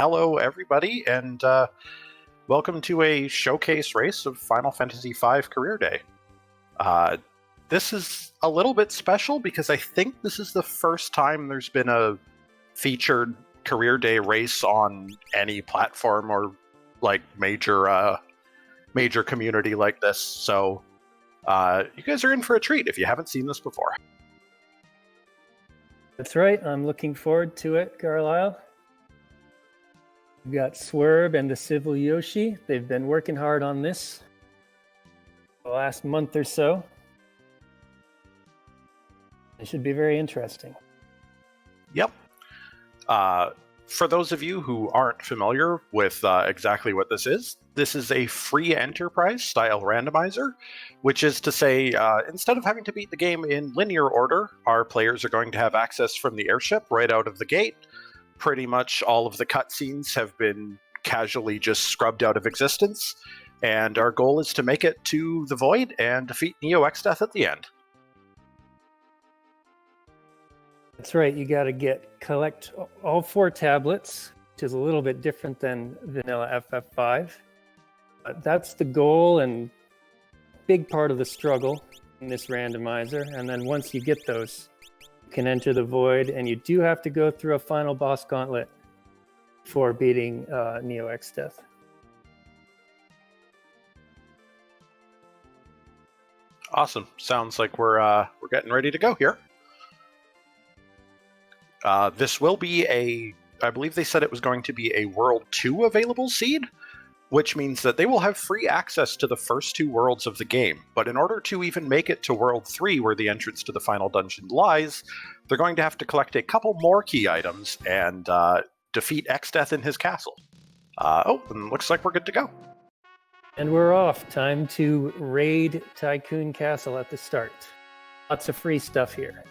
hello everybody, and welcome to a showcase race of Final Fantasy V Career Day. This is a little bit special because I think this is the first time there's been a featured Career Day race on any platform or like major community like this. So you guys are in for a treat if you haven't seen this before. That's right. I'm looking forward to it, Carlisle. We've got Swerve and the Civil Yoshi. They've been working hard on this the last month or so. It should be very interesting. Yep. For those of you who aren't familiar with exactly what this is a free enterprise style randomizer, which is to say, instead of having to beat the game in linear order, our players are going to have access from the airship right out of the gate. Pretty much all of the cutscenes have been casually just scrubbed out of existence, and our goal is to make it to the Void and defeat Neo Exdeath at the end. That's right. You got to collect all 4 tablets, which is a little bit different than vanilla FF5. That's the goal and big part of the struggle in this randomizer. And then once you get those, you can enter the Void, and you do have to go through a final boss gauntlet for beating Neo Exdeath. Awesome. Sounds like we're getting ready to go here. This will be I believe they said it was going to be a World 2 available seed, which means that they will have free access to the first 2 worlds of the game. But in order to even make it to World 3, where the entrance to the final dungeon lies, they're going to have to collect a couple more key items and defeat Exdeath in his castle. And looks like we're good to go. And we're off. Time to raid Tycoon Castle at the start. Lots of free stuff here.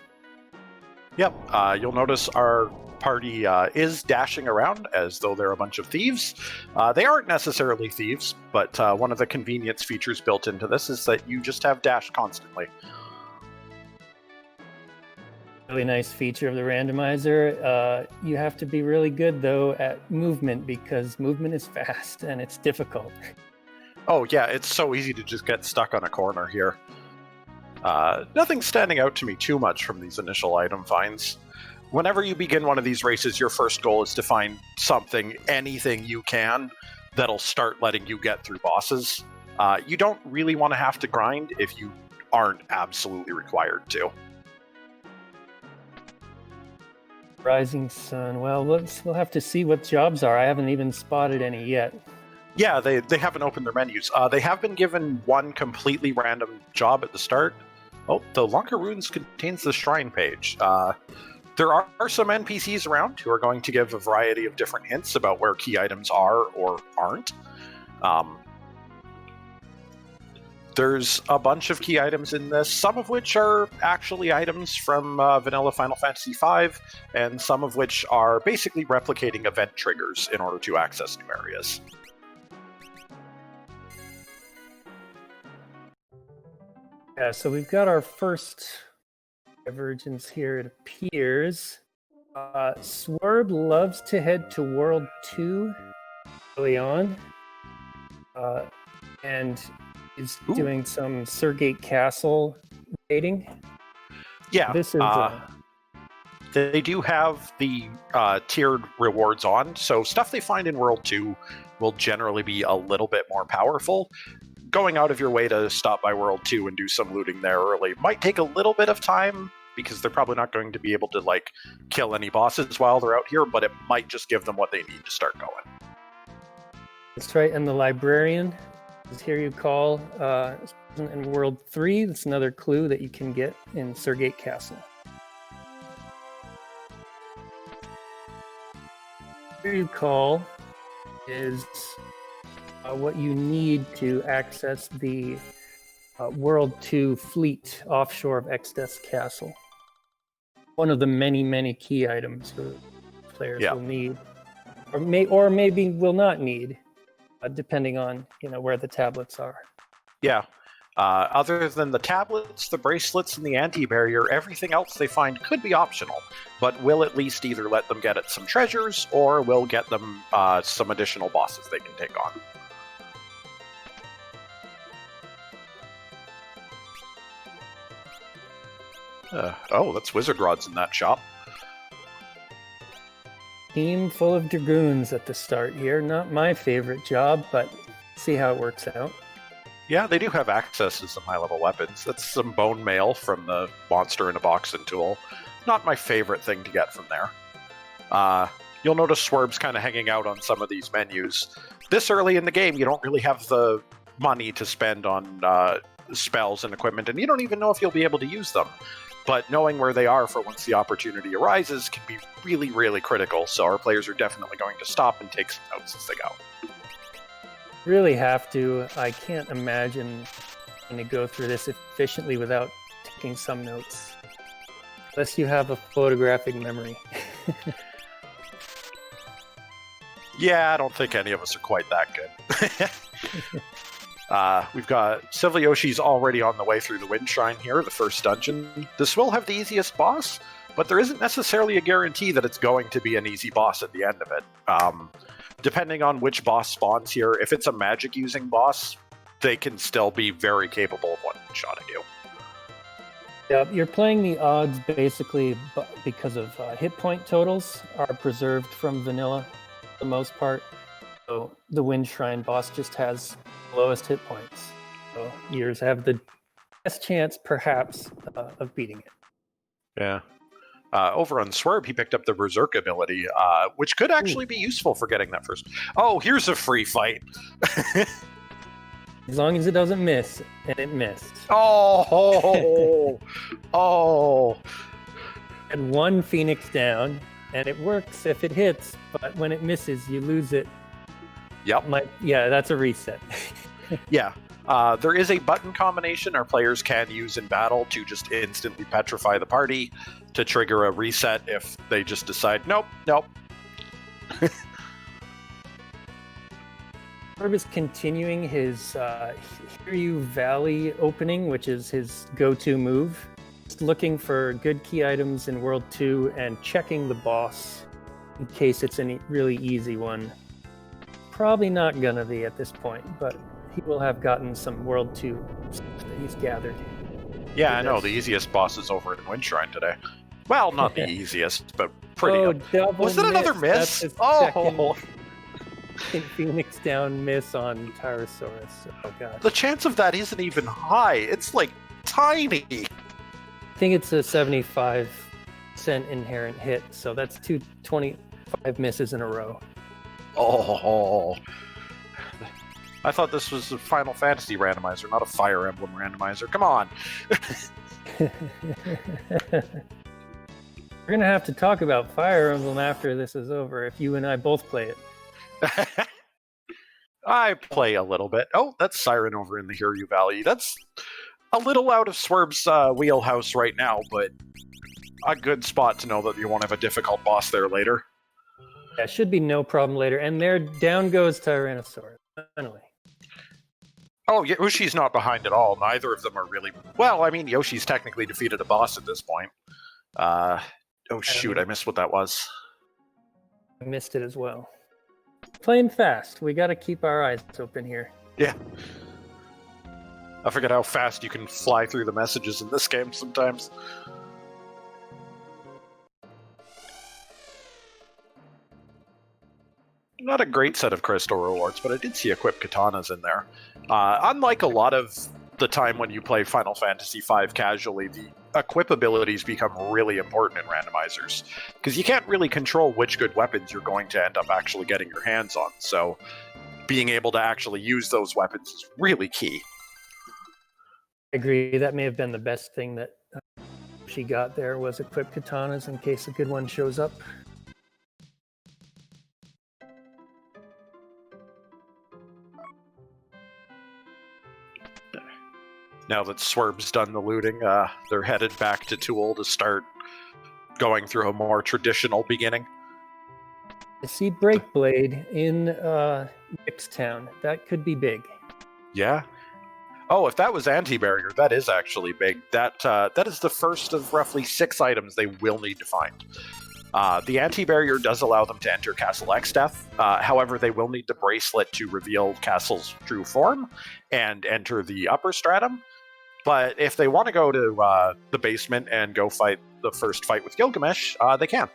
Yep, you'll notice our party is dashing around as though they're a bunch of thieves. They aren't necessarily thieves, but one of the convenience features built into this is that you just have dash constantly. Really nice feature of the randomizer. You have to be really good, though, at movement, because movement is fast and it's difficult. Oh, yeah, it's so easy to just get stuck on a corner here. Nothing standing out to me too much from these initial item finds. Whenever you begin one of these races, your first goal is to find something, anything you can, that'll start letting you get through bosses. You don't really want to have to grind if you aren't absolutely required to. Rising Sun. Well, we'll have to see what jobs are. I haven't even spotted any yet. Yeah, they haven't opened their menus. They have been given one completely random job at the start. Oh, the Lunker Ruins contains the shrine page. There are some NPCs around who are going to give a variety of different hints about where key items are or aren't. There's a bunch of key items in this, some of which are actually items from vanilla Final Fantasy V, and some of which are basically replicating event triggers in order to access new areas. Yeah, so we've got our first divergence here, it appears. Swerve loves to head to World 2 early on, and is doing some Surgate Castle raiding. Yeah, this is they do have the tiered rewards on, so stuff they find in World 2 will generally be a little bit more powerful. Going out of your way to stop by World 2 and do some looting there early might take a little bit of time, because they're probably not going to be able to kill any bosses while they're out here, but it might just give them what they need to start going. That's right, and the Librarian is here you call in World 3. That's another clue that you can get in Surgate Castle. Here you call is what you need to access the World 2 fleet offshore of Exdeath's castle. One of the many, many key items that players will need, or maybe will not need, depending on where the tablets are. Yeah, Other than the tablets, the bracelets, and the anti-barrier, everything else they find could be optional, but will at least either let them get at some treasures or will get them some additional bosses they can take on. Oh, that's wizard rods in that shop. Team full of dragoons at the start here. Not my favorite job, but see how it works out. Yeah, they do have access to some high-level weapons. That's some bone mail from the monster in a boxing tool. Not my favorite thing to get from there. You'll notice Swerve's kind of hanging out on some of these menus. This early in the game, you don't really have the money to spend on spells and equipment, and you don't even know if you'll be able to use them. But knowing where they are for once the opportunity arises can be really, really critical, so our players are definitely going to stop and take some notes as they go. Really have to. I can't imagine trying to go through this efficiently without taking some notes. Unless you have a photographic memory. Yeah, I don't think any of us are quite that good. We've got Silvioši's already on the way through the Wind Shrine here, the first dungeon. This will have the easiest boss, but there isn't necessarily a guarantee that it's going to be an easy boss at the end of it. Depending on which boss spawns here, if it's a magic-using boss, they can still be very capable of one-shotting you. Yeah, you're playing the odds basically because of hit point totals are preserved from vanilla for the most part. So the Wind Shrine boss just has the lowest hit points. So yours have the best chance, perhaps, of beating it. Yeah. Over on Swerve, he picked up the Berserk ability, which could actually be useful for getting that first. Oh, here's a free fight. As long as it doesn't miss, and it missed. Oh, oh. And one Phoenix down, and it works if it hits, but when it misses, you lose it. Yep. Yeah, that's a reset. Yeah. There is a button combination our players can use in battle to just instantly petrify the party to trigger a reset if they just decide, nope. Herb is continuing his Hiryu Valley opening, which is his go-to move. Just looking for good key items in World 2 and checking the boss in case it's a really easy one. Probably not gonna be at this point, but he will have gotten some World 2 stuff that he's gathered. Yeah, I know. The easiest boss is over in Wind Shrine today. Well, not the easiest, but pretty good. Was that another miss? Oh! Phoenix down miss on Tyrannosaurus. Oh, God. The chance of that isn't even high. It's, like, tiny. I think it's a 75% inherent hit, so that's 225 misses in a row. Oh. I thought this was a Final Fantasy randomizer, not a Fire Emblem randomizer. Come on. We're going to have to talk about Fire Emblem after this is over, if you and I both play it. I play a little bit. Oh, that's Siren over in the Hiryu Valley. That's a little out of Swerve's wheelhouse right now, but a good spot to know that you won't have a difficult boss there later. Yeah, should be no problem later. And there, down goes Tyrannosaurus, finally. Oh, Yoshi's not behind at all. Neither of them are really... Well, I mean, Yoshi's technically defeated a boss at this point. Oh, shoot, I missed what that was. I missed it as well. Playing fast. We got to keep our eyes open here. Yeah. I forget how fast you can fly through the messages in this game sometimes. Not a great set of crystal rewards, but I did see equipped katanas in there. Unlike a lot of the time when you play Final Fantasy V casually, the equip abilities become really important in randomizers, because you can't really control which good weapons you're going to end up actually getting your hands on, so being able to actually use those weapons is really key. I agree. That may have been the best thing that she got there, was equipped katanas in case a good one shows up. Now that Swerve's done the looting, they're headed back to Tool to start going through a more traditional beginning. I see Breakblade in Rickstown. That could be big. Yeah. Oh, if that was anti-barrier, that is actually big. That is the first of roughly 6 items they will need to find. The anti-barrier does allow them to enter Castle X-Death. However, they will need the bracelet to reveal Castle's true form and enter the upper stratum. But if they want to go to the basement and go fight the first fight with Gilgamesh, they can.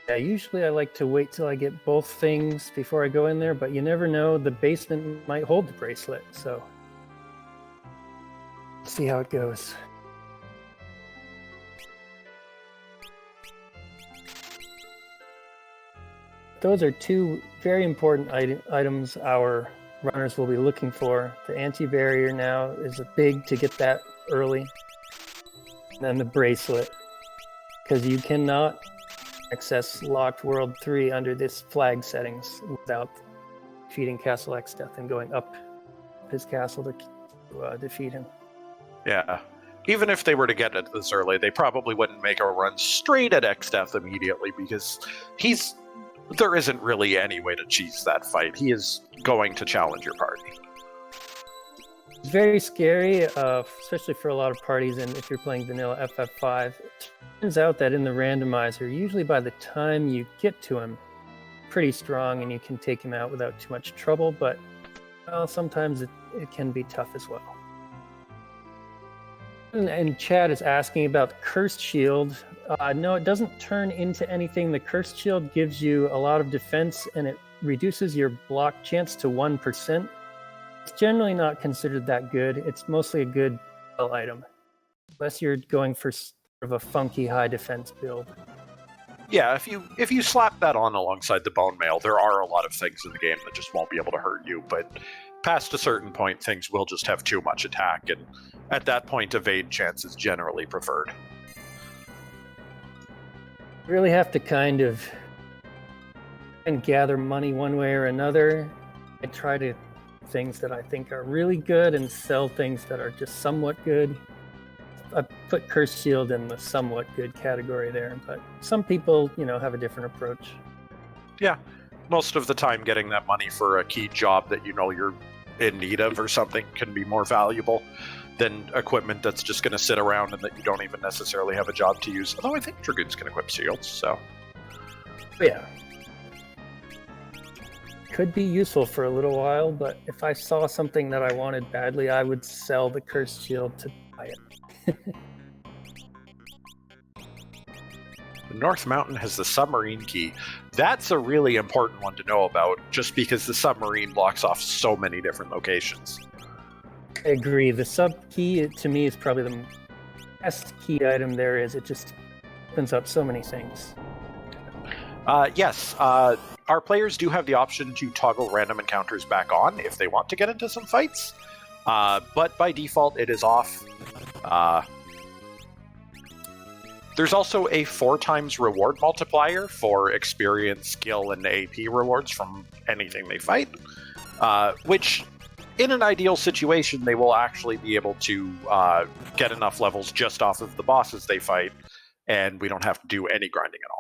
Yeah, usually I like to wait till I get both things before I go in there, but you never know. The basement might hold the bracelet, so see how it goes. Those are 2 very important items our runners will be looking for. The anti-barrier now is big to get that early. And then the bracelet, because you cannot access Locked World 3 under this flag settings without defeating Castle X-Death and going up his castle to defeat him. Yeah. Even if they were to get it this early, they probably wouldn't make a run straight at X-Death immediately, because there isn't really any way to cheese that fight. He is going to challenge your party. It's very scary, especially for a lot of parties, and if you're playing vanilla FF5. It turns out that in the randomizer, usually by the time you get to him, pretty strong and you can take him out without too much trouble, but sometimes it can be tough as well. And Chad is asking about the Cursed Shield. No, it doesn't turn into anything. The Cursed Shield gives you a lot of defense and it reduces your block chance to 1%. It's generally not considered that good. It's mostly a good spell item, unless you're going for sort of a funky high defense build. Yeah, if you slap that on alongside the bone mail, there are a lot of things in the game that just won't be able to hurt you, but past a certain point, things will just have too much attack, and at that point, evade chance is generally preferred. You really have to kind of gather money one way or another. I try to things that I think are really good and sell things that are just somewhat good. I put Cursed Shield in the somewhat good category there, but some people, have a different approach. Yeah, most of the time getting that money for a key job that you're in need of or something can be more valuable than equipment that's just going to sit around and that you don't even necessarily have a job to use. Although I think Dragoons can equip shields, so... Yeah. Could be useful for a little while, but if I saw something that I wanted badly, I would sell the Cursed Shield to buy it. The North Mountain has the submarine key. That's a really important one to know about, just because the submarine blocks off so many different locations. I agree. The sub key, to me, is probably the best key item there is. It just opens up so many things. Yes, our players do have the option to toggle random encounters back on if they want to get into some fights, but by default it is off. There's also a 4 times reward multiplier for experience, skill, and AP rewards from anything they fight, which, in an ideal situation, they will actually be able to get enough levels just off of the bosses they fight, and we don't have to do any grinding at all.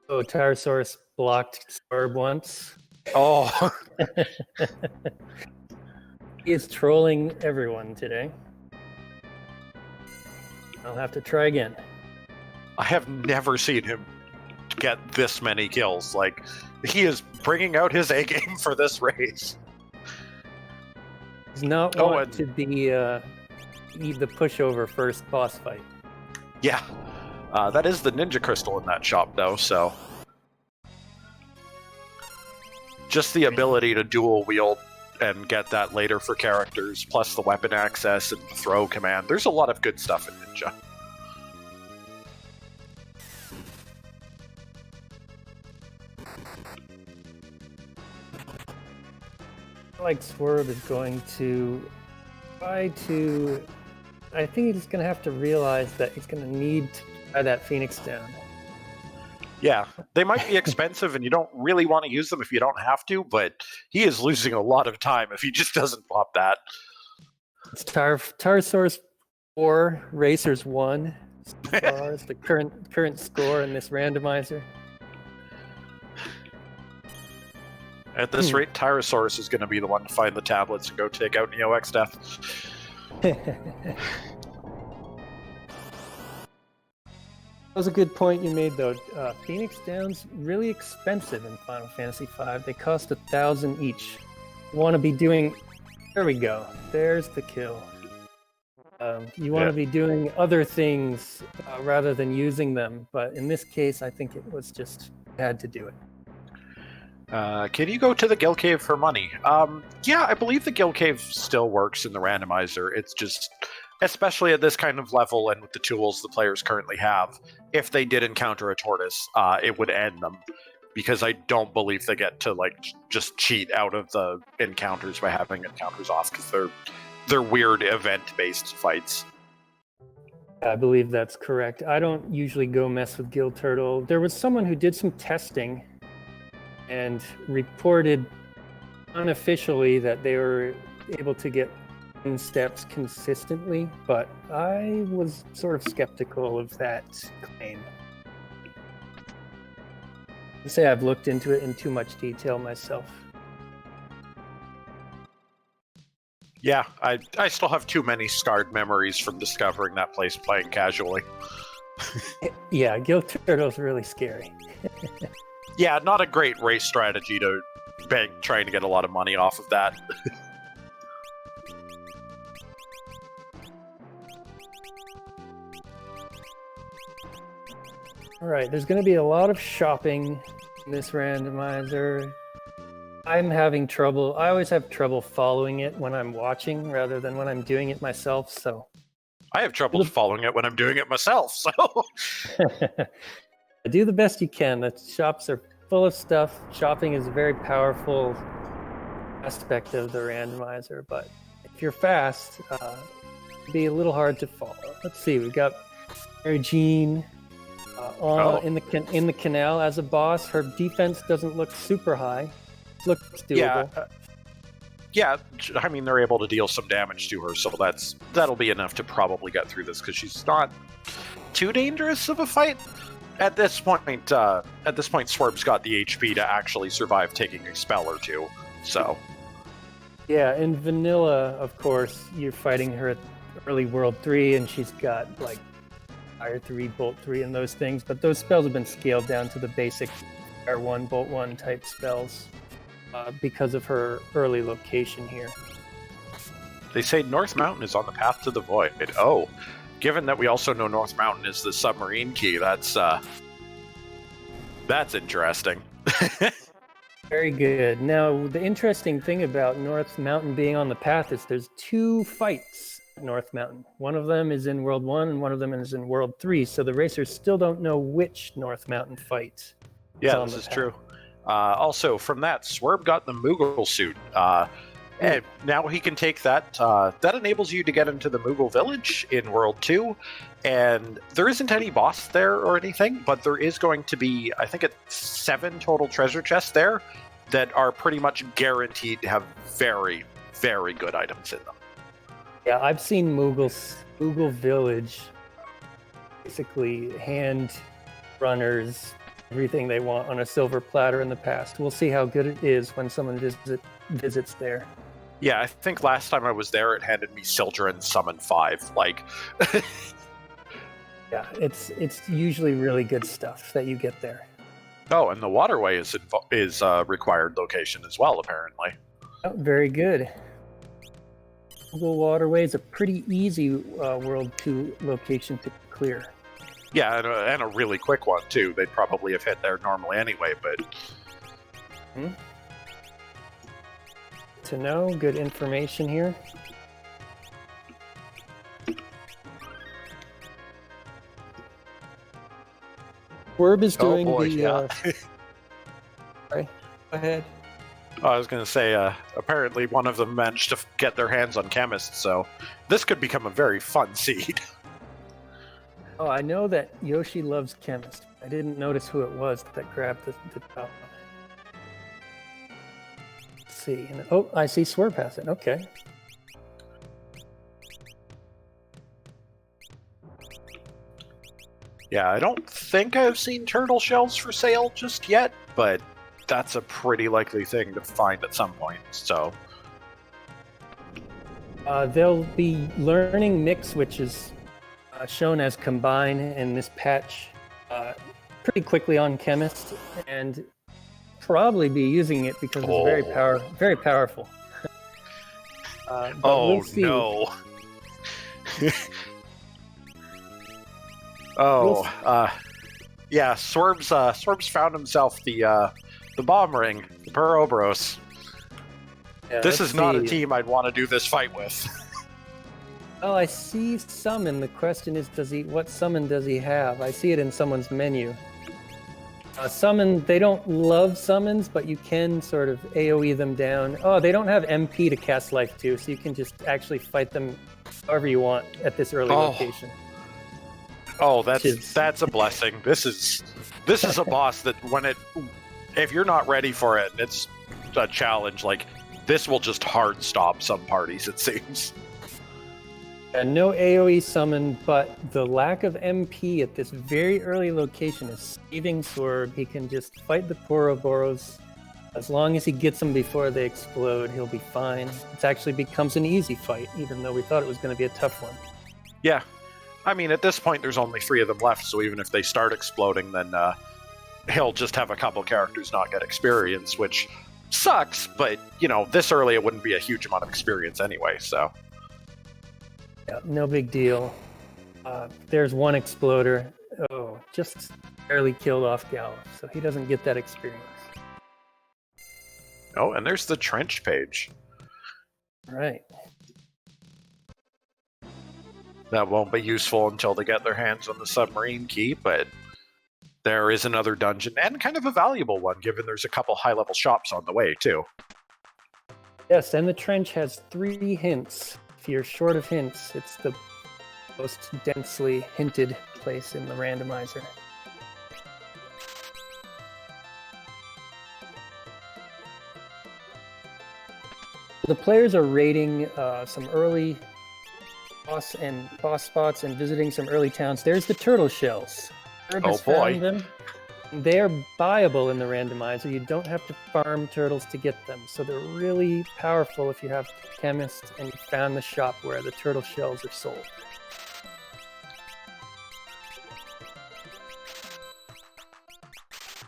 Oh, Tyrannosaurus blocked Scorb once. Oh. He is trolling everyone today. I'll have to try again. I have never seen him get this many kills. Like, he is bringing out his A game for this race. He's not want to be the pushover first boss fight. Yeah. That is the ninja crystal in that shop, though, so... Just the ability to dual wield and get that later for characters, plus the weapon access and the throw command. There's a lot of good stuff in Ninja. Like Swerve is going to try to... I think he's going to have to realize that he's going to need to buy that Phoenix down. Yeah, they might be expensive and you don't really want to use them if you don't have to, but he is losing a lot of time if he just doesn't pop that. It's Tarsaurus 4, Racers 1. Stars, the current score in this randomizer. At this rate, Tyrannosaurus is going to be the one to find the tablets and go take out Neo-X Death. That was a good point you made, though. Phoenix Down's really expensive in Final Fantasy V. They cost 1,000 each. You want to be doing... There we go. There's the kill. You want to be doing other things rather than using them, but in this case, I think it was just had to do it. Can you go to the Gill Cave for money? Yeah, I believe the Gill Cave still works in the randomizer. It's just, especially at this kind of level and with the tools the players currently have, if they did encounter a tortoise, it would end them. Because I don't believe they get to just cheat out of the encounters by having encounters off, because they're weird event-based fights. I believe that's correct. I don't usually go mess with Gill Turtle. There was someone who did some testing and reported unofficially that they were able to get 10 steps consistently, but I was sort of skeptical of that claim. I'd say I've looked into it in too much detail myself. Yeah, I still have too many scarred memories from discovering that place playing casually. Yeah, Gill Turtle's really scary. Yeah, not a great race strategy to bank trying to get a lot of money off of that. All right, there's going to be a lot of shopping in this randomizer. I'm having trouble. I always have trouble following it when I'm watching rather than when I'm doing it myself, so... I have trouble following it when I'm doing it myself, so... Do the best you can. The shops are full of stuff. Shopping is a very powerful aspect of the randomizer, but if you're fast, it'd be a little hard to follow. Let's see, we've got Mary Jean in the canal as a boss. Her defense doesn't look super high. Looks doable. Yeah, I mean, they're able to deal some damage to her, so that'll be enough to probably get through this, because she's not too dangerous of a fight. At this point, Swerve's got the HP to actually survive taking a spell or two, so... Yeah, in Vanilla, of course, you're fighting her at early World 3, and she's got, Fire 3, Bolt 3, and those things, but those spells have been scaled down to the basic Fire 1, Bolt 1 type spells. Because of her early location here. They say North Mountain is on the path to the void. Oh, given that we also know North Mountain is the submarine key, that's interesting. Very good. Now, the interesting thing about North Mountain being on the path is there's 2 fights at North Mountain. One of them is in World 1 and one of them is in World 3, so the racers still don't know which North Mountain fight. Yeah, this is true. Also, from that, Swerve got the Moogle suit. And now he can take that. That enables you to get into the Moogle village in World 2. And there isn't any boss there or anything, but there is going to be, I think it's 7 total treasure chests there that are pretty much guaranteed to have very, very good items in them. Yeah, I've seen Moogle Village basically hand runners everything they want on a silver platter in the past. We'll see how good it is when someone visits there. Yeah, I think last time I was there, it handed me Sildren Summon 5. Yeah, it's usually really good stuff that you get there. Oh, and the waterway is required location as well, apparently. Oh, very good. Google Waterway is a pretty easy World 2 location to clear. Yeah, and a really quick one, too. They'd probably have hit there normally anyway, but... To know, good information here. Werb is doing yeah. Sorry, go ahead. Oh, I was going to say, apparently one of them managed to get their hands on chemists, so this could become a very fun seed. Oh, I know that Yoshi loves chemist. I didn't notice who it was that grabbed the top. Let's see. Oh, I see Swerve has it. Okay. Yeah, I don't think I've seen turtle shells for sale just yet, but that's a pretty likely thing to find at some point. So they'll be learning Mix, which is shown as Combine in this patch pretty quickly on Chemist, and probably be using it because it's very powerful. We'll see. No. Yeah, Swerve's found himself the bomb ring, the Ouroboros. Yeah, this is not a team I'd want to do this fight with. Oh, I see summon. The question is, what summon does he have? I see it in someone's menu. Summon, they don't love summons, but you can sort of AoE them down. Oh, they don't have MP to cast Life too, so you can just actually fight them however you want at this early location. Oh, that's a blessing. This is a boss that if you're not ready for it, it's a challenge. Like, this will just hard stop some parties, it seems. No AoE summon, but the lack of MP at this very early location is saving Swerve. He can just fight the Ouroboros. As long as he gets them before they explode, he'll be fine. It actually becomes an easy fight, even though we thought it was going to be a tough one. Yeah. I mean, at this point, there's only 3 of them left, so even if they start exploding, then he'll just have a couple characters not get experience, which sucks, but, this early it wouldn't be a huge amount of experience anyway, so... Yeah, no big deal. There's one exploder. Oh, just barely killed off Gallop, so he doesn't get that experience. Oh, and there's the trench page. Right. That won't be useful until they get their hands on the submarine key, but there is another dungeon, and kind of a valuable one, given there's a couple high-level shops on the way, too. Yes, and the trench has 3 hints. If you're short of hints, it's the most densely hinted place in the randomizer. The players are raiding some early boss spots and visiting some early towns. There's the turtle shells. Oh boy. Found them. They're buyable in the randomizer. You don't have to farm turtles to get them. So they're really powerful if you have Chemist and you found the shop where the turtle shells are sold.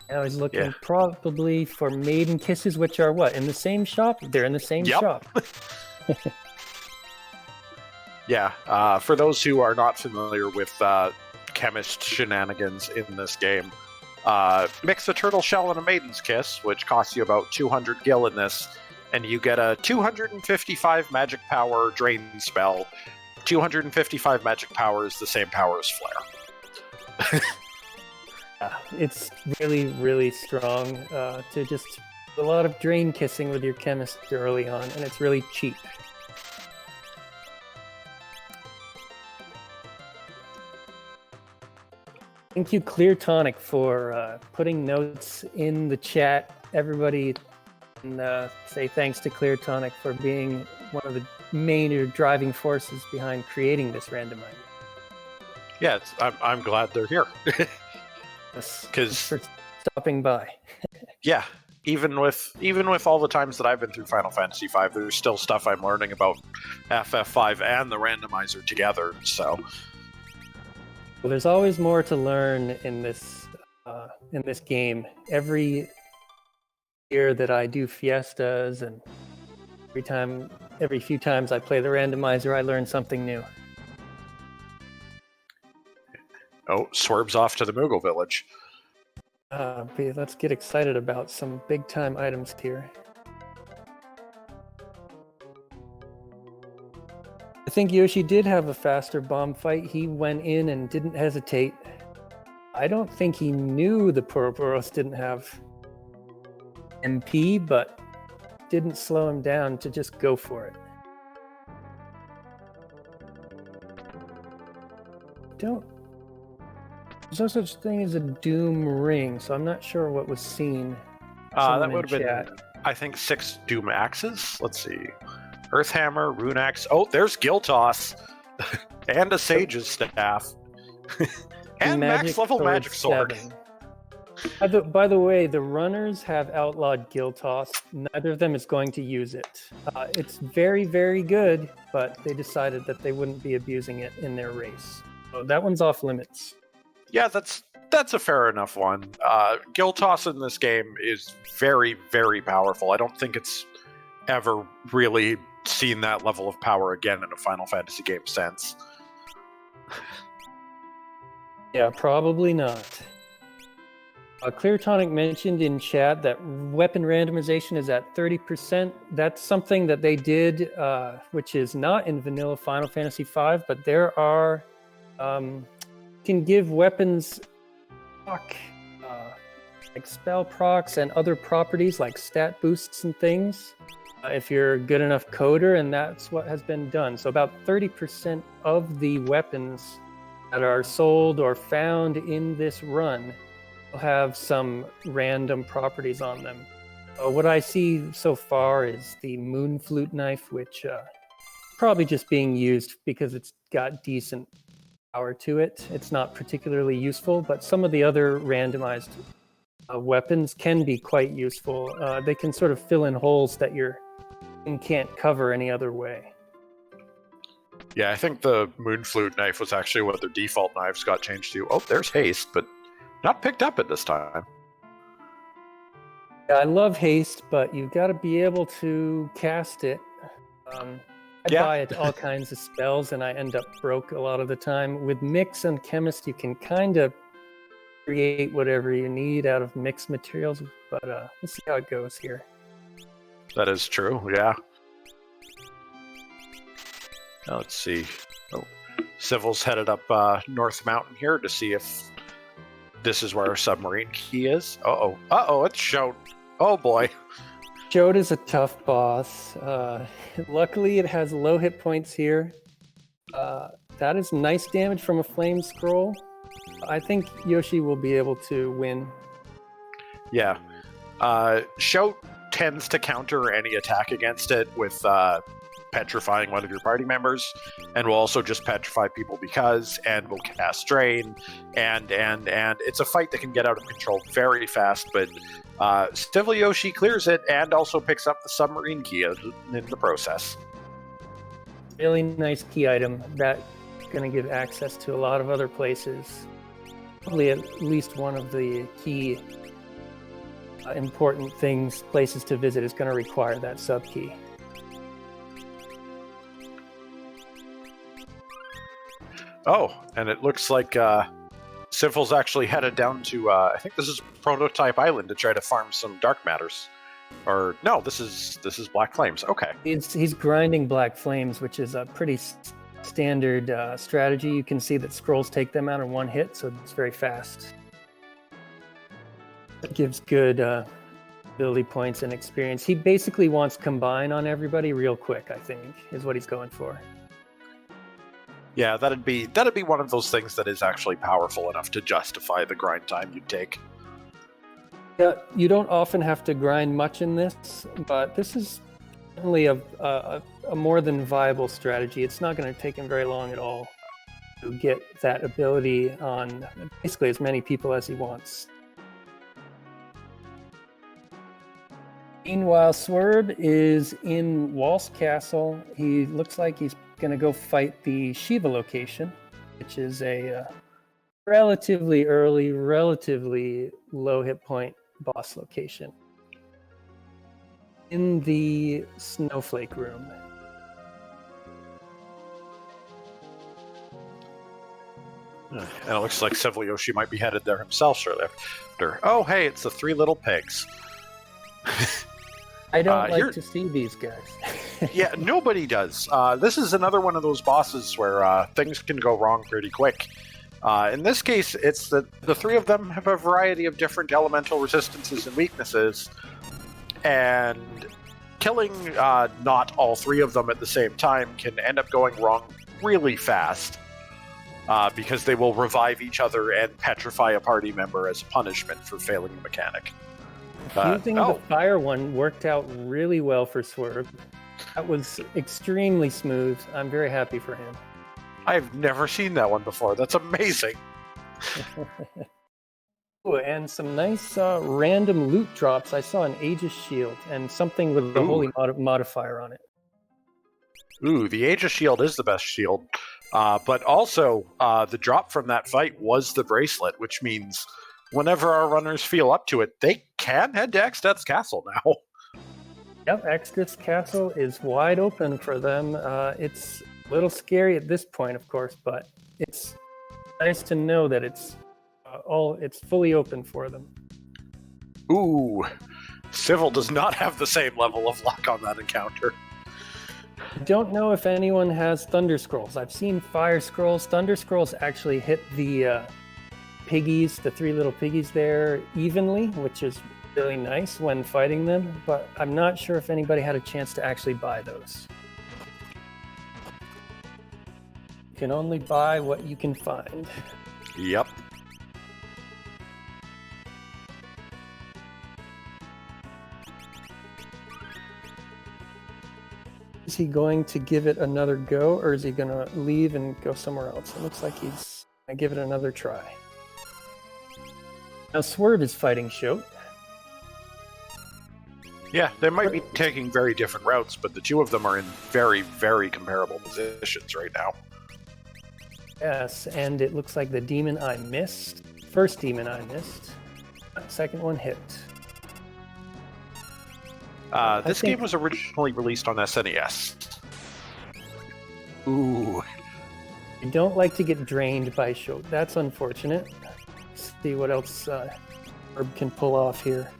Now he's looking probably for maiden kisses, which are what? In the same shop? They're in the same shop. Yeah, for those who are not familiar with Chemist shenanigans in this game, mix a turtle shell and a maiden's kiss, which costs you about 200 gil in this, and you get a 255 magic power drain spell. 255 magic power is the same power as Flare. It's really, really strong to just a lot of drain kissing with your Chemist early on, and it's really cheap. Thank you, Clear Tonic, for putting notes in the chat. Everybody can say thanks to Clear Tonic for being one of the major driving forces behind creating this randomizer. Yeah, I'm glad they're here. Because for stopping by. Yeah, even with all the times that I've been through Final Fantasy V, there's still stuff I'm learning about FF5 and the randomizer together. So. Well, there's always more to learn in this game. Every year that I do fiestas, and every few times I play the randomizer, I learn something new. Oh, Swerve's off to the Moogle Village. Let's get excited about some big-time items here. I think Yoshi did have a faster bomb fight. He went in and didn't hesitate. I don't think he knew the Ouroboros didn't have MP, but didn't slow him down to just go for it. There's no such thing as a Doom ring, so I'm not sure what was seen. That would have been, I think, 6 Doom axes. Let's see. Earthhammer, Rune Axe. Oh, there's Giltoss. And a Sage's Staff. And max level magic sword. By the way, the runners have outlawed gill toss. Neither of them is going to use it. It's very, very good, but they decided that they wouldn't be abusing it in their race. So that one's off limits. Yeah, that's a fair enough one. Gill toss in this game is very, very powerful. I don't think it's ever really seen that level of power again in a Final Fantasy game since. Yeah, probably not. Clear Tonic mentioned in chat that weapon randomization is at 30%. That's something that they did, which is not in vanilla Final Fantasy V, but there are can give weapons proc, like spell procs and other properties like stat boosts and things if you're a good enough coder, and that's what has been done. So about 30% of the weapons that are sold or found in this run will have some random properties on them. What I see so far is the Moon Flute Knife, which probably just being used because it's got decent power to it. It's not particularly useful, but some of the other randomized weapons can be quite useful. They can sort of fill in holes that your game can't cover any other way. Yeah, I think the Moon Flute Knife was actually what their default knives got changed to. Oh, there's haste, but not picked up at this time. I love haste, but you've got to be able to cast it. I buy it all kinds of spells, and I end up broke a lot of the time. With Mix and Chemist, you can kind of create whatever you need out of mixed materials, but we'll see how it goes here. That is true, yeah. Now let's see. Oh, Civil's headed up North Mountain here to see if this is where our submarine key is. Uh-oh, it's Shout. Oh boy. Shout is a tough boss. Luckily, it has low hit points here. That is nice damage from a flame scroll. I think Yoshi will be able to win. Yeah. Shout tends to counter any attack against it with petrifying one of your party members, and will also just petrify people and will cast Drain, and it's a fight that can get out of control very fast, but Civil Yoshi clears it and also picks up the submarine key in the process. Really nice key item that's going to give access to a lot of other places. Probably at least one of the key important places to visit is going to require that sub key. Oh, and it looks like Civil's actually headed down to, I think this is Prototype Island to try to farm some dark matters. Or, no, this is Black Flames. Okay. He's grinding Black Flames, which is a pretty standard strategy. You can see that scrolls take them out in one hit, so it's very fast. It gives good ability points and experience. He basically wants Combine on everybody real quick, I think, is what he's going for. Yeah, that'd be one of those things that is actually powerful enough to justify the grind time you'd take. Yeah, you don't often have to grind much in this, but this is definitely a more than viable strategy. It's not going to take him very long at all to get that ability on basically as many people as he wants. Meanwhile, Swerve is in Waltz Castle. He looks like he's going to go fight the Shiva location, which is a relatively early, relatively low hit point boss location in the Snowflake Room. And it looks like Civil Yoshi might be headed there himself shortly after. Oh, hey, it's the Three Little Pigs. I don't like to see these guys. Yeah, nobody does. This is another one of those bosses where things can go wrong pretty quick. In this case, it's that the three of them have a variety of different elemental resistances and weaknesses, and killing not all three of them at the same time can end up going wrong really fast, because they will revive each other and petrify a party member as a punishment for failing the mechanic. Using the fire one worked out really well for Swerve. That was extremely smooth. I'm very happy for him. I've never seen that one before. That's amazing. Ooh, and some nice random loot drops. I saw an Aegis shield and something with the holy modifier on it. Ooh, the Aegis shield is the best shield. But also, the drop from that fight was the bracelet, which means whenever our runners feel up to it, they can head to Exdeath's Castle now. Yep, Exdeath's Castle is wide open for them. It's a little scary at this point, of course, but it's nice to know that it's fully open for them. Ooh, Civil does not have the same level of luck on that encounter. I don't know if anyone has Thunder Scrolls. I've seen Fire Scrolls. Thunder Scrolls actually hit the piggies, the three little piggies there evenly, which is really nice when fighting them, but I'm not sure if anybody had a chance to actually buy those. You can only buy what you can find. Yep. Is he going to give it another go, or is he going to leave and go somewhere else? It looks like he's going to give it another try. Now Swerve is fighting Shoat. Yeah, they might be taking very different routes, but the two of them are in very, very comparable positions right now. Yes, and it looks like the Demon Eye missed. First Demon Eye missed. Second one hit. This game was originally released on SNES. Ooh. I don't like to get drained by Shoat. That's unfortunate. Let's see what else Herb can pull off here.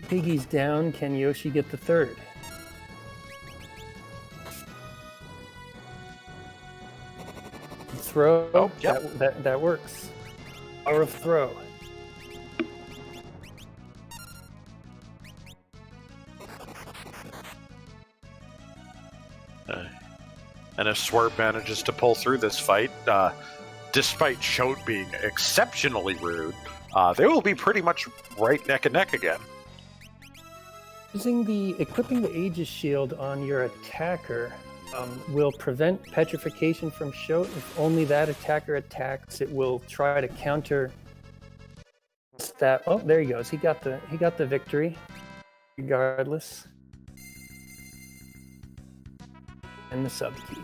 Piggy's down. Can Yoshi get the third? Throw. Oh, yep. That works. Power of throw. And if Swerve manages to pull through this fight, despite Shoat being exceptionally rude, they will be pretty much right neck and neck again. Equipping the Aegis shield on your attacker will prevent petrification from Shoat. If only that attacker attacks, it will try to counter that. Oh, there he goes. He got the victory, regardless. And the sub key.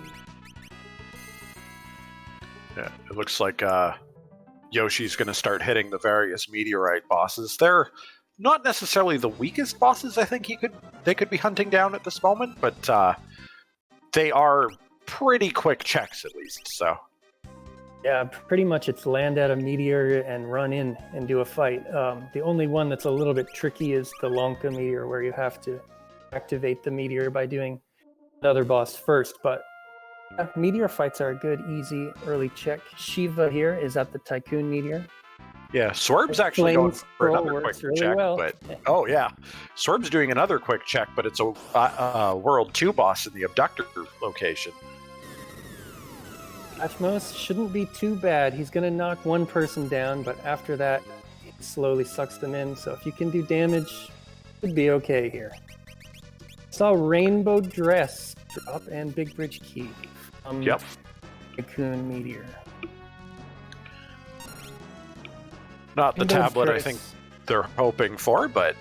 Yeah, it looks like Yoshi's going to start hitting the various meteorite bosses. They're not necessarily the weakest bosses I think they could be hunting down at this moment, but they are pretty quick checks at least, so. Yeah, pretty much it's land at a meteor and run in and do a fight. The only one that's a little bit tricky is the Lonka meteor, where you have to activate the meteor by doing another boss first, but meteor fights are a good, easy, early check. Shiva here is at the Tycoon meteor. Yeah, Swerve's actually going for another quick really check, well. but oh yeah, Swerve's doing another quick check, but it's a World 2 boss in the Abductor location. Atmos shouldn't be too bad. He's going to knock one person down, but after that, he slowly sucks them in. So if you can do damage, it'd be okay here. Saw Rainbow Dress drop and Big Bridge Key. Yep. Tycoon Meteor. Not the tablet I think they're hoping for, but...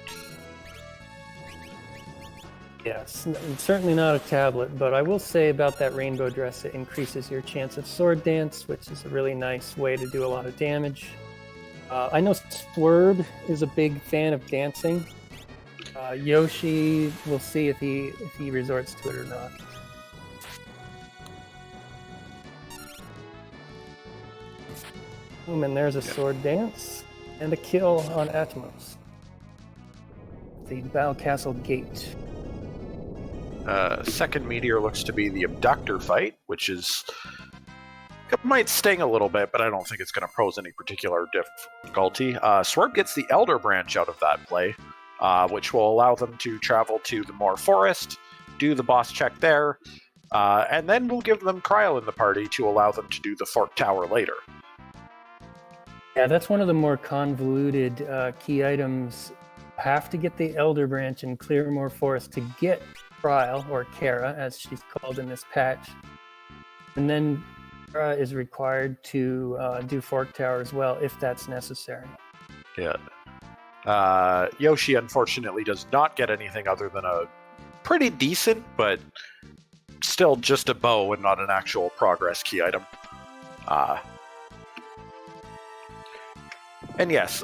Yes, certainly not a tablet, but I will say about that Rainbow Dress, it increases your chance of Sword Dance, which is a really nice way to do a lot of damage. I know Swerve is a big fan of dancing. Yoshi, we'll see if he resorts to it or not. Boom, and there's a Sword Dance and a kill on Atmos. The Bow Castle Gate. Second meteor looks to be the Abductor fight, which is... It might sting a little bit, but I don't think it's going to pose any particular difficulty. Swerve gets the Elder Branch out of that play, which will allow them to travel to the Moor Forest, do the boss check there, and then we'll give them Kryl in the party to allow them to do the Fork Tower later. Yeah, that's one of the more convoluted key items. Have to get the Elder Branch in Clearmoor Forest to get Kryl, or Kara, as she's called in this patch. And then is required to do Fork Tower as well, if that's necessary. Yeah. Yoshi, unfortunately, does not get anything other than a pretty decent, but still just a bow and not an actual progress key item. And yes,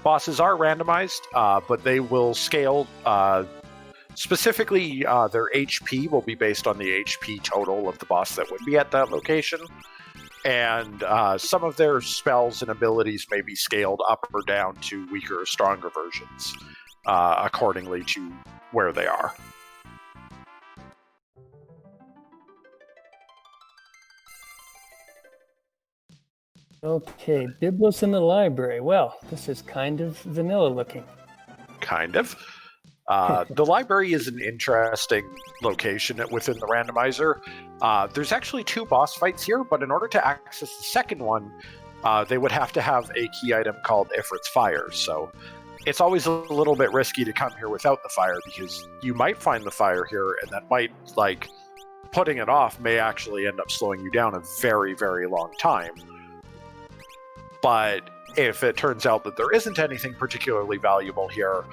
bosses are randomized, but they will scale. Specifically, their HP will be based on the HP total of the boss that would be at that location. And some of their spells and abilities may be scaled up or down to weaker or stronger versions, accordingly to where they are. Okay, Biblos in the library. Well, this is kind of vanilla looking. Kind of. The library is an interesting location within the randomizer. There's actually 2 boss fights here, but in order to access the second one, they would have to have a key item called Ifrit's Fire. So it's always a little bit risky to come here without the fire, because you might find the fire here, and that might, putting it off may actually end up slowing you down a very, very long time. But if it turns out that there isn't anything particularly valuable here,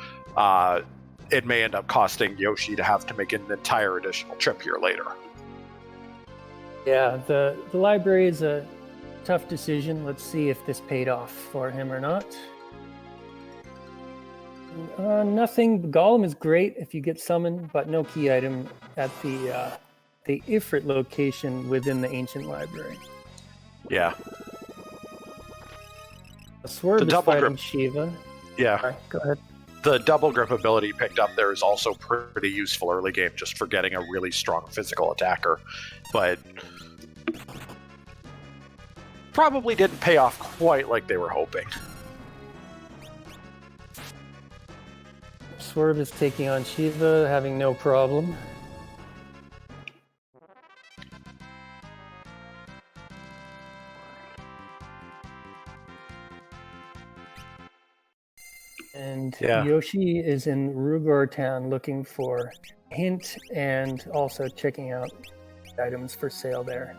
it may end up costing Yoshi to have to make an entire additional trip here later. Yeah, the library is a tough decision. Let's see if this paid off for him or not. Nothing. Golem is great if you get summoned, but no key item at the Ifrit location within the ancient library. Yeah. Swerve is fighting Shiva. Yeah. Sorry, go ahead. The double grip ability picked up there is also pretty useful early game, just for getting a really strong physical attacker. But probably didn't pay off quite like they were hoping. Swerve is taking on Shiva, having no problem. And Yoshi is in Rugor Town looking for hint and also checking out items for sale there.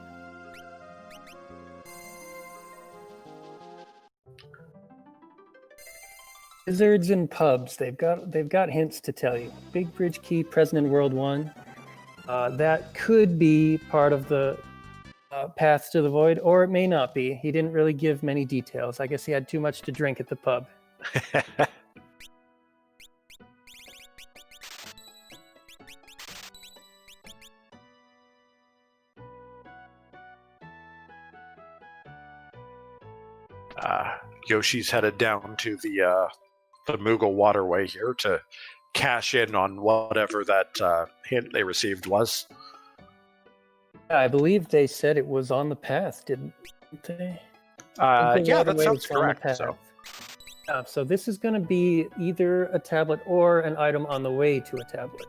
Wizards and pubs, they've got hints to tell you. Big Bridge Key present in World 1. That could be part of the Path to the Void, or it may not be. He didn't really give many details. I guess he had too much to drink at the pub. Yoshi's headed down to the Moogle waterway here to cash in on whatever that hint they received was. I believe they said it was on the path, didn't they? Yeah, that sounds correct. So this is going to be either a tablet or an item on the way to a tablet.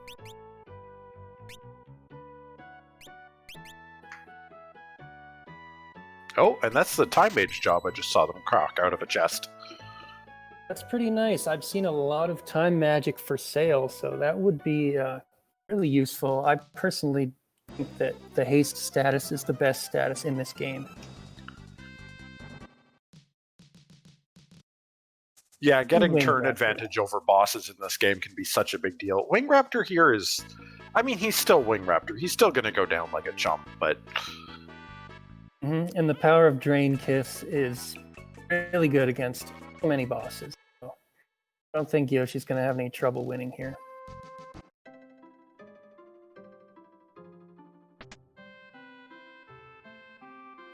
Oh, and that's the Time Mage job I just saw them crack out of a chest. That's pretty nice. I've seen a lot of time magic for sale, so that would be really useful. I personally think that the haste status is the best status in this game. Yeah, getting turn advantage over bosses in this game can be such a big deal. Wing Raptor here is... I mean, he's still Wing Raptor. He's still going to go down like a chump, but... And the power of Drain Kiss is really good against so many bosses. So I don't think Yoshi's going to have any trouble winning here.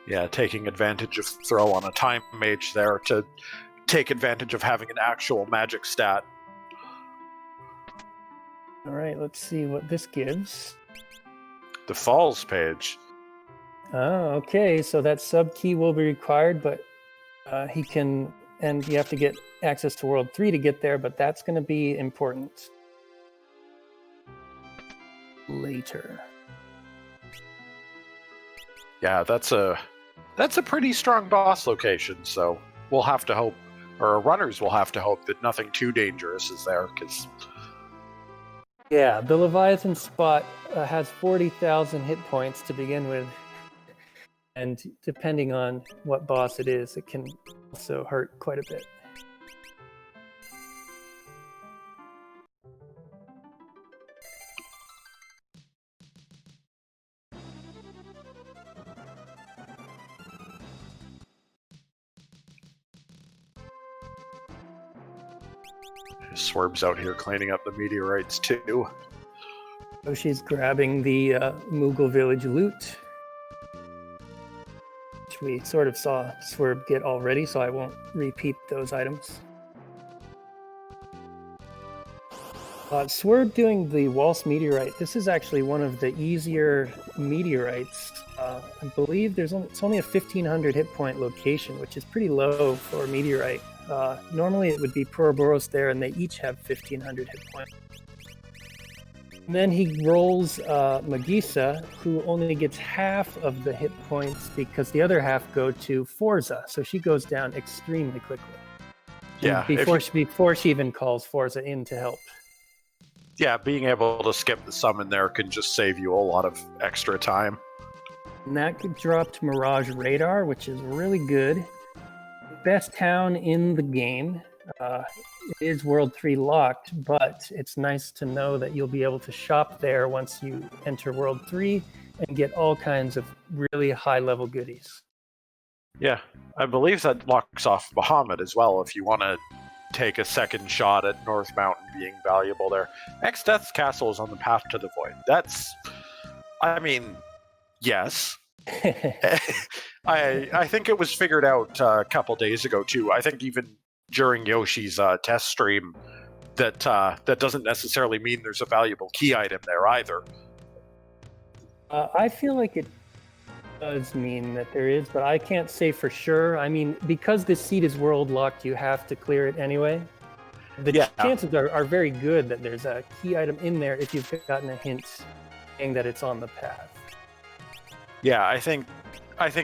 Yeah, taking advantage of throw on a Time Mage there to take advantage of having an actual magic stat. All right, let's see what this gives. The Falls page. Oh, okay. So that sub key will be required, but he can, and you have to get access to World 3 to get there, but that's going to be important later. Yeah, that's a pretty strong boss location, so we'll have to hope, or runners will have to hope that nothing too dangerous is there, because... Yeah, the Leviathan spot has 40,000 hit points to begin with. And depending on what boss it is, it can also hurt quite a bit. Swerve's out here cleaning up the meteorites too. So she's grabbing the Moogle Village loot, which we sort of saw Swerve get already, so I won't repeat those items. Swerve doing the Waltz meteorite. This is actually one of the easier meteorites. I believe it's only a 1500 hit point location, which is pretty low for a meteorite. Normally it would be Ouroboros there, and they each have 1500 hit points. And then he rolls Magisa, who only gets half of the hit points because the other half go to Forza, so she goes down extremely quickly. Yeah, before she even calls Forza in to help. Yeah, being able to skip the summon there can just save you a lot of extra time. And that dropped Mirage Radar, which is really good. Best town in the game. It is World 3 locked, but it's nice to know that you'll be able to shop there once you enter World 3 and get all kinds of really high-level goodies. Yeah, I believe that locks off Bahamut as well if you want to take a second shot at North Mountain being valuable there. Death's Castle is on the path to the void. Yes. I think it was figured out a couple days ago too. I think even during Yoshi's test stream that doesn't necessarily mean there's a valuable key item there either. I feel like it does mean that there is, but I can't say for sure. I mean, because this seat is world locked, you have to clear it anyway. The chances are very good that there's a key item in there if you've gotten a hint saying that it's on the path. Yeah, I think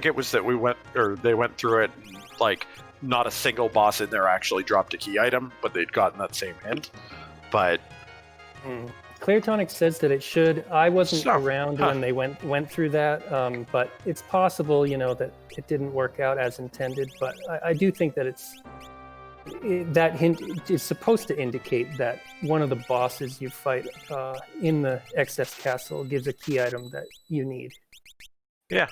it was that they went through it and, like, not a single boss in there actually dropped a key item, but they'd gotten that same hint. But Cleartonic says that it should. I wasn't around when they went through that, but it's possible, that it didn't work out as intended. But I do think that that hint is supposed to indicate that one of the bosses you fight in the Excess Castle gives a key item that you need. Yeah.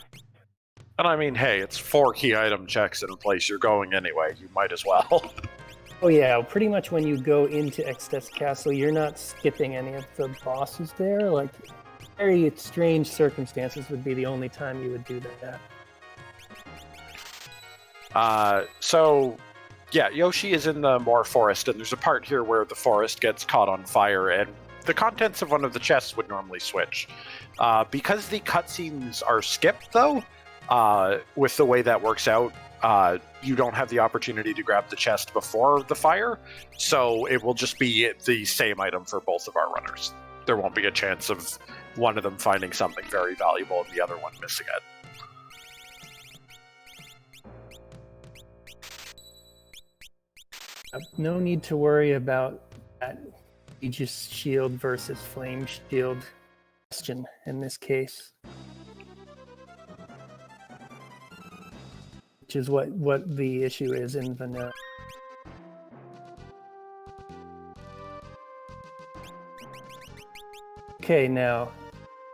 And I mean, hey, it's 4 key item checks in a place you're going anyway. You might as well. Oh yeah, pretty much when you go into Excess Castle, you're not skipping any of the bosses there. Like, very strange circumstances would be the only time you would do that. So, yeah, Yoshi is in the Moor Forest, and there's a part here where the forest gets caught on fire, and the contents of one of the chests would normally switch. Because the cutscenes are skipped, though, with the way that works out, you don't have the opportunity to grab the chest before the fire, so it will just be the same item for both of our runners. There won't be a chance of one of them finding something very valuable and the other one missing it. No need to worry about that Aegis Shield versus Flame Shield question in this case. Which is what the issue is in vanilla. Okay, now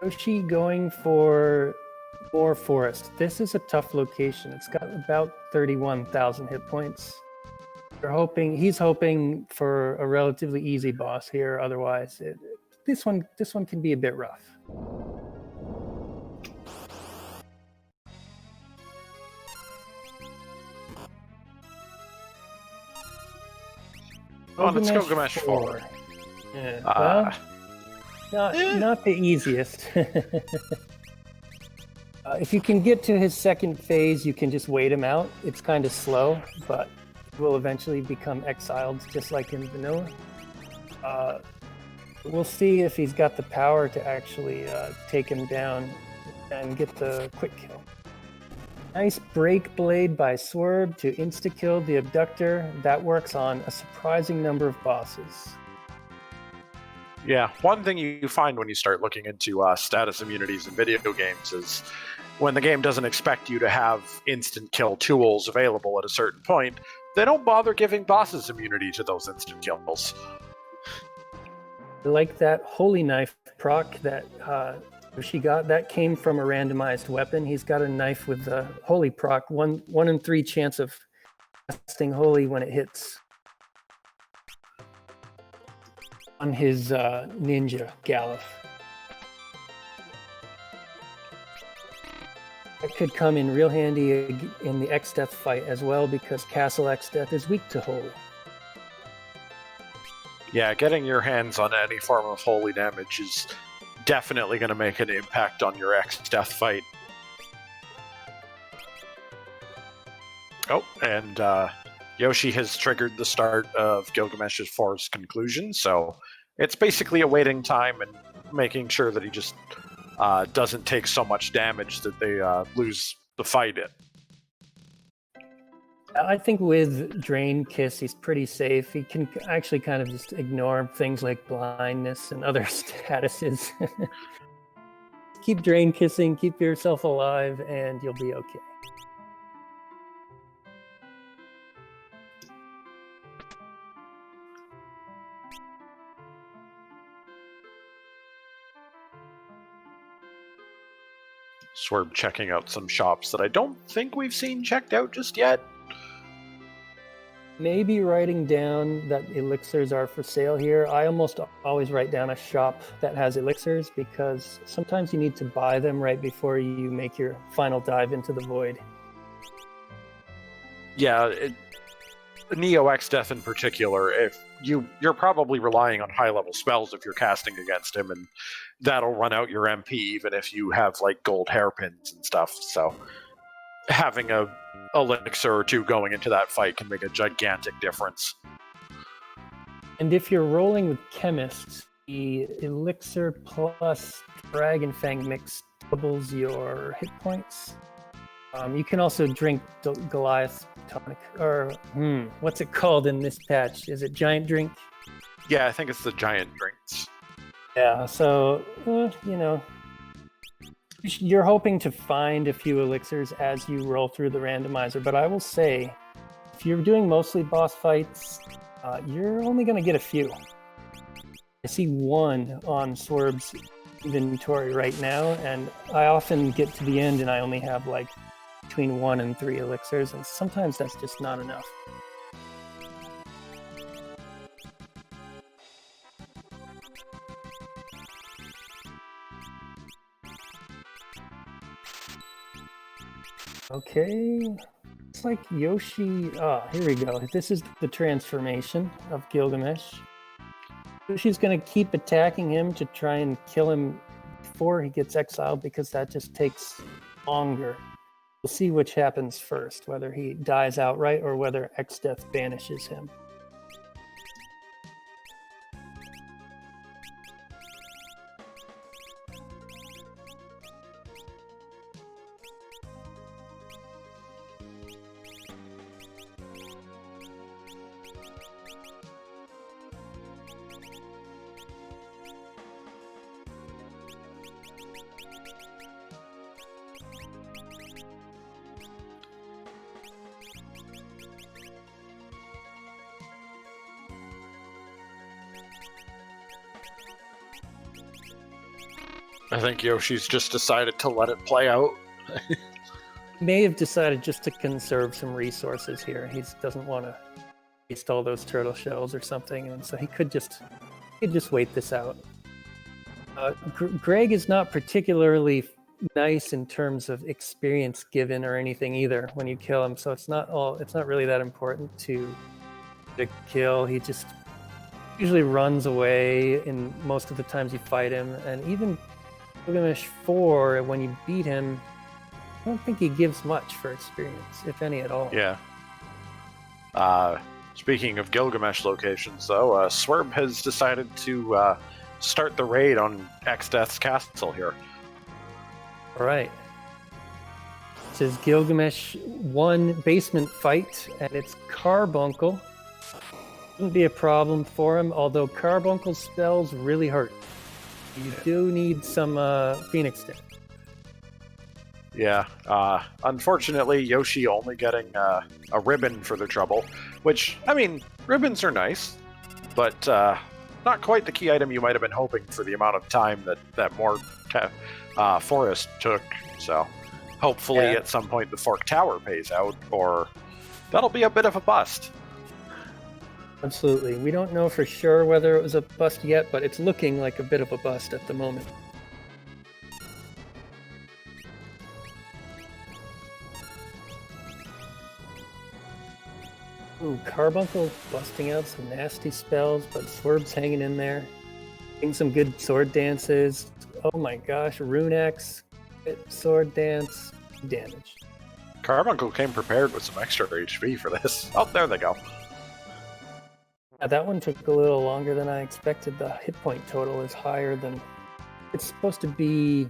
Yoshi going for Moor Forest. This is a tough location. It's got about 31,000 hit points. He's hoping for a relatively easy boss here. Otherwise, this one can be a bit rough. Oh, let's go Gamesh 4. Yeah, not the easiest. If you can get to his second phase, you can just wait him out. It's kind of slow, but he will eventually become exiled, just like in vanilla. We'll see if he's got the power to actually take him down and get the quick kill. Nice break blade by Swerve to insta-kill the Abductor. That works on a surprising number of bosses. Yeah, one thing you find when you start looking into status immunities in video games is when the game doesn't expect you to have instant kill tools available at a certain point, they don't bother giving bosses immunity to those instant kills. I like that holy knife proc that she got. That came from a randomized weapon. He's got a knife with the holy proc, 1 in 3 chance of casting holy when it hits on his ninja Galuf. That could come in real handy in the X-Death fight as well, because Castle X-Death is weak to holy. Yeah, getting your hands on any form of holy damage is definitely going to make an impact on your X-Death fight. Oh, and Yoshi has triggered the start of Gilgamesh's forced conclusion, so it's basically a waiting time and making sure that he just doesn't take so much damage that they lose the fight. I think with Drain Kiss, he's pretty safe. He can actually kind of just ignore things like blindness and other statuses. Keep Drain Kissing, keep yourself alive, and you'll be okay. Swerve checking out some shops that I don't think we've seen checked out just yet. Maybe writing down that elixirs are for sale here. I almost always write down a shop that has elixirs, because sometimes you need to buy them right before you make your final dive into the void. Yeah, Neo X-Death in particular, if you're probably relying on high-level spells if you're casting against him, and that'll run out your MP even if you have like gold hairpins and stuff, so having a elixir or two going into that fight can make a gigantic difference. And if you're rolling with chemists, the elixir plus Dragon Fang mix doubles your hit points. You can also drink Goliath tonic, or what's it called in this patch? Is it Giant Drink? Yeah, I think it's the Giant Drinks. Yeah, so, you're hoping to find a few elixirs as you roll through the randomizer, but I will say, if you're doing mostly boss fights, you're only going to get a few. I see one on Swerve's inventory right now, and I often get to the end and I only have like between 1 and 3 elixirs, and sometimes that's just not enough. Okay, it's like Yoshi. Here we go. This is the transformation of Gilgamesh. Yoshi's going to keep attacking him to try and kill him before he gets exiled, because that just takes longer. We'll see which happens first, whether he dies outright or whether X-Death banishes him. I think Yoshi's just decided to let it play out. May have decided just to conserve some resources here. He doesn't want to waste all those turtle shells or something, and so he could just wait this out. Greg is not particularly nice in terms of experience given or anything either when you kill him, so it's not really that important to kill. He just usually runs away in most of the times you fight him, and even Gilgamesh 4, when you beat him, I don't think he gives much for experience, if any at all. Yeah. Speaking of Gilgamesh locations, though, Swerve has decided to start the raid on X-Death's castle here. All right. It says Gilgamesh 1 basement fight, and it's Carbuncle. Wouldn't be a problem for him, although Carbuncle's spells really hurt. You do need some Phoenix Death. Yeah. Unfortunately, Yoshi only getting a ribbon for the trouble, which, I mean, ribbons are nice, but not quite the key item you might have been hoping for the amount of time that more forest took. So hopefully at some point the Fork Tower pays out, or that'll be a bit of a bust. Absolutely. We don't know for sure whether it was a bust yet, but it's looking like a bit of a bust at the moment. Ooh, Carbuncle busting out some nasty spells, but Swerve's hanging in there. Getting some good sword dances. Oh my gosh, Rune Axe, sword dance, damage. Carbuncle came prepared with some extra HP for this. Oh, there they go. Yeah, that one took a little longer than I expected. The hit point total is higher than it's supposed to be.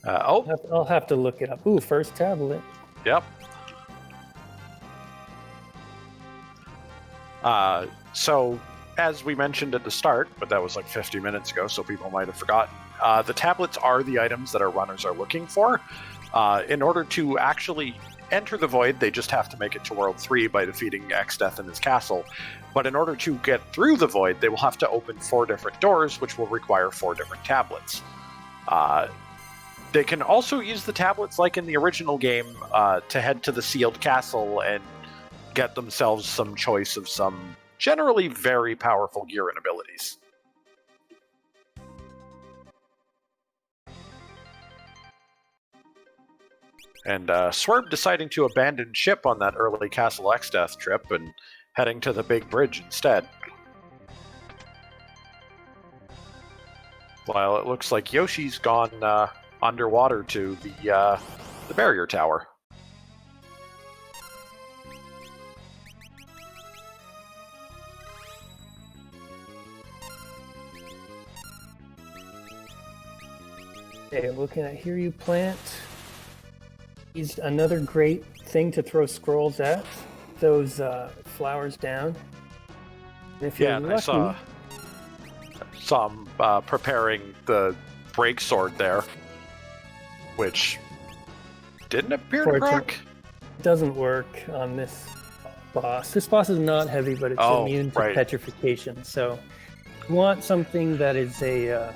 I'll have to look it up. Ooh, first tablet. Yep. So, as we mentioned at the start, but that was like 50 minutes ago, so people might have forgotten, the tablets are the items that our runners are looking for. In order to actually enter the Void, they just have to make it to World 3 by defeating Exdeath in his castle. But in order to get through the Void, they will have to open 4 different doors, which will require 4 different tablets. They can also use the tablets, like in the original game, to head to the sealed castle and get themselves some choice of some generally very powerful gear and abilities. And Swerve deciding to abandon ship on that early Castle Exdeath trip and heading to the big bridge instead. While it looks like Yoshi's gone underwater to the barrier tower. Okay, looking at Here You Plant. He's another great thing to throw scrolls at. Those flowers down. And if you're lucky, I saw him preparing the break sword there, which didn't appear to proc. It doesn't work on this boss. This boss is not heavy, but it's immune to petrification. So you want something that is a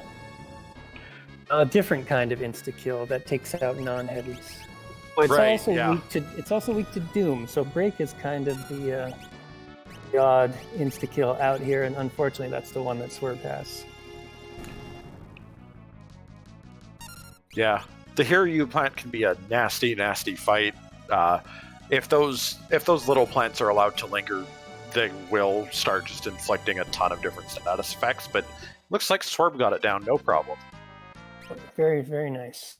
different kind of insta-kill that takes out non-heavies. It's also weak to Doom, so Break is kind of the odd insta-kill out here, and unfortunately that's the one that Swerve has. Yeah, the Here You Plant can be a nasty, nasty fight. If those little plants are allowed to linger, they will start just inflicting a ton of different status effects, but looks like Swerve got it down no problem. Very, very nice.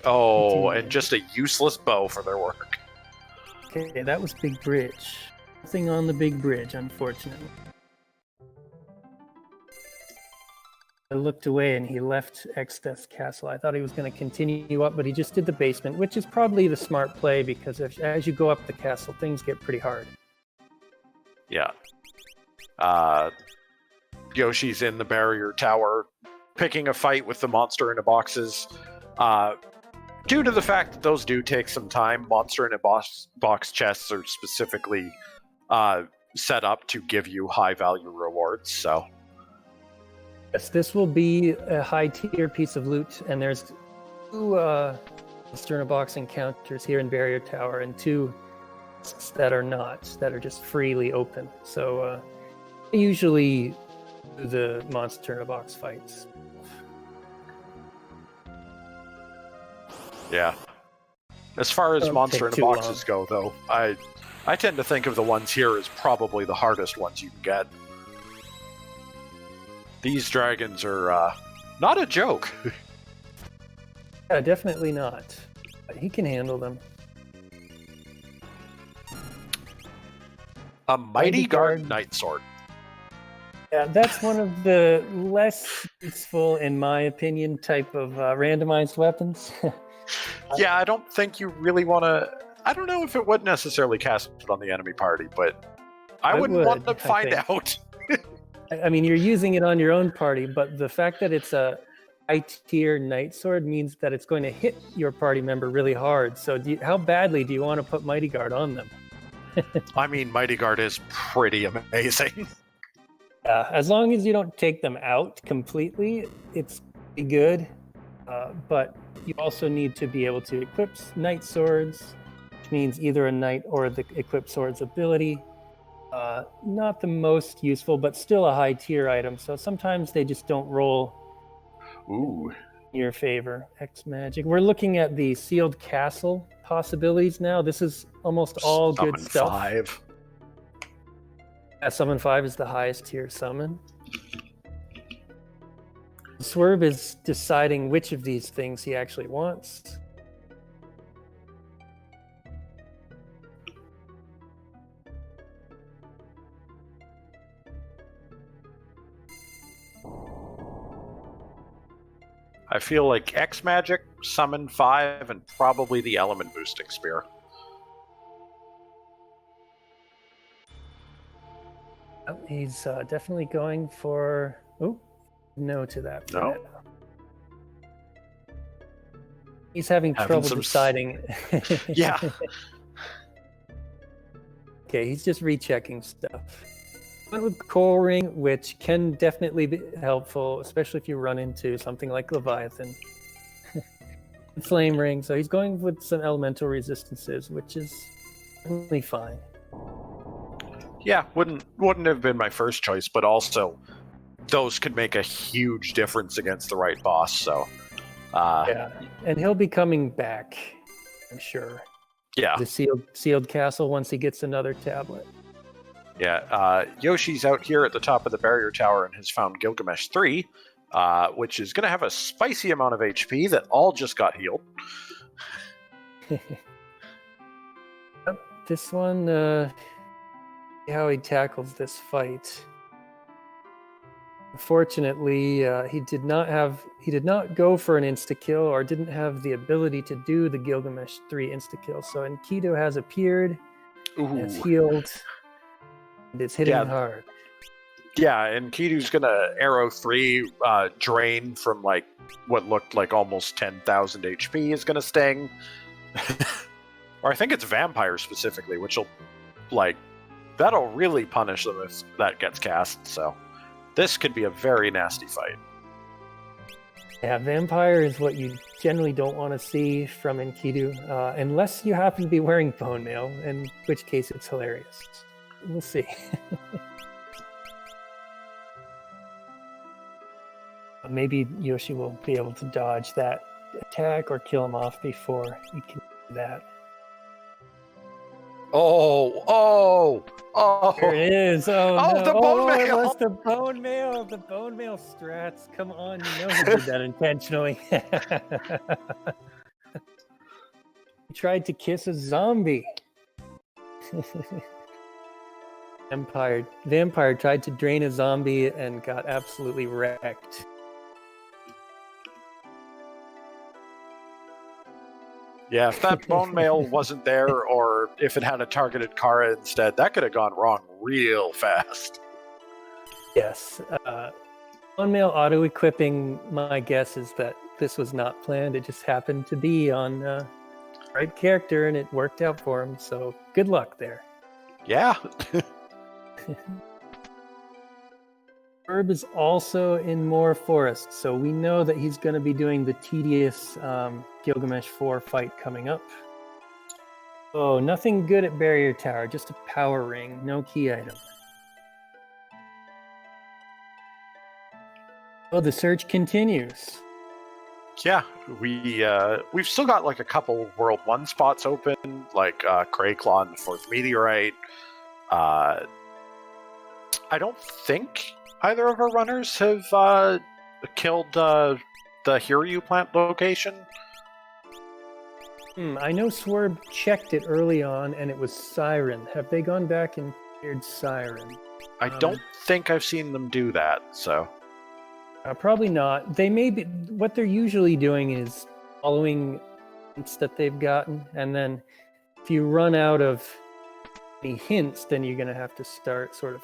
Oh, and just a useless bow for their work. Okay, that was Big Bridge. Nothing on the Big Bridge, unfortunately. I looked away and he left Exdeath's castle. I thought he was going to continue up, but he just did the basement, which is probably the smart play because as you go up the castle, things get pretty hard. Yeah. Yoshi's in the barrier tower, picking a fight with the monster in a boxes. Due to the fact that those do take some time, monster in a box chests are specifically set up to give you high value rewards. So, yes, this will be a high tier piece of loot, and there's 2 monster in a box encounters here in Barrier Tower, and 2 that are not, that are just freely open. So, usually do the monster in a box fights. Yeah. As far as monster in a boxes go, though, I tend to think of the ones here as probably the hardest ones you can get. These dragons are not a joke. Yeah, definitely not. He can handle them. A Mighty Guard Night Sword. Yeah, that's one of the less useful, in my opinion, type of randomized weapons. Yeah, I don't think you really want to... I don't know if it would necessarily cast it on the enemy party, but I wouldn't want to find out. I mean, you're using it on your own party, but the fact that it's a high tier Night Sword means that it's going to hit your party member really hard. So how badly do you want to put Mighty Guard on them? I mean, Mighty Guard is pretty amazing. As long as you don't take them out completely, it's pretty good. But you also need to be able to equip Night Swords, which means either a Knight or the equipped Swords ability. Not the most useful, but still a high tier item. So sometimes they just don't roll Ooh. in your favor. X Magic. We're looking at the Sealed Castle possibilities now. This is almost all good stuff. 5. Yeah, Summon 5 is the highest tier summon. Swerve is deciding which of these things he actually wants. I feel like X Magic, Summon 5, and probably the Element Boosting Spear. He's definitely going for... Oh, no to that. No? He's having trouble deciding. Yeah. Okay, he's just rechecking stuff. Went with Coral Ring, which can definitely be helpful, especially if you run into something like Leviathan. Flame Ring, so he's going with some elemental resistances, which is definitely fine. Yeah, wouldn't have been my first choice, but also those could make a huge difference against the right boss. So, yeah, and he'll be coming back, I'm sure. Yeah, The sealed castle once he gets another tablet. Yeah, Yoshi's out here at the top of the barrier tower and has found Gilgamesh 3, which is going to have a spicy amount of HP that all just got healed. This one, see how he tackles this fight. Unfortunately, he did not go for an insta-kill or didn't have the ability to do the Gilgamesh 3 insta-kill. So Enkidu has appeared, has healed, and is hitting hard. Yeah, and Kidu's gonna arrow 3 drain from like what looked like almost 10,000 HP is gonna sting. Or I think it's vampire specifically, which will that'll really punish them if that gets cast, so this could be a very nasty fight. Yeah, vampire is what you generally don't want to see from Enkidu, unless you happen to be wearing bone mail, in which case it's hilarious. We'll see. Maybe Yoshi will be able to dodge that attack or kill him off before he can do that. Oh! There it is. Oh, no. The bone mail! It was the bone mail. The bone mail strats. Come on, you know who did that intentionally. He tried to kiss a zombie. Vampire tried to drain a zombie and got absolutely wrecked. Yeah, if that bone mail wasn't there, or if it had a targeted Kara instead, that could have gone wrong real fast. Yes. Bone mail auto-equipping, my guess is that this was not planned. It just happened to be on the right character, and it worked out for him, so good luck there. Yeah. Herb is also in more forest, so we know that he's going to be doing the tedious Gilgamesh 4 fight coming up. Oh, nothing good at Barrier Tower, just a power ring, no key item. Oh, the search continues. Yeah, we've still got like a couple World 1 spots open, like Crayclaw and the 4th Meteorite. I don't think either of our runners have killed the Hiryu plant location. I know Swerve checked it early on, and it was Siren. Have they gone back and cleared Siren? I don't think I've seen them do that, so... Probably not. They may be... What they're usually doing is following hints that they've gotten, and then if you run out of any hints, then you're going to have to start sort of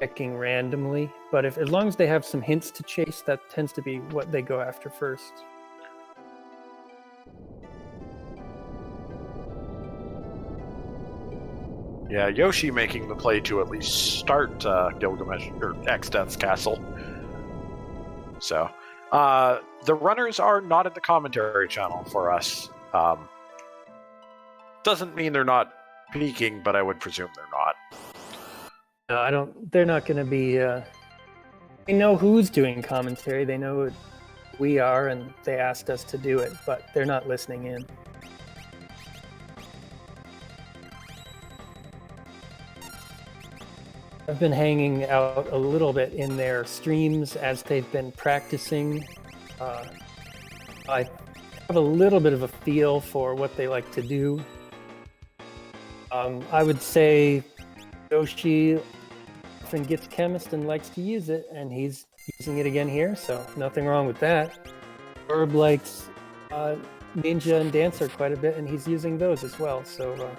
checking randomly, but as long as they have some hints to chase, that tends to be what they go after first. Yeah, Yoshi making the play to at least start Gilgamesh or X-Death's castle. So, the runners are not in the commentary channel for us. Doesn't mean they're not peeking, but I would presume they're not. No, I don't. They're not going to be. They know who's doing commentary. They know who we are, and they asked us to do it, but they're not listening in. I've been hanging out a little bit in their streams as they've been practicing. I have a little bit of a feel for what they like to do. I would say Yoshi often gets Chemist and likes to use it, and he's using it again here, so nothing wrong with that. Herb likes Ninja and Dancer quite a bit, and he's using those as well, so...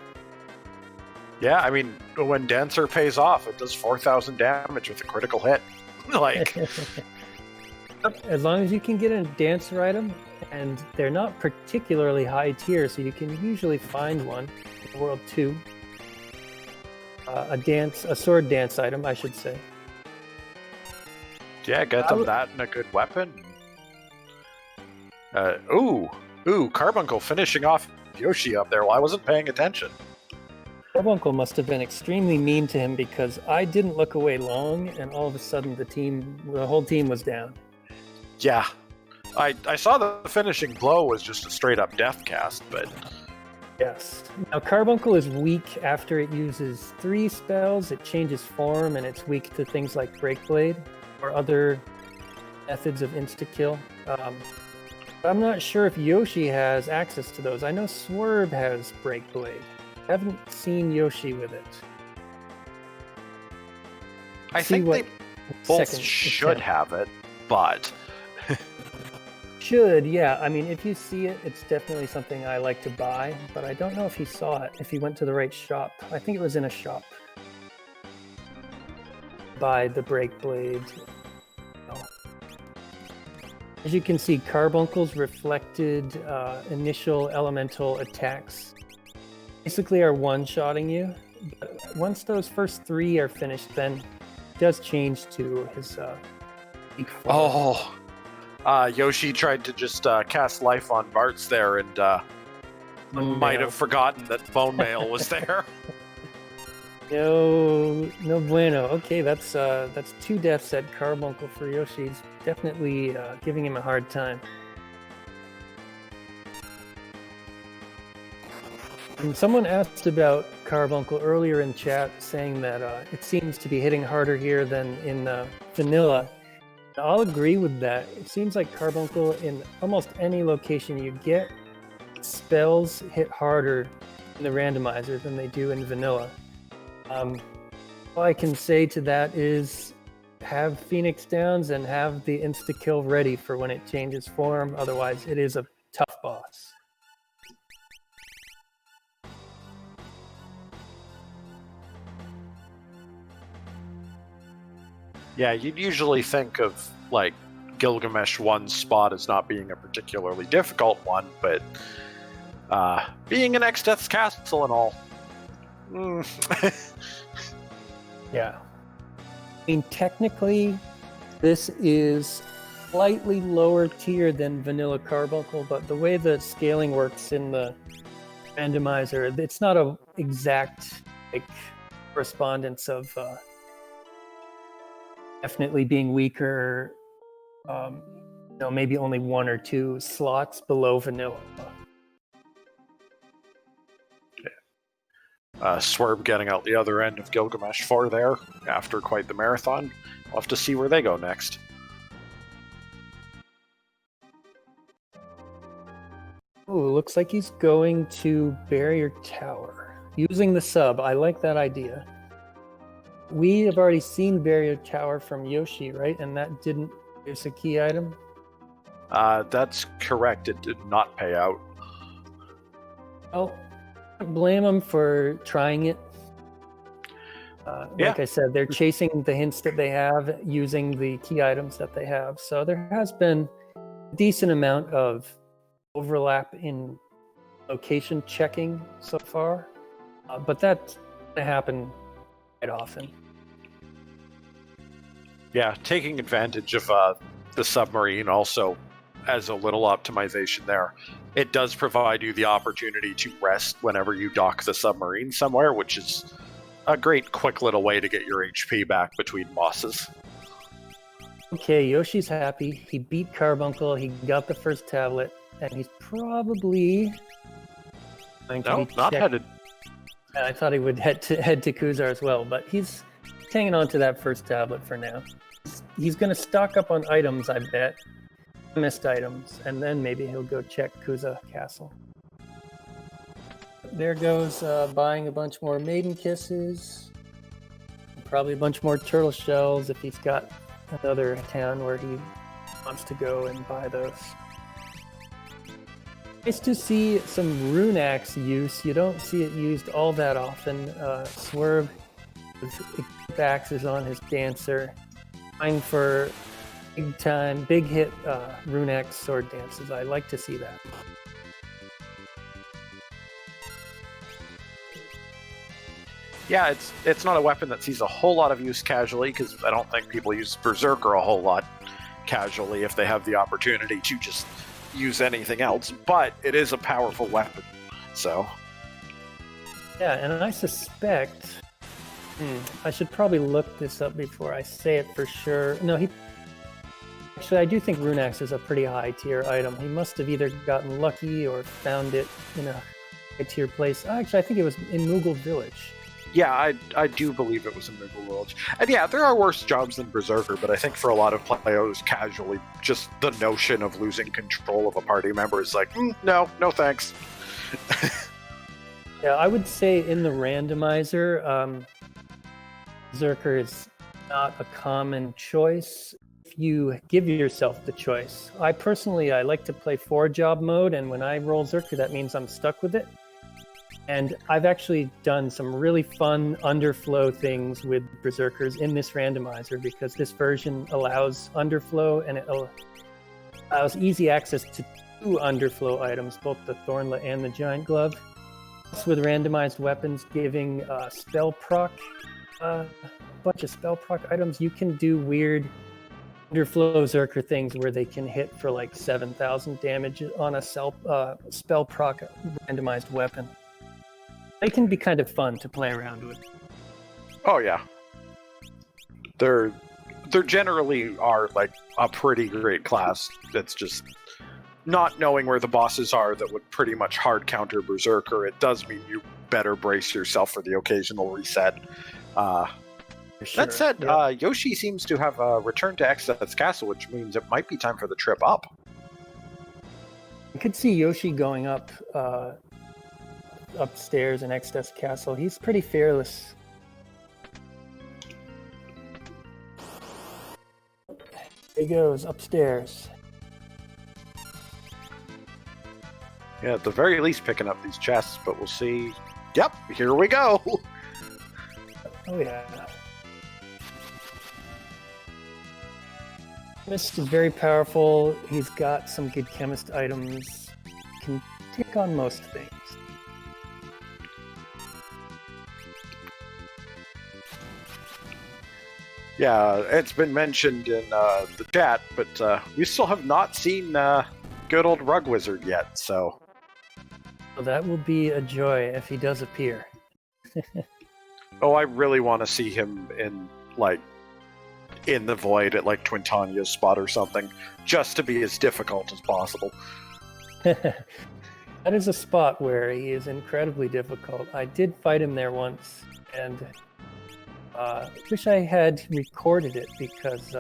Yeah, I mean, when Dancer pays off, it does 4,000 damage with a critical hit. Like... As long as you can get a Dancer item, and they're not particularly high tier, so you can usually find one in World 2. A sword dance item, I should say. Yeah, get them that and a good weapon. Ooh, Carbuncle finishing off Yoshi up there while I wasn't paying attention. Carbuncle must have been extremely mean to him because I didn't look away long, and all of a sudden the whole team was down. Yeah, I saw the finishing blow was just a straight up death cast, but... Yes. Now, Carbuncle is weak after it uses 3 spells. It changes form, and it's weak to things like Breakblade or other methods of insta-kill. I'm not sure if Yoshi has access to those. I know Swerve has Breakblade. I haven't seen Yoshi with it. I think they both should have it, but... Should, yeah. I mean, if you see it, it's definitely something I like to buy, but I don't know if he saw it, if he went to the right shop. I think it was in a shop. Buy the Breakblade. No. As you can see, Carbuncle's reflected initial elemental attacks basically are one-shotting you. But once those first 3 are finished, then it does change to his weak form. Yoshi tried to just cast life on Bart's there and might have forgotten that bone mail was there. No bueno. Okay, that's 2 deaths at Carbuncle for Yoshi. He's definitely giving him a hard time. And someone asked about Carbuncle earlier in chat, saying that it seems to be hitting harder here than in vanilla. I'll agree with that. It seems like Carbuncle, in almost any location you get, spells hit harder in the randomizer than they do in vanilla. All I can say to that is have Phoenix Downs and have the insta-kill ready for when it changes form. Otherwise, it is a tough boss. Yeah, you'd usually think of, like, Gilgamesh 1's spot as not being a particularly difficult one, but being an X-Death's castle and all. Yeah. I mean, technically, this is slightly lower tier than vanilla Carbuncle, but the way the scaling works in the randomizer, it's not a exact correspondence of definitely being weaker, maybe only 1 or 2 slots below vanilla. Swerve getting out the other end of Gilgamesh 4 there after quite the marathon. We'll have to see where they go next. Ooh, looks like he's going to Barrier Tower. Using the sub, I like that idea. We have already seen Barrier Tower from Yoshi, right? And that didn't produce a key item? That's correct. It did not pay out. Well, I don't blame him for trying it. Like I said, they're chasing the hints that they have using the key items that they have. So there has been a decent amount of overlap in location checking so far, but that's going to happen quite often. Yeah, taking advantage of the submarine also as a little optimization there. It does provide you the opportunity to rest whenever you dock the submarine somewhere, which is a great quick little way to get your HP back between bosses. Okay, Yoshi's happy. He beat Carbuncle, he got the first tablet, and he's probably going to be not headed. I thought he would head to Kuzar as well, but he's hanging on to that first tablet for now. He's going to stock up on items, I bet. Missed items, and then maybe he'll go check Kuza Castle. There goes buying a bunch more maiden kisses. Probably a bunch more turtle shells if he's got another town where he wants to go and buy those. Nice to see some rune axe use. You don't see it used all that often. Swerve with axes on his dancer. Trying for big hit rune axe sword dances. I like to see that. Yeah, it's not a weapon that sees a whole lot of use casually, because I don't think people use Berserker a whole lot casually if they have the opportunity to just use anything else, but it is a powerful weapon, so... Yeah, and I suspect... I should probably look this up before I say it for sure. No, Actually, I do think Rune Axe is a pretty high tier item. He must have either gotten lucky or found it in a high tier place. Actually, I think it was in Moogle Village. Yeah, I do believe it was in Moogle Village. And yeah, there are worse jobs than Berserker, but I think for a lot of players casually, just the notion of losing control of a party member is like, no thanks. Yeah, I would say in the randomizer, Berserker is not a common choice if you give yourself the choice. I like to play 4-job mode, and when I roll Berserker, that means I'm stuck with it. And I've actually done some really fun underflow things with Berserkers in this randomizer, because this version allows underflow, and it allows easy access to 2 underflow items, both the Thornlet and the Giant Glove. Plus, with randomized weapons giving spell proc, a bunch of spell proc items, you can do weird underflow Berserker things where they can hit for like 7,000 damage on a spell proc randomized weapon. They can be kind of fun to play around with. Oh yeah, they're generally are like a pretty great class. That's just not knowing where the bosses are that would pretty much hard counter Berserker. It does mean you better brace yourself for the occasional reset. Sure. That said, yeah. Yoshi seems to have returned to Exodus Castle, which means it might be time for the trip up. I could see Yoshi going up upstairs in Exodus Castle. He's pretty fearless. There he goes upstairs. Yeah, at the very least picking up these chests, but we'll see. Yep, here we go! Oh yeah. Mist is very powerful. He's got some good chemist items. Can take on most things. Yeah, it's been mentioned in the chat, but we still have not seen good old Rug Wizard yet, so... Well, that will be a joy if he does appear. Oh, I really want to see him in the void at Twintania's spot or something, just to be as difficult as possible. That is a spot where he is incredibly difficult. I did fight him there once, and wish I had recorded it, because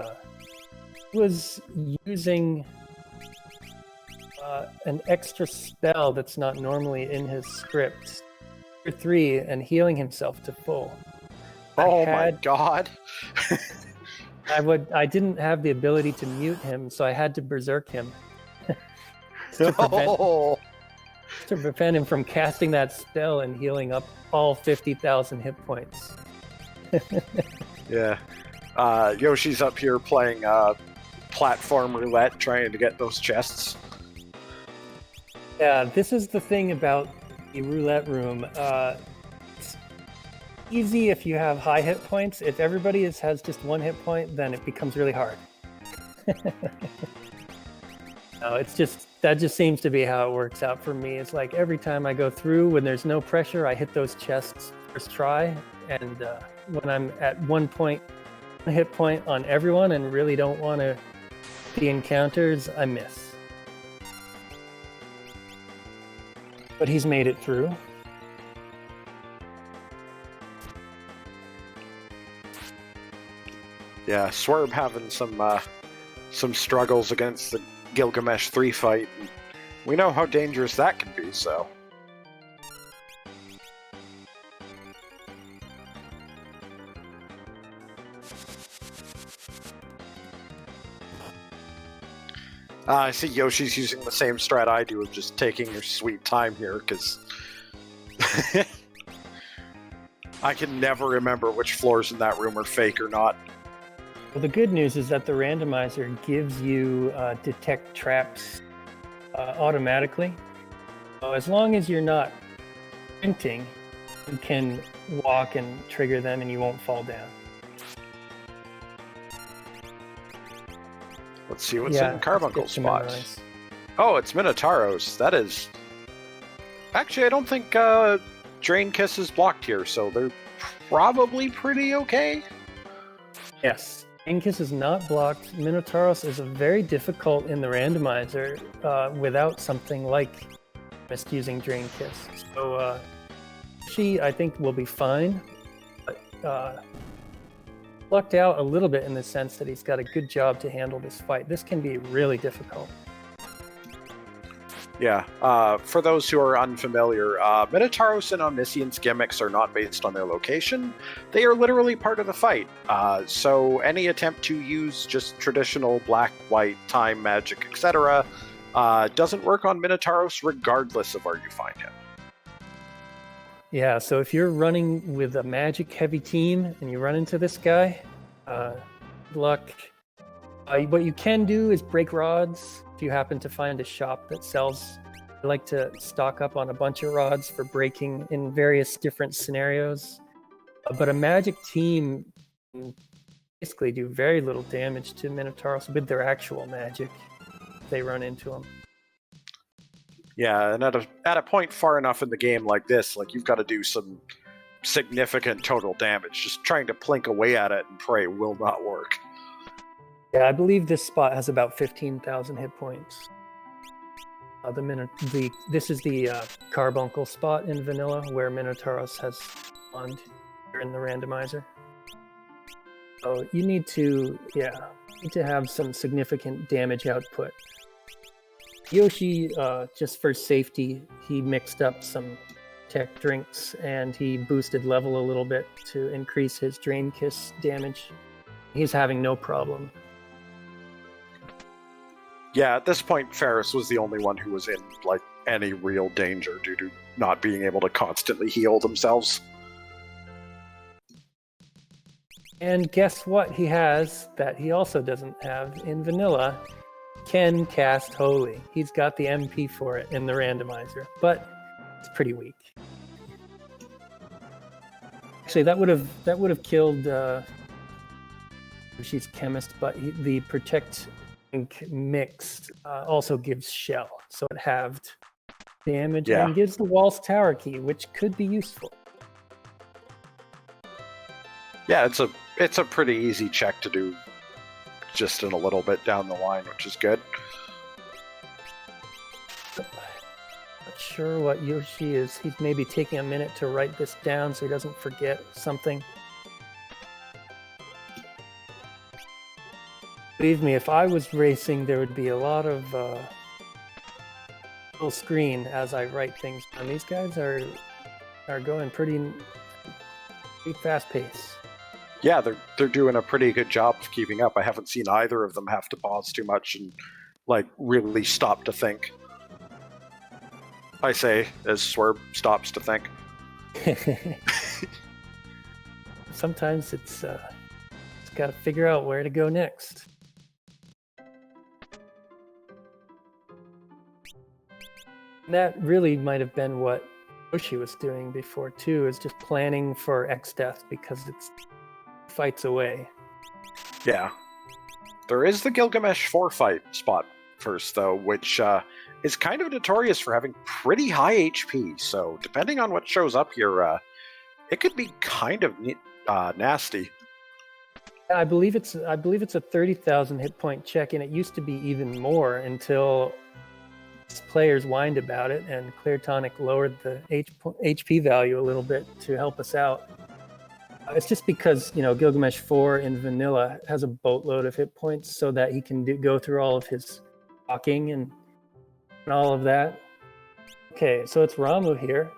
he was using an extra spell that's not normally in his script. 3 and healing himself to full. Oh my god. I didn't have the ability to mute him, so I had to berserk him. to prevent him from casting that spell and healing up all 50,000 hit points. Yeah. Yoshi's up here playing platform roulette, trying to get those chests. Yeah, this is the thing about the roulette room. It's easy if you have high hit points. If everybody has just 1 hit point, then it becomes really hard. No, that just seems to be how it works out for me. It's like every time I go through, when there's no pressure, I hit those chests first try, and when I'm at 1 hit point on everyone and really don't want to the encounters, I miss. But he's made it through. Yeah, Swerve having some struggles against the Gilgamesh 3 fight. We know how dangerous that can be, so. I see Yoshi's using the same strat I do of just taking your sweet time here, because I can never remember which floors in that room are fake or not. Well, the good news is that the randomizer gives you detect traps automatically. So as long as you're not sprinting, you can walk and trigger them and you won't fall down. Let's see what's in Carbuncle's spot. Memorize. Oh, it's Minotauros. That is... Actually, I don't think Drain Kiss is blocked here, so they're probably pretty okay. Yes, Drain Kiss is not blocked. Minotauros is very difficult in the randomizer without something like just using Drain Kiss. So she, I think, will be fine. But lucked out a little bit in the sense that he's got a good job to handle this fight. This can be really difficult. Yeah, for those who are unfamiliar, Minotauros and Omniscience gimmicks are not based on their location. They are literally part of the fight. So any attempt to use just traditional black, white, time, magic, etc. Doesn't work on Minotauros regardless of where you find him. Yeah, so if you're running with a magic heavy team and you run into this guy, good luck. What you can do is break rods. If you happen to find a shop that sells, I like to stock up on a bunch of rods for breaking in various different scenarios. But a magic team can basically do very little damage to Minotauros with their actual magic if they run into them. Yeah, and at a point far enough in the game like this, like you've got to do some significant total damage. Just trying to plink away at it and pray will not work. Yeah, I believe this spot has about 15,000 hit points. This is the Carbuncle spot in Vanilla where Minotauros has spawned here in the randomizer. So you need to have some significant damage output. Yoshi, just for safety, he mixed up some tech drinks and he boosted level a little bit to increase his Drain Kiss damage. He's having no problem. Yeah, at this point, Ferris was the only one who was in like any real danger due to not being able to constantly heal themselves. And guess what he has that he also doesn't have in Vanilla? Can cast Holy. He's got the MP for it in the randomizer, but it's pretty weak. Actually, that would have killed Yoshi's Chemist, but the Protect mixed also gives Shell, so it halved damage and gives the Waltz Tower key, which could be useful. Yeah, it's a pretty easy check to do just in a little bit down the line, which is good. Not sure what Yoshi is. He's maybe taking a minute to write this down so he doesn't forget something. Believe me, if I was racing, there would be a lot of full screen as I write things down. These guys are going pretty fast pace. Yeah, they're doing a pretty good job of keeping up. I haven't seen either of them have to pause too much and like really stop to think. I say as Swerve stops to think. sometimes it's got to figure out where to go next. And that really might have been what Yoshi was doing before too, is just planning for X death because it's fights away. Yeah. There is the Gilgamesh 4 fight spot first, though, which is kind of notorious for having pretty high HP. So depending on what shows up here, it could be kind of nasty. I believe it's a 30,000 hit point check, and it used to be even more until players whined about it, and Clear Tonic lowered the HP value a little bit to help us out. It's just because, Gilgamesh 4 in vanilla has a boatload of hit points so that he can go through all of his walking and all of that. Okay, so it's Ramu here.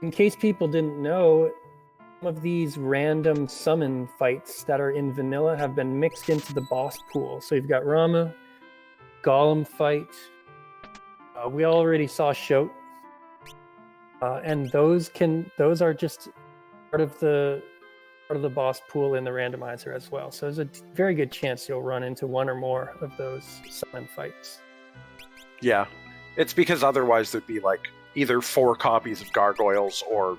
In case people didn't know, some of these random summon fights that are in vanilla have been mixed into the boss pool. So you've got Ramu, Golem fight. We already saw Shote, and those are just part of the boss pool in the randomizer as well. So there's a very good chance you'll run into one or more of those summon fights. Yeah, it's because otherwise there'd be like either 4 copies of gargoyles, or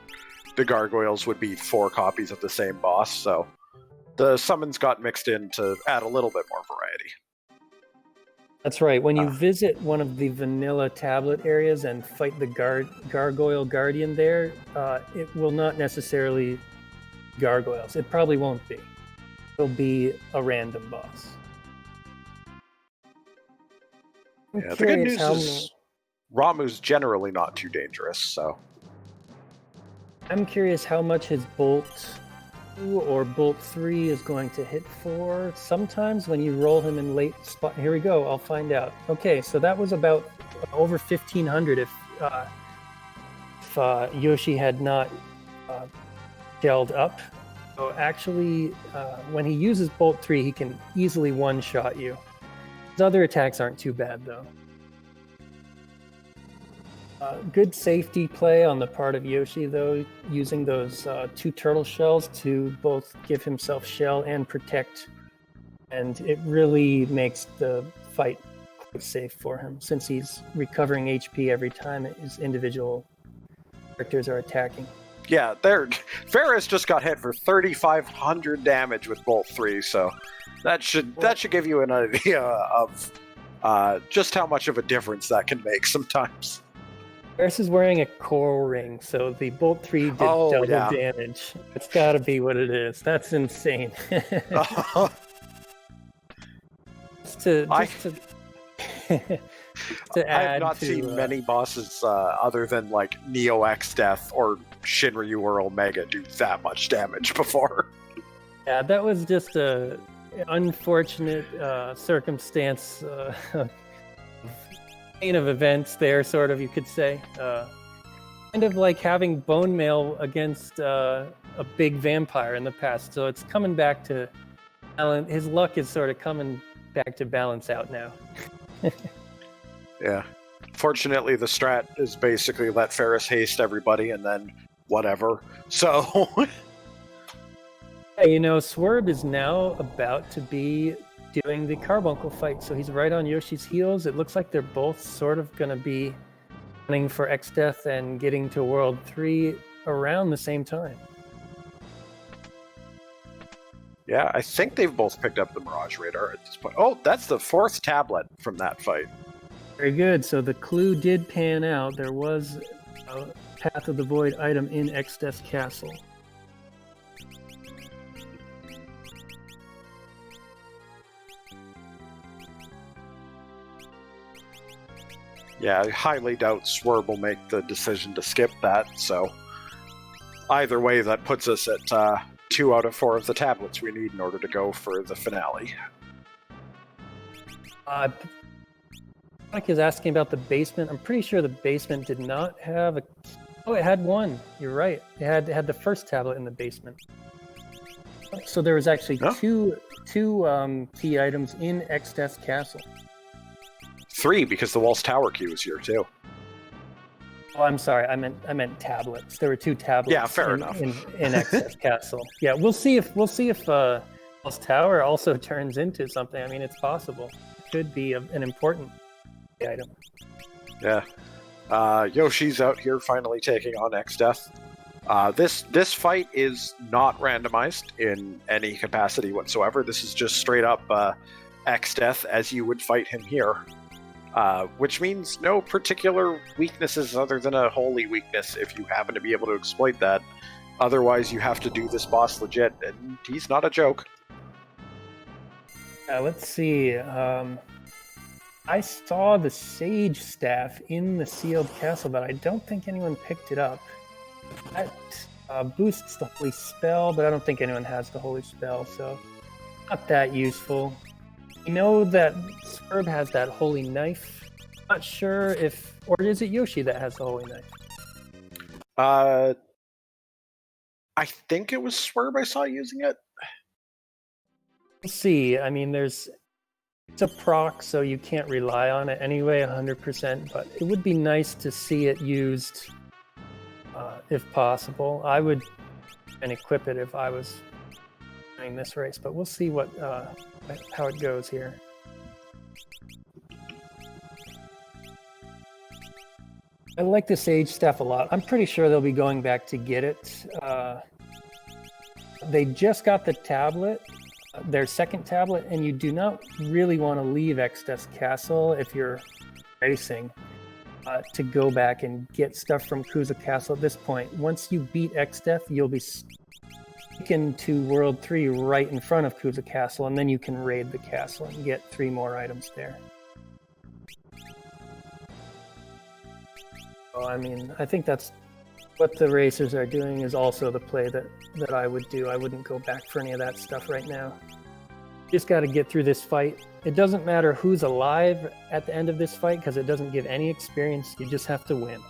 the gargoyles would be 4 copies of the same boss. So the summons got mixed in to add a little bit more variety. That's right. When you visit one of the vanilla tablet areas and fight the gargoyle guardian there, it will not necessarily gargoyles. It probably won't be. It'll be a random boss. Yeah, the good news is Ramu's generally not too dangerous, so. I'm curious how much his Bolt 2 or Bolt 3 is going to hit for. Sometimes when you roll him in late spot, here we go, I'll find out. Okay, so that was about over 1,500 if Yoshi had not gelled up. So actually, when he uses Bolt 3, he can easily one-shot you. His other attacks aren't too bad, though. Good safety play on the part of Yoshi, though, using those 2 turtle shells to both give himself shell and protect. And it really makes the fight quite safe for him, since he's recovering HP every time his individual characters are attacking. Yeah, Ferris just got hit for 3,500 damage with Bolt 3, so that should give you an idea of just how much of a difference that can make sometimes. Ferris is wearing a coral ring, so the Bolt 3 did double damage. It's got to be what it is. That's insane. To add, I have not seen many bosses other than like Neo X Death or Shinryu or Omega do that much damage before. Yeah, that was just a unfortunate circumstance. Chain of events there, sort of, you could say. Kind of like having bone mail against a big vampire in the past. So it's coming back to balance. His luck is sort of coming back to balance out now. Yeah. Fortunately, the strat is basically let Ferris haste everybody and then whatever. So... Hey, Swerve is now about to be doing the Carbuncle fight, so he's right on Yoshi's heels. It looks like they're both sort of going to be running for X-Death and getting to World 3 around the same time. Yeah, I think they've both picked up the Mirage Radar at this point. Oh, that's the 4th tablet from that fight. Very good. So the clue did pan out. There was a Path of the Void item in X-Death's castle. Yeah, I highly doubt Swerve will make the decision to skip that, so either way, that puts us at 2 out of 4 of the tablets we need in order to go for the finale. Mike is asking about the basement. I'm pretty sure the basement did not have a... Oh, it had one. You're right. It had the first tablet in the basement. So there was actually two key items in X-Death's castle. 3, because the Waltz Tower key was here, too. Oh, I'm sorry. I meant tablets. There were 2 tablets. Yeah, fair enough. In Excess Castle. Yeah, we'll see if Lost Tower also turns into something. I mean, it's possible. It could be an important item. Yeah. Yoshi's out here finally taking on X-Death. This fight is not randomized in any capacity whatsoever. This is just straight up X-Death as you would fight him here. Which means no particular weaknesses other than a holy weakness if you happen to be able to exploit that. Otherwise, you have to do this boss legit, and he's not a joke. Let's see. I saw the Sage Staff in the sealed castle, but I don't think anyone picked it up. That boosts the Holy Spell, but I don't think anyone has the Holy Spell, so not that useful. You know that Swerve has that Holy Knife. Not sure if... Or is it Yoshi that has the Holy Knife? I think it was Swerve I saw using it. We'll see. I mean, it's a proc, so you can't rely on it anyway 100%, but it would be nice to see it used if possible. I would and equip it if I was playing this race, but we'll see how it goes here. I like the Sage Staff a lot. I'm pretty sure they'll be going back to get it. They just got the tablet, their second tablet, and you do not really want to leave X-Death's Castle if you're racing to go back and get stuff from Kuza Castle at this point. Once you beat X-Death, you'll be taken to World 3 right in front of Kuza Castle, and then you can raid the castle and get 3 more items there. So, I mean, I think that's what the racers are doing is also the play that I would do. I wouldn't go back for any of that stuff right now. Just got to get through this fight. It doesn't matter who's alive at the end of this fight because it doesn't give any experience. You just have to win.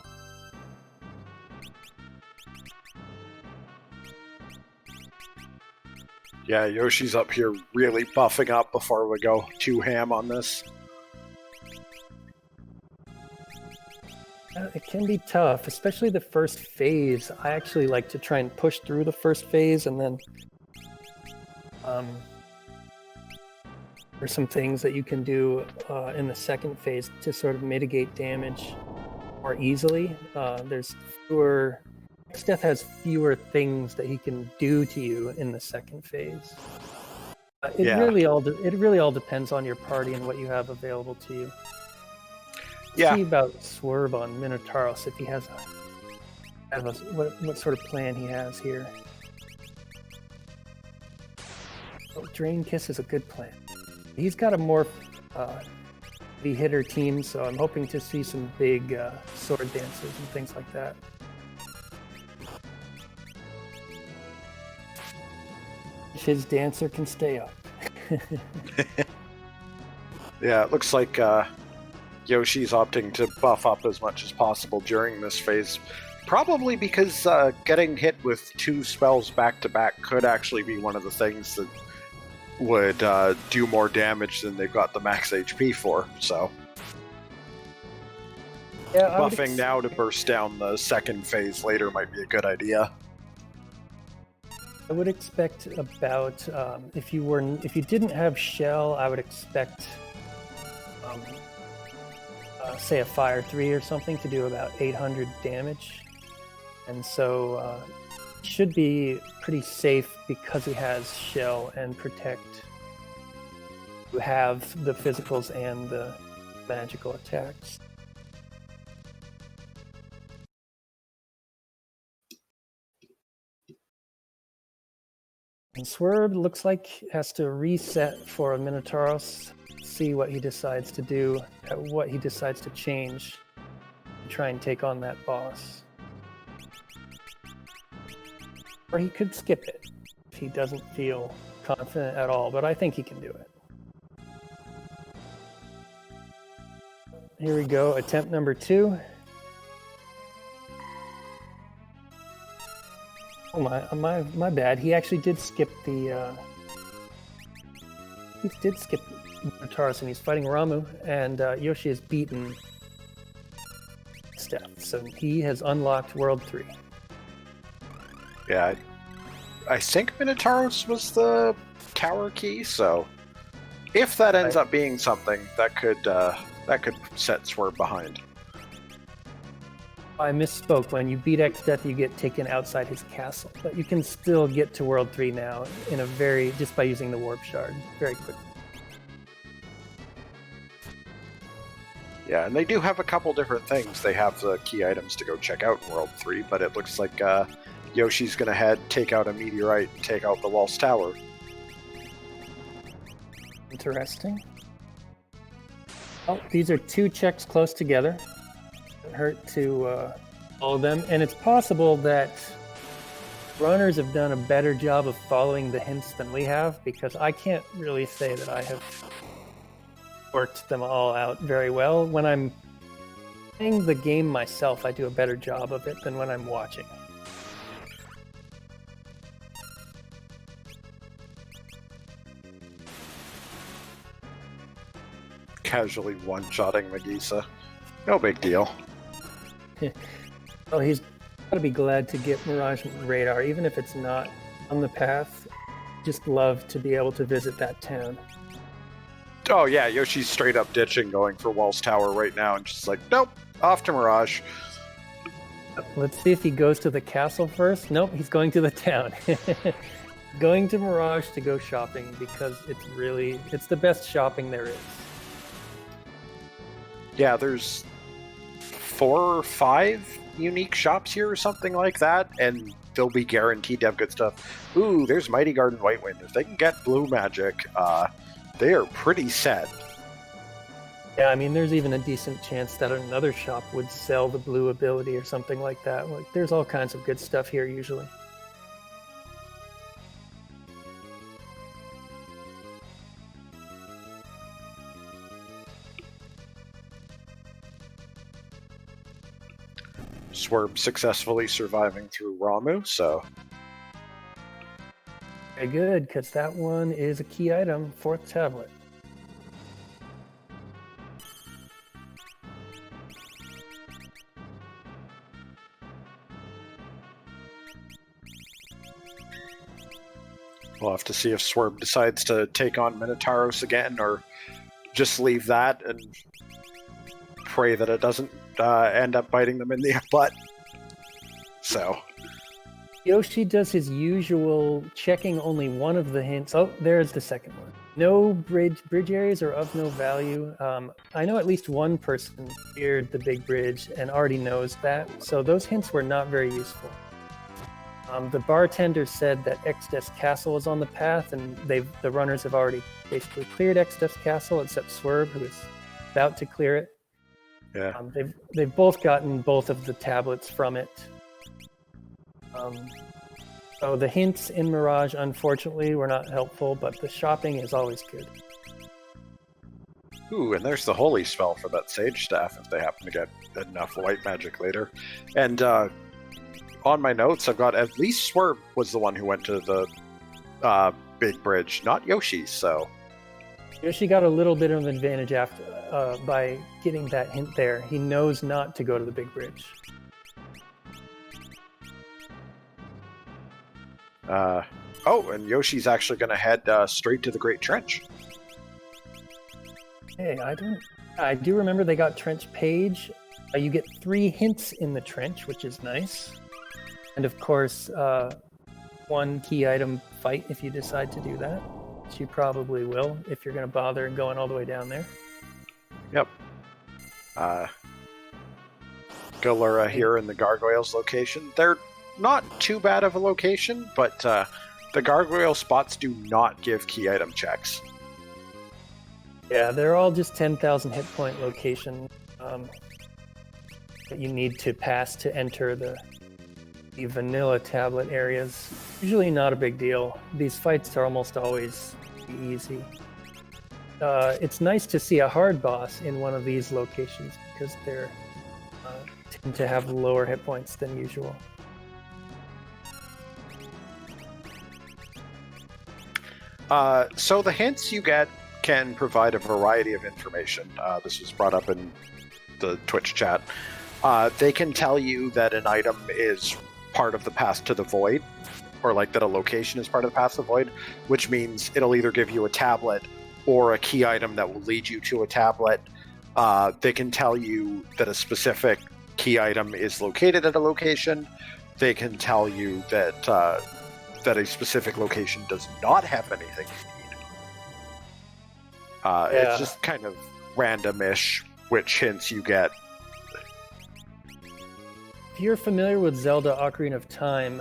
Yeah, Yoshi's up here really buffing up before we go too ham on this. It can be tough, especially the first phase. I actually like to try and push through the first phase, and then there's some things that you can do in the second phase to sort of mitigate damage more easily. X-Death has fewer things that he can do to you in the second phase. It really all depends on your party and what you have available to you. Yeah. See about Swerve on Minotauros if he has what sort of plan he has here. Oh, Drain Kiss is a good plan. He's got a more heavy hitter team, so I'm hoping to see some big sword dances and things like that. If his dancer can stay up. Yeah, it looks like Yoshi's opting to buff up as much as possible during this phase. Probably because getting hit with 2 spells back to back could actually be one of the things that would do more damage than they've got the max HP for. So, yeah, buffing now to burst down the second phase later might be a good idea. I would expect about if you didn't have Shell, I would expect say a Fire 3 or something to do about 800 damage, and so should be pretty safe because he has Shell and Protect. You have the physicals and the magical attacks. And Swerve looks like has to reset for a Minotauros, see what he decides to do, what he decides to change, and try and take on that boss. Or he could skip it if he doesn't feel confident at all, but I think he can do it. Here we go, attempt number 2. Oh my bad. He actually did skip the. He did skip Minotauros, and he's fighting Ramu, and Yoshi has beaten death. So he has unlocked World 3. Yeah, I think Minotauros was the tower key, so if that ends up being something, that could set Swerve behind. I misspoke. When you beat X Death, you get taken outside his castle, but you can still get to World 3 now in a just by using the Warp Shard very quickly. Yeah, and they do have a couple different things. They have the key items to go check out in World 3, but it looks like Yoshi's going to take out a meteorite and take out the Waltz Tower. Interesting. Oh, these are 2 checks close together. It hurt to follow them, and it's possible that runners have done a better job of following the hints than we have, because I can't really say that I have worked them all out very well. When I'm playing the game myself, I do a better job of it than when I'm watching. Casually one-shotting Medusa. No big deal. Well, he's got to be glad to get Mirage Radar, even if it's not on the path. Just love to be able to visit that town. Oh yeah, Yoshi's straight up ditching, going for Waltz Tower right now, and just like, nope, off to Mirage. Let's see if he goes to the castle first. Nope, he's going to the town. Going to Mirage to go shopping, because it's the best shopping there is. Yeah, there's 4 or 5 unique shops here or something like that, and they'll be guaranteed to have good stuff. Ooh, there's Mighty Garden Whitewind. If they can get blue magic, they are pretty set. Yeah, I mean, there's even a decent chance that another shop would sell the blue ability or something like that. Like, there's all kinds of good stuff here usually. Swerve successfully surviving through Ramu, so... Very good, because that one is a key item, 4th tablet. We'll have to see if Swerve decides to take on Minotauros again, or just leave that and pray that it doesn't end up biting them in the butt. So... Yoshi does his usual checking only one of the hints. Oh, there's the second one. No bridge areas are of no value. I know at least one person cleared the big bridge and already knows that, so those hints were not very useful. The bartender said that X-Death's castle is on the path, and the runners have already basically cleared X-Death's castle, except Swerve, who is about to clear it. Yeah. They've both gotten both of the tablets from it. So the hints in Mirage, unfortunately, were not helpful, but the shopping is always good. Ooh, and there's the holy spell for that sage staff if they happen to get enough white magic later. And on my notes, I've got at least Swerve was the one who went to the big bridge, not Yoshi, so... Yoshi got a little bit of an advantage after by getting that hint there. He knows not to go to the big bridge. And Yoshi's actually going to head straight to the Great Trench. Hey, I do remember they got Trench Page. You get 3 hints in the trench, which is nice. And of course, 1 key item fight if you decide to do that. Which you probably will if you're going to bother going all the way down there. Yep. Galura here in the Gargoyles location. They're not too bad of a location, but the gargoyle spots do not give key item checks. Yeah, they're all just 10,000 hit point locations that you need to pass to enter the vanilla tablet areas. Usually not a big deal. These fights are almost always easy. It's nice to see a hard boss in one of these locations because they're tend to have lower hit points than usual. So the hints you get can provide a variety of information. This was brought up in the Twitch chat. They can tell you that an item is part of the path to the void, or like that a location is part of the path to the void, which means it'll either give you a tablet or a key item that will lead you to a tablet. They can tell you that a specific key item is located at a location. They can tell you that that a specific location does not have anything you need. It's just kind of random-ish which hints you get. If you're familiar with Zelda Ocarina of Time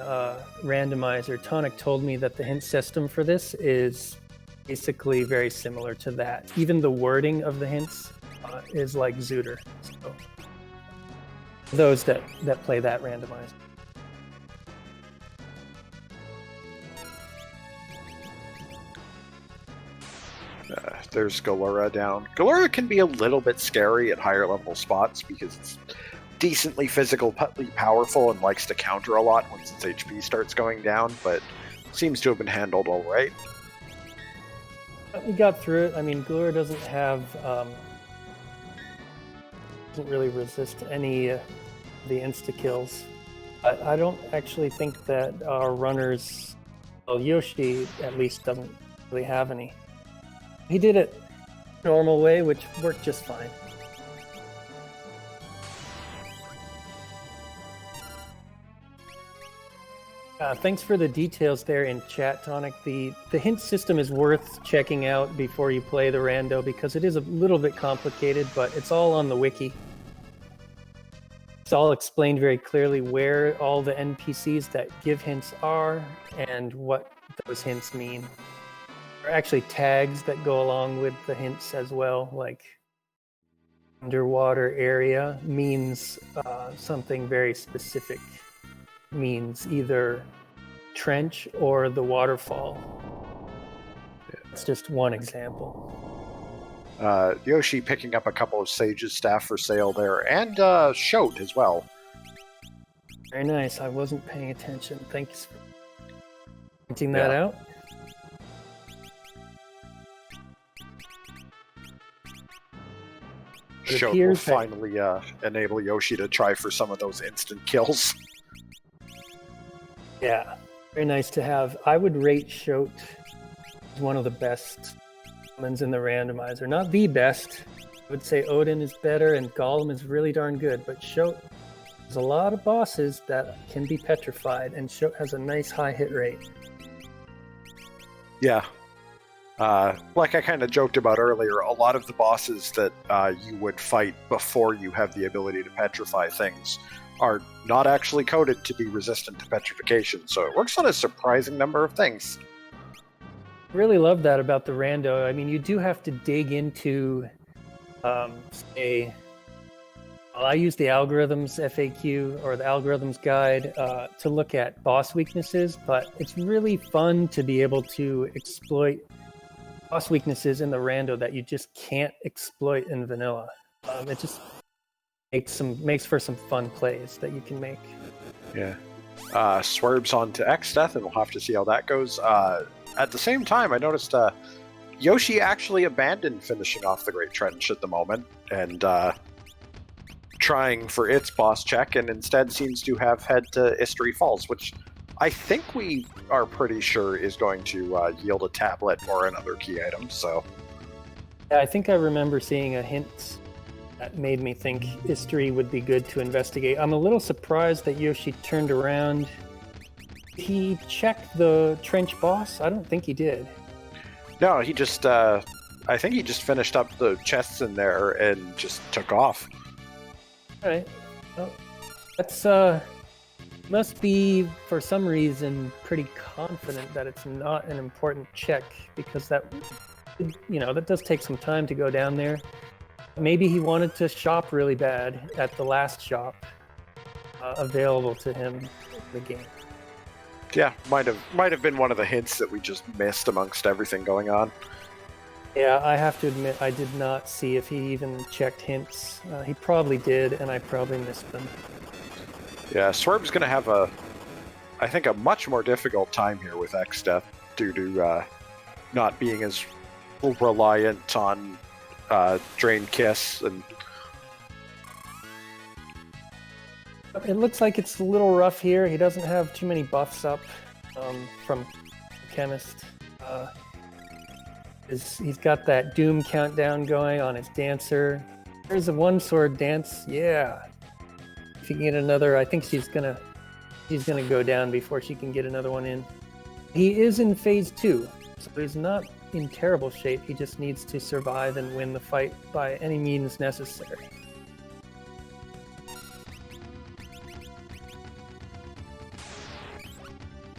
randomizer, Tonic told me that the hint system for this is basically very similar to that. Even the wording of the hints is like Zooter. So those that play that randomizer. There's Galura down. Galura can be a little bit scary at higher level spots because it's decently physically powerful and likes to counter a lot once its HP starts going down, but seems to have been handled all right. We got through it. I mean, Galura doesn't have doesn't really resist any of the insta kills. But I don't actually think that our runners, well, Yoshi at least doesn't really have any. He did it normal way, which worked just fine. Thanks for the details there in chat, Tonic. The hint system is worth checking out before you play the rando because it is a little bit complicated, but it's all on the wiki. It's all explained very clearly where all the NPCs that give hints are and what those hints mean. There are actually tags that go along with the hints as well, like underwater area means something very specific. Means either trench or the waterfall. It's just one example. Yoshi picking up a couple of Sage's staff for sale there, and Shote as well. Very nice. I wasn't paying attention. Thanks for pointing that out. Shote will finally enable Yoshi to try for some of those instant kills. Yeah, very nice to have. I would rate Shote as one of the best summons in the randomizer. Not the best. I would say Odin is better and Gollum is really darn good, but Shote, there's a lot of bosses that can be petrified, and Shote has a nice high hit rate. Yeah. Like I kind of joked about earlier, a lot of the bosses that you would fight before you have the ability to petrify things are not actually coded to be resistant to petrification, so it works on a surprising number of things. I really love that about the rando. I mean, you do have to dig into, say, well, I use the algorithms FAQ or the algorithms guide to look at boss weaknesses, but it's really fun to be able to exploit boss weaknesses in the rando that you just can't exploit in vanilla. It just makes for some fun plays that you can make. Yeah. Swerves on to X-Death, and we'll have to see how that goes. At the same time, I noticed Yoshi actually abandoned finishing off the Great Trench at the moment, and trying for its boss check, and instead seems to have head to History Falls, which I think we are pretty sure is going to yield a tablet or another key item, so... Yeah, I think I remember seeing a hint that made me think history would be good to investigate. I'm a little surprised that Yoshi turned around. Did he check the trench boss? I don't think he did. No, he just, I think he just finished up the chests in there and just took off. Alright. Well, that's, must be, for some reason, pretty confident that it's not an important check, because that, that does take some time to go down there. Maybe he wanted to shop really bad at the last shop available to him in the game. Yeah, might have been one of the hints that we just missed amongst everything going on. Yeah, I have to admit, I did not see if he even checked hints. He probably did, and I probably missed them. Yeah, Swerve's going to have I think, a much more difficult time here with X-Death due to not being as reliant on Drain Kiss, and It looks like it's a little rough here. He doesn't have too many buffs up from Chemist. He's got that Doom countdown going on his Dancer. There's a one-sword dance. Yeah. If you can get another, I think she's gonna go down before she can get another one in. He is in phase 2, so he's not in terrible shape. He just needs to survive and win the fight by any means necessary.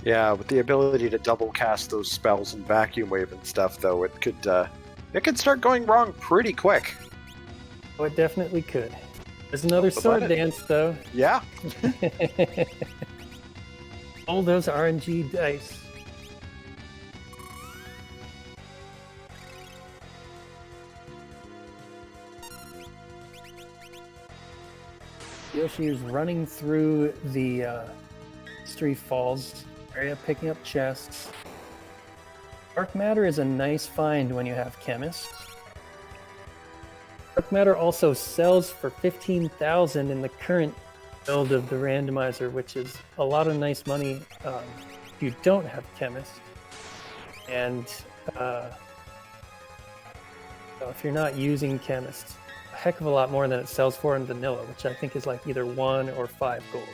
Yeah, with the ability to double cast those spells and vacuum wave and stuff, though, it could start going wrong pretty quick. Oh, it definitely could. There's another sword dance, though. Yeah. All those RNG dice. Yoshi is running through the Mystery Falls area, picking up chests. Dark Matter is a nice find when you have Chemist. Dark Matter also sells for 15,000 in the current build of the randomizer, which is a lot of nice money if you don't have Chemist. And if you're not using Chemist, a heck of a lot more than it sells for in vanilla, which I think is like either 1 or 5 gold.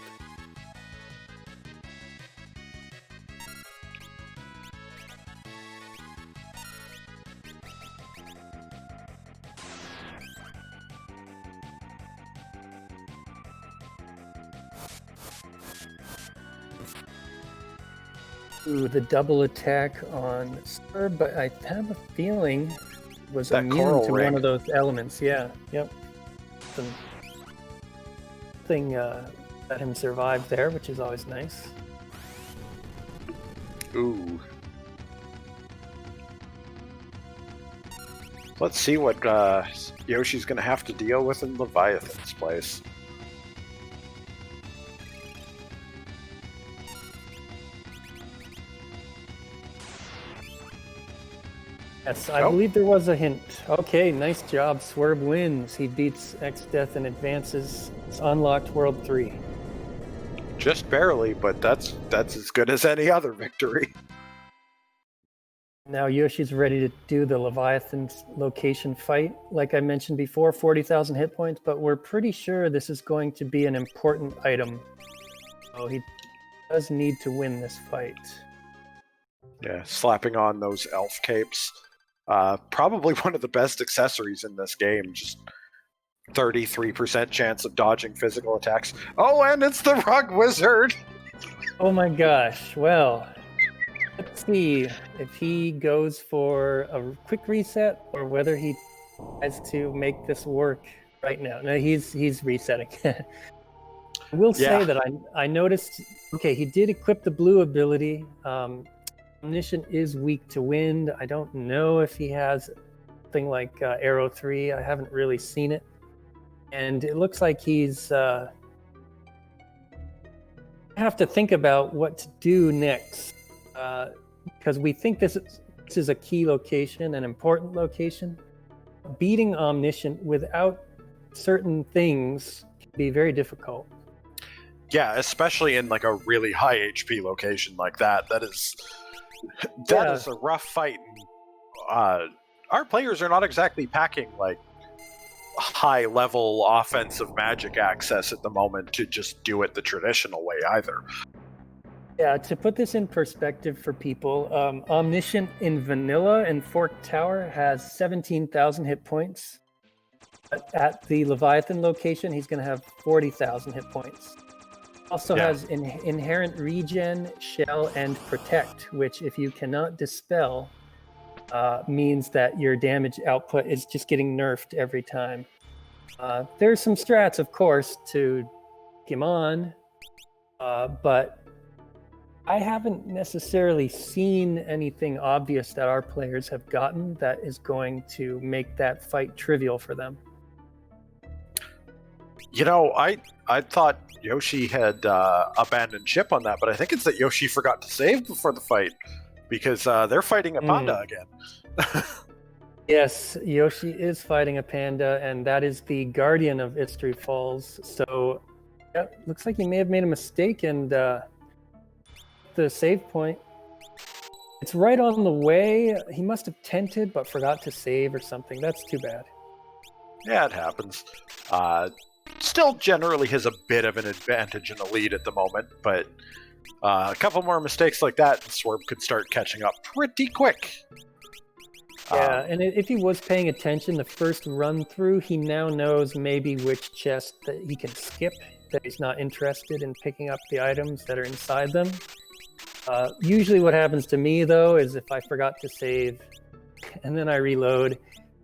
Ooh, the double attack on Swerve, but I have a feeling it was that immune to ring. one of those elements. Yeah, yep. Something let him survive there, which is always nice. Ooh. Let's see what Yoshi's going to have to deal with in Leviathan's place. Yes, I believe there was a hint. Okay, nice job. Swerve wins. He beats X-Death and advances. It's unlocked World 3. Just barely, but that's as good as any other victory. Now Yoshi's ready to do the Leviathan's location fight. Like I mentioned before, 40,000 hit points, but we're pretty sure this is going to be an important item. So he does need to win this fight. Yeah, slapping on those elf capes. Probably one of the best accessories in this game. Just 33% chance of dodging physical attacks. Oh, and it's the Rug Wizard! Oh my gosh, well, let's see if he goes for a quick reset or whether he tries to make this work right now. No, he's resetting. I will say that I noticed, okay, he did equip the blue ability. Omniscient is weak to wind. I don't know if he has something like Arrow 3. I haven't really seen it. And it looks like he's have to think about what to do next. Because we think this is a key location, an important location. Beating Omniscient without certain things can be very difficult. Yeah, especially in like a really high HP location like that. That is a rough fight. Our players are not exactly packing like high level offensive magic access at the moment to just do it the traditional way either. Yeah, to put this in perspective for people, Omniscient in Vanilla and Fork Tower has 17,000 hit points. But at the Leviathan location, he's going to have 40,000 hit points. Also has Inherent Regen, Shell, and Protect, which if you cannot dispel, means that your damage output is just getting nerfed every time. There's some strats, of course, to take him on, but I haven't necessarily seen anything obvious that our players have gotten that is going to make that fight trivial for them. You know, I thought Yoshi had abandoned ship on that, but I think it's that Yoshi forgot to save before the fight, because they're fighting a panda again. Yes, Yoshi is fighting a panda, and that is the guardian of Mystery Falls. So Yep, looks like he may have made a mistake and the save point. It's right on the way. He must have tented but forgot to save or something. That's too bad. Yeah, it happens. Still generally has a bit of an advantage in the lead at the moment, but a couple more mistakes like that, and Swerve could start catching up pretty quick. Yeah, and if he was paying attention the first run through, he now knows maybe which chest that he can skip, that he's not interested in picking up the items that are inside them. Usually what happens to me, though, is if I forgot to save and then I reload,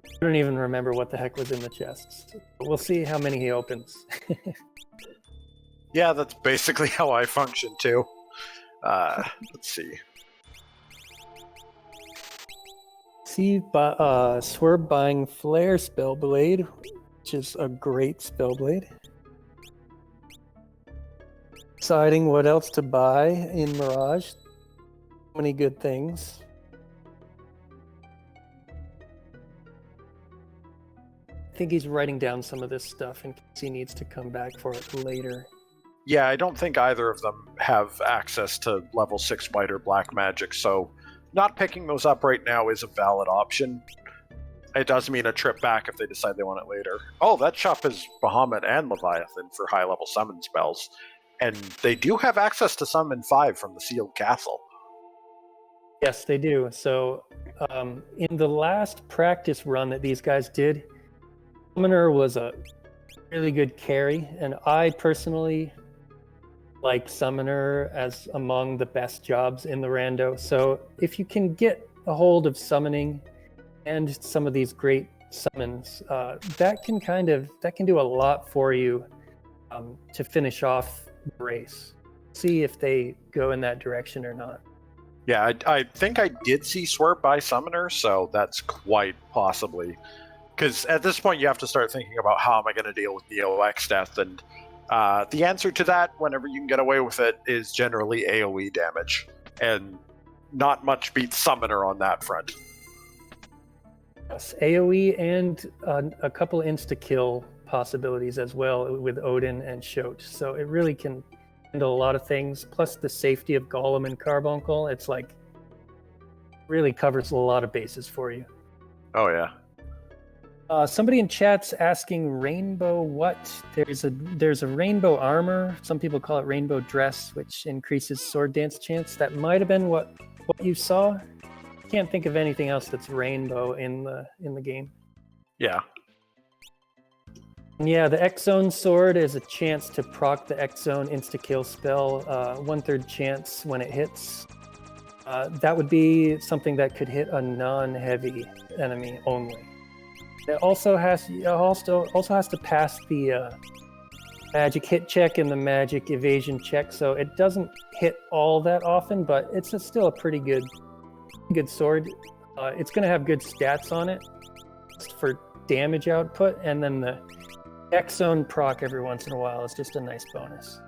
I don't even remember what the heck was in the chests. But we'll see how many he opens. Yeah, that's basically how I function, too. Let's see. See, Swerve buying Flare Spellblade, which is a great Spellblade. Deciding what else to buy in Mirage. So many good things. I think he's writing down some of this stuff in case he needs to come back for it later. Yeah, I don't think either of them have access to level 6 white or black magic, so not picking those up right now is a valid option. It does mean a trip back if they decide they want it later. Oh, that shop is Bahamut and Leviathan for high-level summon spells. And they do have access to Summon 5 from the Sealed Castle. Yes, they do. So in the last practice run that these guys did, Summoner was a really good carry, and I personally like Summoner as among the best jobs in the Rando. So if you can get a hold of summoning and some of these great summons, that can do a lot for you to finish off the race. See if they go in that direction or not. Yeah, I think I did see Swerve buy Summoner, so that's quite possibly. Because at this point, you have to start thinking about how am I going to deal with Neo-X death, and the answer to that, whenever you can get away with it, is generally AoE damage. And not much beats Summoner on that front. Yes, AoE and a couple insta-kill possibilities as well with Odin and Shote. So it really can handle a lot of things. Plus the safety of Golem and Carbuncle. It's like really covers a lot of bases for you. Oh yeah. Somebody in chat's asking rainbow what? There's a rainbow armor. Some people call it rainbow dress, which increases sword dance chance. That might have been what you saw. Can't think of anything else that's rainbow in the game. Yeah. And yeah, the X-Zone sword is a chance to proc the X-Zone insta-kill spell, 1/3 chance when it hits. That would be something that could hit a non-heavy enemy only. It also has to pass the magic hit check and the magic evasion check, so it doesn't hit all that often, but it's still a pretty good sword. It's going to have good stats on it for damage output, and then the X-Zone proc every once in a while is just a nice bonus.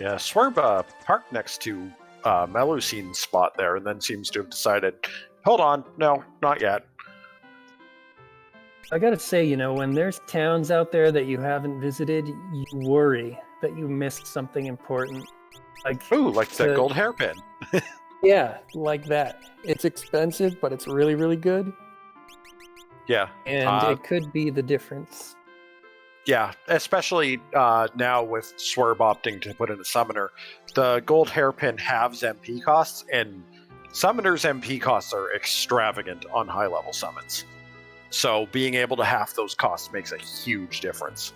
Yeah, Swerve parked next to Melusine's spot there, and then seems to have decided, hold on, no, not yet. I gotta say, when there's towns out there that you haven't visited, you worry that you missed something important. Like that gold hairpin. Yeah, like that. It's expensive, but it's really, really good. Yeah. And it could be the difference. Yeah, especially now with Swerve opting to put in a Summoner. The gold hairpin halves MP costs, and Summoner's MP costs are extravagant on high-level summons. So being able to half those costs makes a huge difference.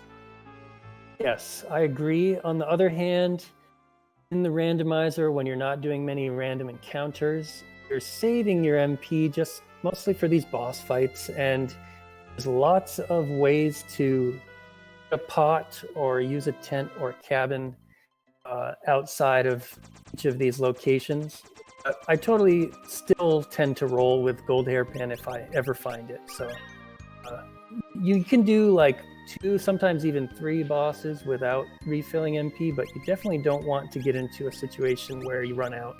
Yes, I agree. On the other hand, in the randomizer, when you're not doing many random encounters, you're saving your MP just mostly for these boss fights, and there's lots of ways to a pot or use a tent or cabin outside of each of these locations. I totally still tend to roll with gold hairpin if I ever find it. So you can do like 2, sometimes even 3 bosses without refilling MP, but you definitely don't want to get into a situation where you run out.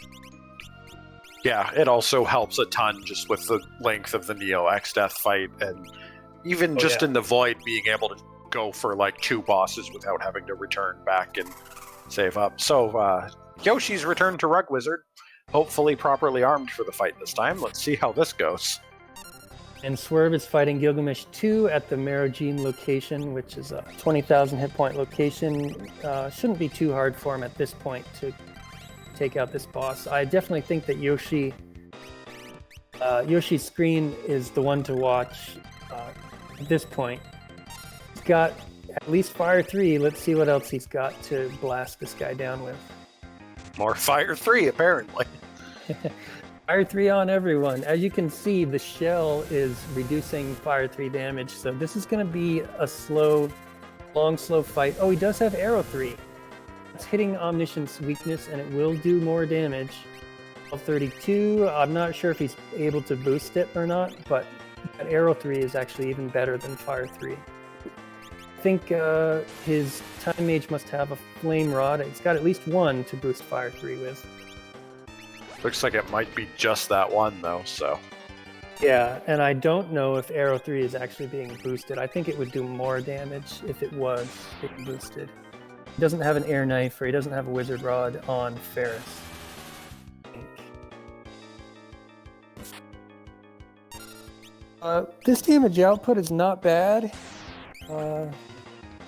Yeah, it also helps a ton just with the length of the Neo X Death fight, and even just in the Void being able to go for like 2 bosses without having to return back and save up. So Yoshi's returned to Rug Wizard, hopefully properly armed for the fight this time. Let's see how this goes. And Swerve is fighting Gilgamesh 2 at the Marogene location, which is a 20,000 hit point location. Shouldn't be too hard for him at this point to take out this boss. I definitely think that Yoshi's screen is the one to watch at this point. He's got at least Fire 3. Let's see what else he's got to blast this guy down with. More Fire 3, apparently. Fire 3 on everyone. As you can see, the shell is reducing Fire 3 damage, so this is going to be a long, slow fight. Oh, he does have Arrow 3. It's hitting Omniscience weakness, and it will do more damage. 1232, I'm not sure if he's able to boost it or not, but Arrow 3 is actually even better than Fire 3. I think his Time Mage must have a Flame Rod. It's got at least one to boost Fire 3 with. Looks like it might be just that one, though, so... Yeah, and I don't know if Arrow 3 is actually being boosted. I think it would do more damage if it was being boosted. He doesn't have an Air Knife, or he doesn't have a Wizard Rod on Ferris. This damage output is not bad. I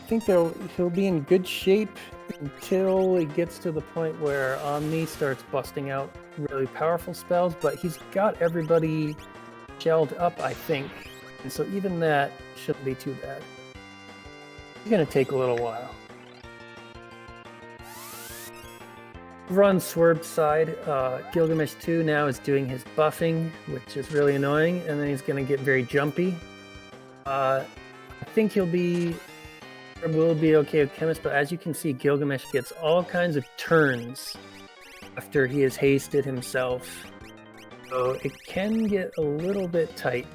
think he'll be in good shape until it gets to the point where Omni starts busting out really powerful spells, but he's got everybody gelled up, I think. And so even that shouldn't be too bad. It's going to take a little while. Over on Swerve's side, Gilgamesh 2 now is doing his buffing, which is really annoying, and then he's going to get very jumpy. I think will be okay with Chemist, but as you can see, Gilgamesh gets all kinds of turns after he has hasted himself. So it can get a little bit tight.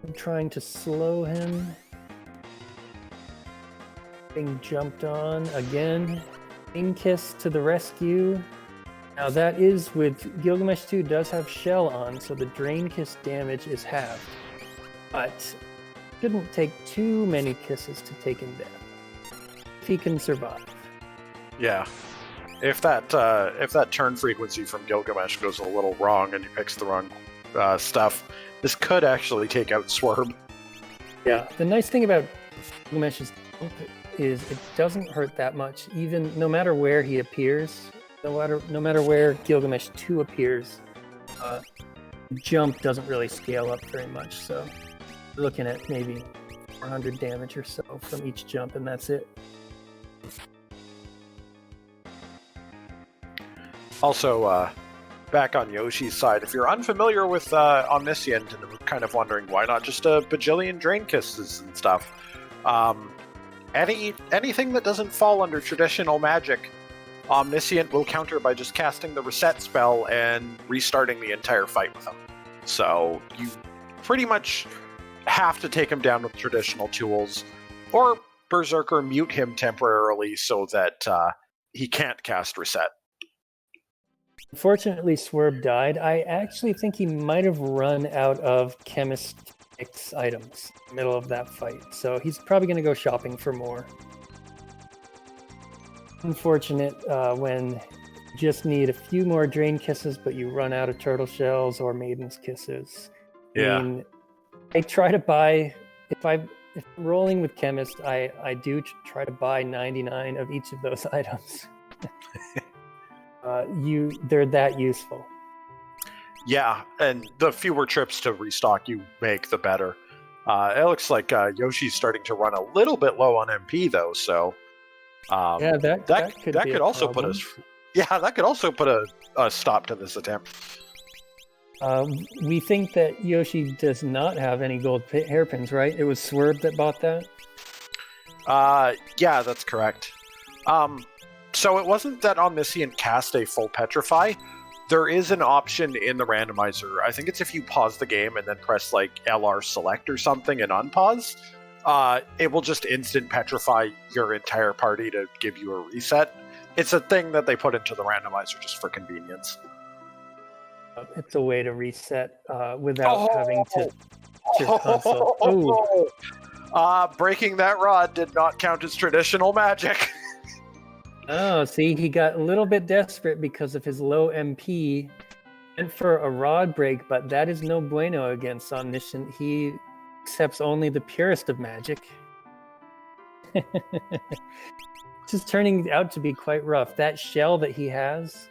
I'm trying to slow him. Being jumped on again. King Kiss to the rescue. Now that is with Gilgamesh 2 does have Shell on, so the Drain Kiss damage is halved. But shouldn't take too many kisses to take him down. If he can survive. Yeah. If that turn frequency from Gilgamesh goes a little wrong and he picks the wrong stuff, this could actually take out Swerve. Yeah. The nice thing about Gilgamesh's jump is it doesn't hurt that much, even no matter where he appears. No matter where Gilgamesh 2 appears, jump doesn't really scale up very much. So we're looking at maybe 400 damage or so from each jump, and that's it. Also, back on Yoshi's side, if you're unfamiliar with Omniscient and kind of wondering why not just a bajillion Drain Kisses and stuff, anything that doesn't fall under traditional magic, Omniscient will counter by just casting the reset spell and restarting the entire fight with him. So you pretty much have to take him down with traditional tools, or Berserker mute him temporarily so that he can't cast reset. Unfortunately, Swerve died. I actually think he might have run out of Chemist X items in the middle of that fight, so he's probably going to go shopping for more. Unfortunate when you just need a few more Drain Kisses, but you run out of Turtle Shells or Maiden's Kisses. Yeah. I mean, I try to buy, if I'm rolling with Chemist, I do try to buy 99 of each of those items. They're that useful. Yeah, and the fewer trips to restock you make, the better. It looks like Yoshi's starting to run a little bit low on MP though, so that could also put us. Yeah, that could also put a stop to this attempt. We think that Yoshi does not have any gold hairpins, right? It was Swerve that bought that? Yeah, that's correct. So it wasn't that Omniscient cast a full Petrify. There is an option in the randomizer. I think it's if you pause the game and then press like LR select or something and unpause. It will just instant petrify your entire party to give you a reset. It's a thing that they put into the randomizer just for convenience. It's a way to reset without having to your console. Breaking that rod did not count as traditional magic. Oh, see, he got a little bit desperate because of his low MP. Went for a rod break, but that is no bueno against Omniscient. He accepts only the purest of magic. This is turning out to be quite rough. That shell that he has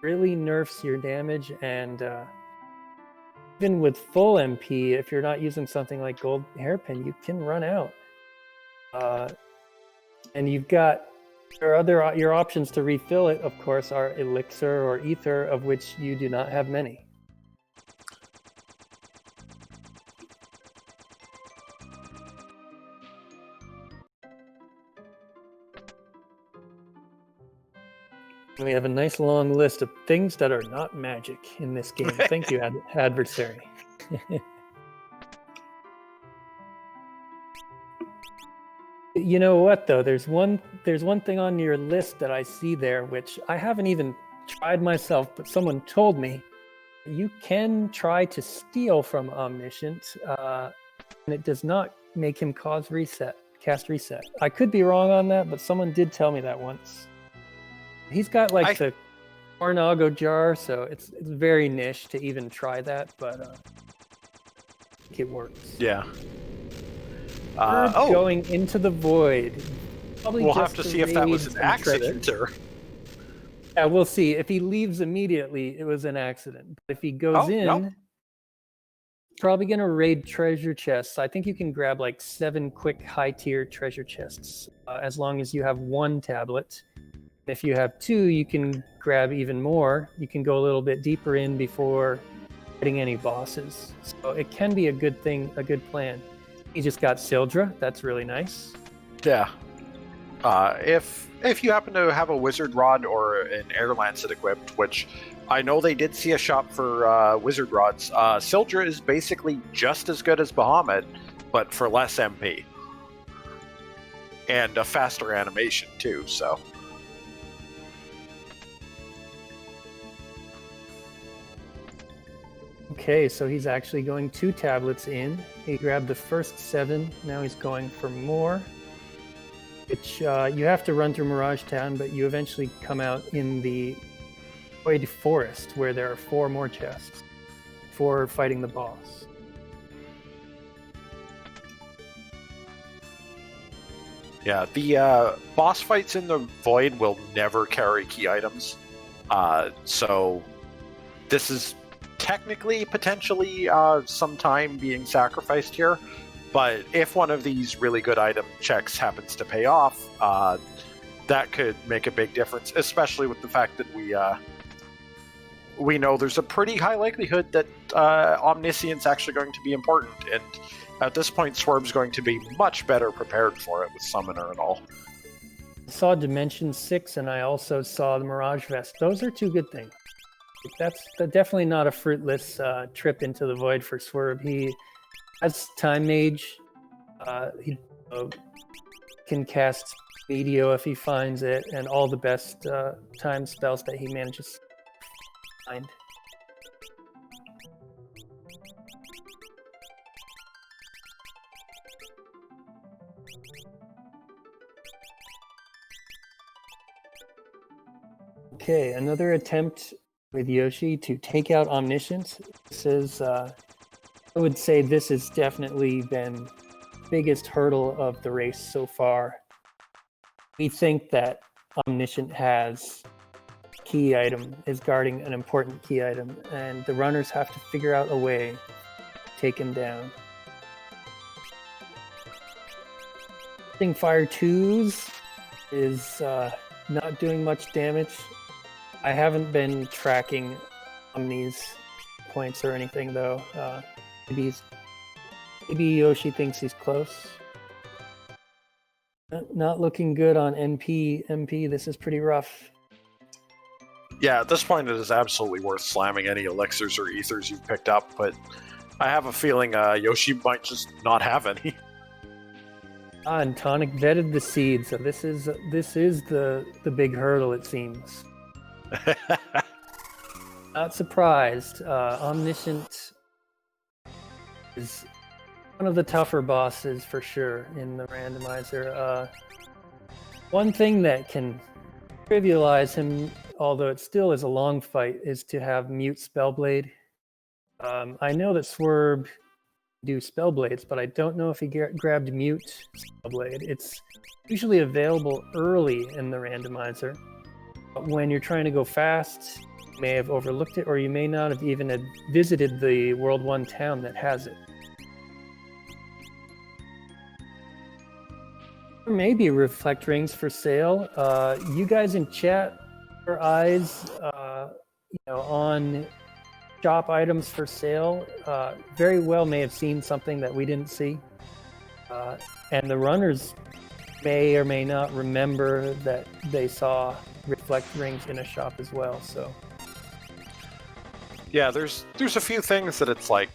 really nerfs your damage, and even with full MP, if you're not using something like Gold Hairpin, you can run out. And you've got your options to refill it, of course, are Elixir or Ether, of which you do not have many. We have a nice long list of things that are not magic in this game. Thank you, adversary. You know what, though? There's one thing on your list that I see there, which I haven't even tried myself, but someone told me. You can try to steal from Omniscient, and it does not make him cast reset. I could be wrong on that, but someone did tell me that once. He's got like the Ornago jar, so it's very niche to even try that, but I think it works. Yeah. Going into the void. Probably we'll have to see if that was an accident or... Yeah, we'll see. If he leaves immediately, it was an accident. But if he goes in, probably going to raid treasure chests. I think you can grab like 7 quick high-tier treasure chests as long as you have 1 tablet. If you have 2, you can grab even more. You can go a little bit deeper in before getting any bosses. So it can be a good thing, a good plan. He just got Sildra. That's really nice. Yeah. If you happen to have a wizard rod or an air lancet equipped, which I know they did see a shop for wizard rods, Sildra is basically just as good as Bahamut, but for less MP. And a faster animation too, so... Okay, so he's actually going 2 tablets in. He grabbed the first 7, now he's going for more. Which you have to run through Mirage Town, but you eventually come out in the Void Forest, where there are 4 more chests for fighting the boss. Yeah, the boss fights in the Void will never carry key items. So this is technically, potentially, some time being sacrificed here. But if one of these really good item checks happens to pay off, that could make a big difference, especially with the fact that we know there's a pretty high likelihood that Omniscient's actually going to be important, and at this point, Swerve's going to be much better prepared for it with Summoner and all. I saw Dimension 6, and I also saw the Mirage Vest. Those are 2 good things. That's definitely not a fruitless trip into the Void for Swerve. He has Time Mage. He can cast Meteor if he finds it, and all the best time spells that he manages to find. Okay, another attempt with Yoshi to take out Omniscient. This is, I would say this has definitely been the biggest hurdle of the race so far. We think that Omniscient has a key item, is guarding an important key item, and the runners have to figure out a way to take him down. Fire 2s is not doing much damage. I haven't been tracking Omni's points or anything, though. Maybe Yoshi thinks he's close. Not looking good on MP. This is pretty rough. Yeah, at this point it is absolutely worth slamming any elixirs or ethers you've picked up, but I have a feeling Yoshi might just not have any. And Tonic vetted the seed, so this is the big hurdle, it seems. Not surprised. Omniscient is one of the tougher bosses for sure in the randomizer. One thing that can trivialize him, although it still is a long fight, is to have Mute Spellblade. I know that Swerve do Spellblades, but I don't know if he grabbed Mute Spellblade. It's usually available early in the randomizer. But when you're trying to go fast, you may have overlooked it, or you may not have even visited the World 1 town that has it. There may be reflect rings for sale. You guys in chat, your eyes, on shop items for sale, very well may have seen something that we didn't see. And the runners may or may not remember that they saw reflect rings in a shop as well. So yeah, there's a few things that it's like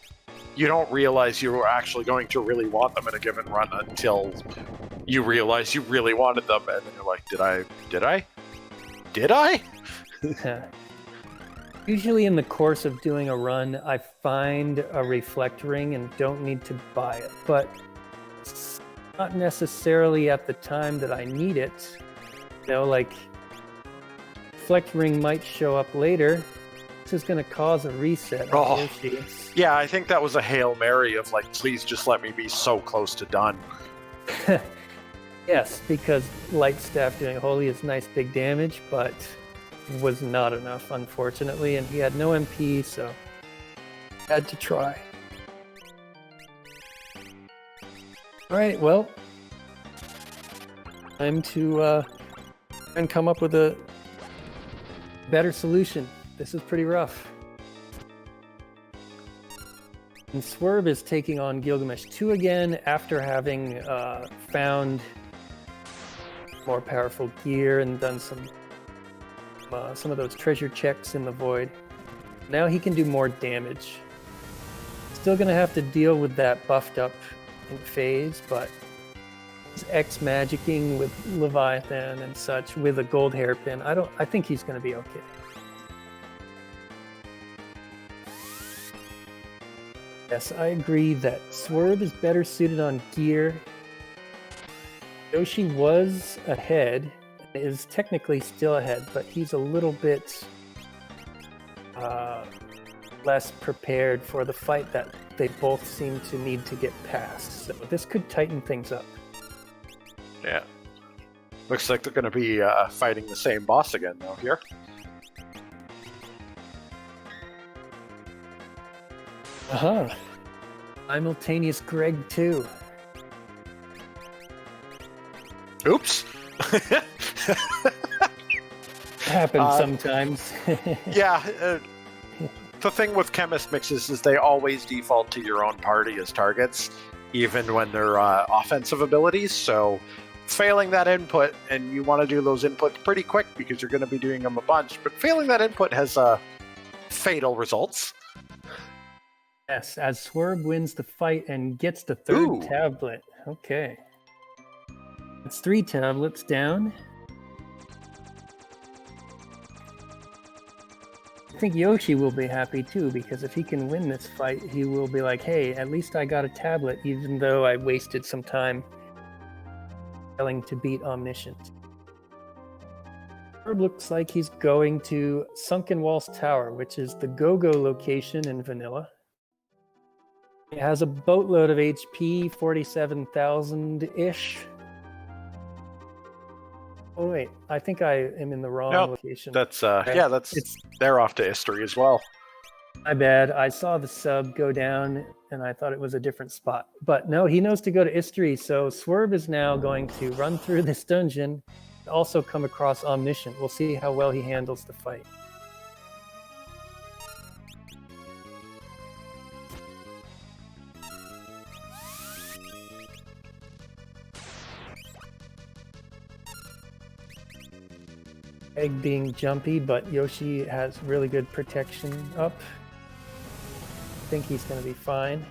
you don't realize you were actually going to really want them in a given run until you realize you really wanted them, and then you're like, did I? Usually in the course of doing a run, I find a reflect ring and don't need to buy it, but it's not necessarily at the time that I need it. Like reflect ring might show up later. This is going to cause a reset. Oh, yeah, I think that was a Hail Mary of like, please just let me be so close to done. Yes, because Light Staff doing Holy is nice big damage, but was not enough, unfortunately, and he had no MP, so had to try. Alright, well, time to and come up with a better solution. This is pretty rough. And Swerve is taking on Gilgamesh 2 again after having found more powerful gear and done some of those treasure checks in the void. Now he can do more damage. Still gonna have to deal with that buffed up phase, but he's X-magicking with Leviathan and such with a gold hairpin. I think he's gonna be okay. Yes, I agree that Swerve is better suited on gear. Yoshi was ahead, is technically still ahead, but he's a little bit less prepared for the fight that they both seem to need to get past. So this could tighten things up. Yeah. Looks like they're going to be fighting the same boss again, though, here. Uh-huh. Simultaneous Greg, too. Oops. Happens sometimes. Yeah. The thing with chemist mixes is they always default to your own party as targets, even when they're offensive abilities. So failing that input, and you want to do those inputs pretty quick because you're going to be doing them a bunch, but failing that input has fatal results. Yes, as Swerve wins the fight and gets the third tablet. Okay. It's 3 tablets down. I think Yoshi will be happy too, because if he can win this fight, he will be like, hey, at least I got a tablet, even though I wasted some time failing to beat Omniscient. Herb looks like he's going to Sunken Walls Tower, which is the go-go location in Vanilla. It has a boatload of HP, 47,000-ish. Oh wait, I think I am in the wrong location. That's they're off to Istri as well. My bad. I saw the sub go down and I thought it was a different spot. But no, he knows to go to Istri, so Swerve is now going to run through this dungeon and also come across Omniscient. We'll see how well he handles the fight. Egg being jumpy, but Yoshi has really good protection up. I think he's going to be fine.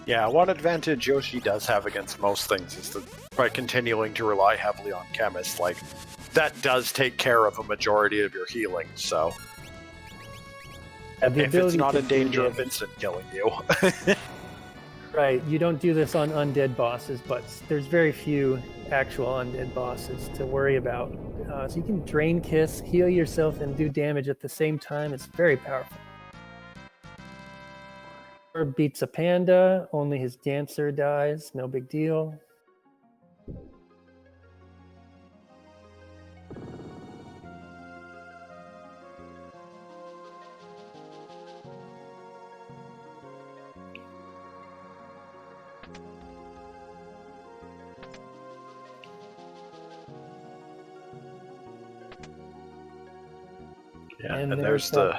Yeah, one advantage Yoshi does have against most things is that by continuing to rely heavily on Chemist, like, that does take care of a majority of your healing, so The if it's ability not to in do danger of damage. instant killing you. Right, you don't do this on undead bosses, but there's very few actual undead bosses to worry about. So you can Drain Kiss, heal yourself, and do damage at the same time. It's very powerful. Or beats a panda, only his dancer dies, no big deal. Yeah, And and there's there's the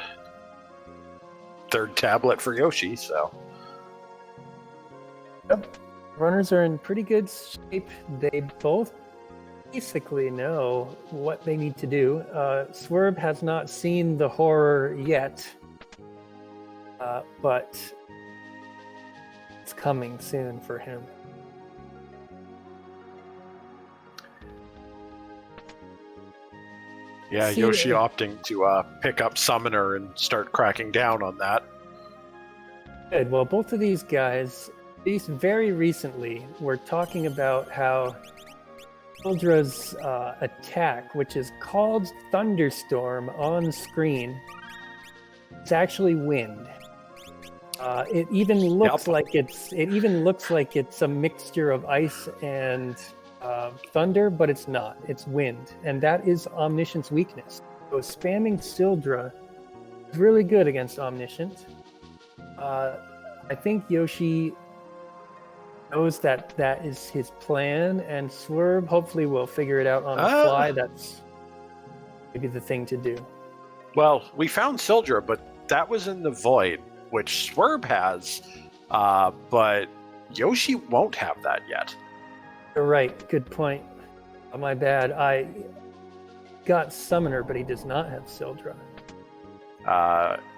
third tablet for Yoshi, so Yep. Runners are in pretty good shape. They both basically know what they need to do. Swerve has not seen the horror yet, but it's coming soon for him. yeah, See, Yoshi opting to pick up Summoner and start cracking down on that. Good. Well, both of these guys, these very recently, were talking about how Sildra's attack, which is called Thunderstorm on screen, it's actually wind. It even looks Yep. like it's a mixture of ice and thunder, but it's not. It's wind, and that is Omniscient's weakness. So spamming Sildra is really good against Omniscient. I think Yoshi knows that that is his plan, and Swerve hopefully will figure it out on the fly. That's maybe the thing to do. Well, we found Sildra, but that was in the Void, which Swerve has, but Yoshi won't have that yet. You're right. Good point. Oh, my bad. I got Summoner, but he does not have Sildra.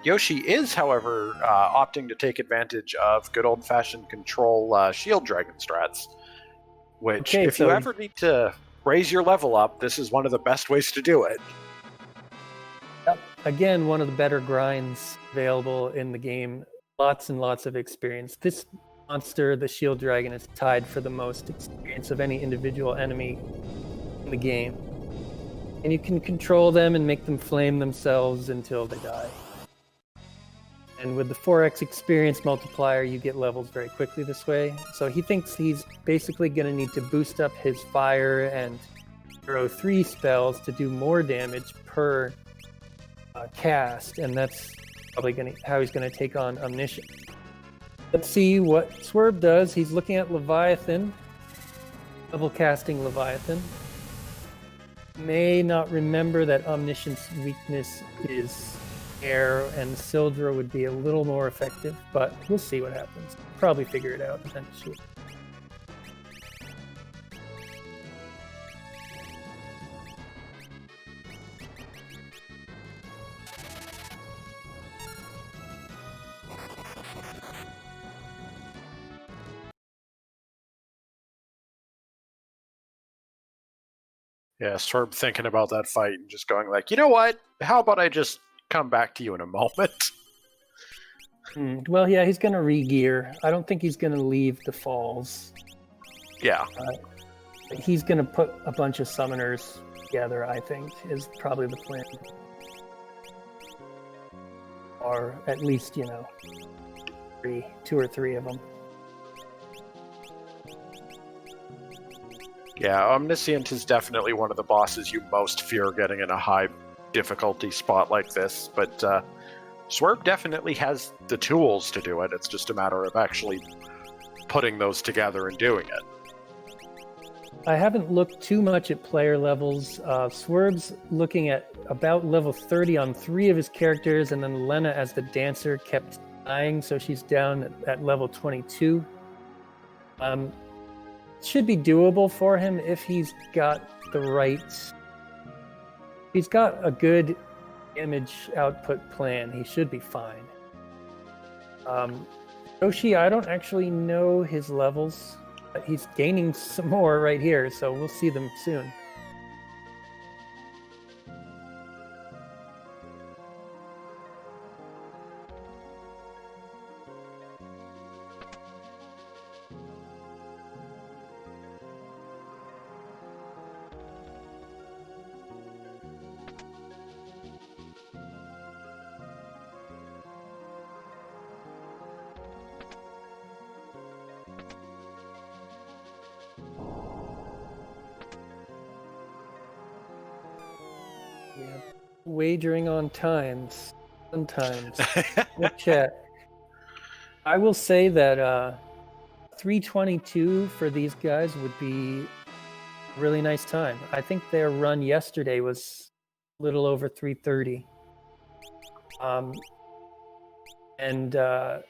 Yoshi is, however, opting to take advantage of good old-fashioned control shield dragon strats, which, Okay, if you so- ever need to raise your level up, this is one of the best ways to do it. Yep. Again, one of the better grinds available in the game. Lots and lots of experience. This monster, the Shield Dragon, is tied for the most experience of any individual enemy in the game. And you can control them and make them flame themselves until they die. And with the 4x experience multiplier, you get levels very quickly this way. So he thinks he's basically going to need to boost up his fire and throw 3 spells to do more damage per cast, and that's probably how he's going to take on Omniscient. Let's see what Swerve does. He's looking at Leviathan, level casting Leviathan. May not remember that Omniscient's weakness is air, and Sildra would be a little more effective, but we'll see what happens. Probably figure it out eventually. Yeah, Swerve thinking about that fight and just going like, you know what? How about I just come back to you in a moment? Well, yeah, he's going to re-gear. I don't think he's going to leave the falls. Yeah. He's going to put a bunch of summoners together, I think, is probably the plan. Or at least, 2 or 3 of them. Yeah, Omniscient is definitely one of the bosses you most fear getting in a high difficulty spot like this, but Swerve definitely has the tools to do it. It's just a matter of actually putting those together and doing it. I haven't looked too much at player levels. Swerve's looking at about level 30 on 3 of his characters, and then Lena as the dancer kept dying, so she's down at level 22. Should be doable for him if he's got he's got a good damage output plan. He should be fine. Yoshi, I don't actually know his levels. He's gaining some more right here, so we'll see them soon. We have wagering on times. Sometimes. We'll chat. I will say that 322 for these guys would be a really nice time. I think their run yesterday was a little over 330. And their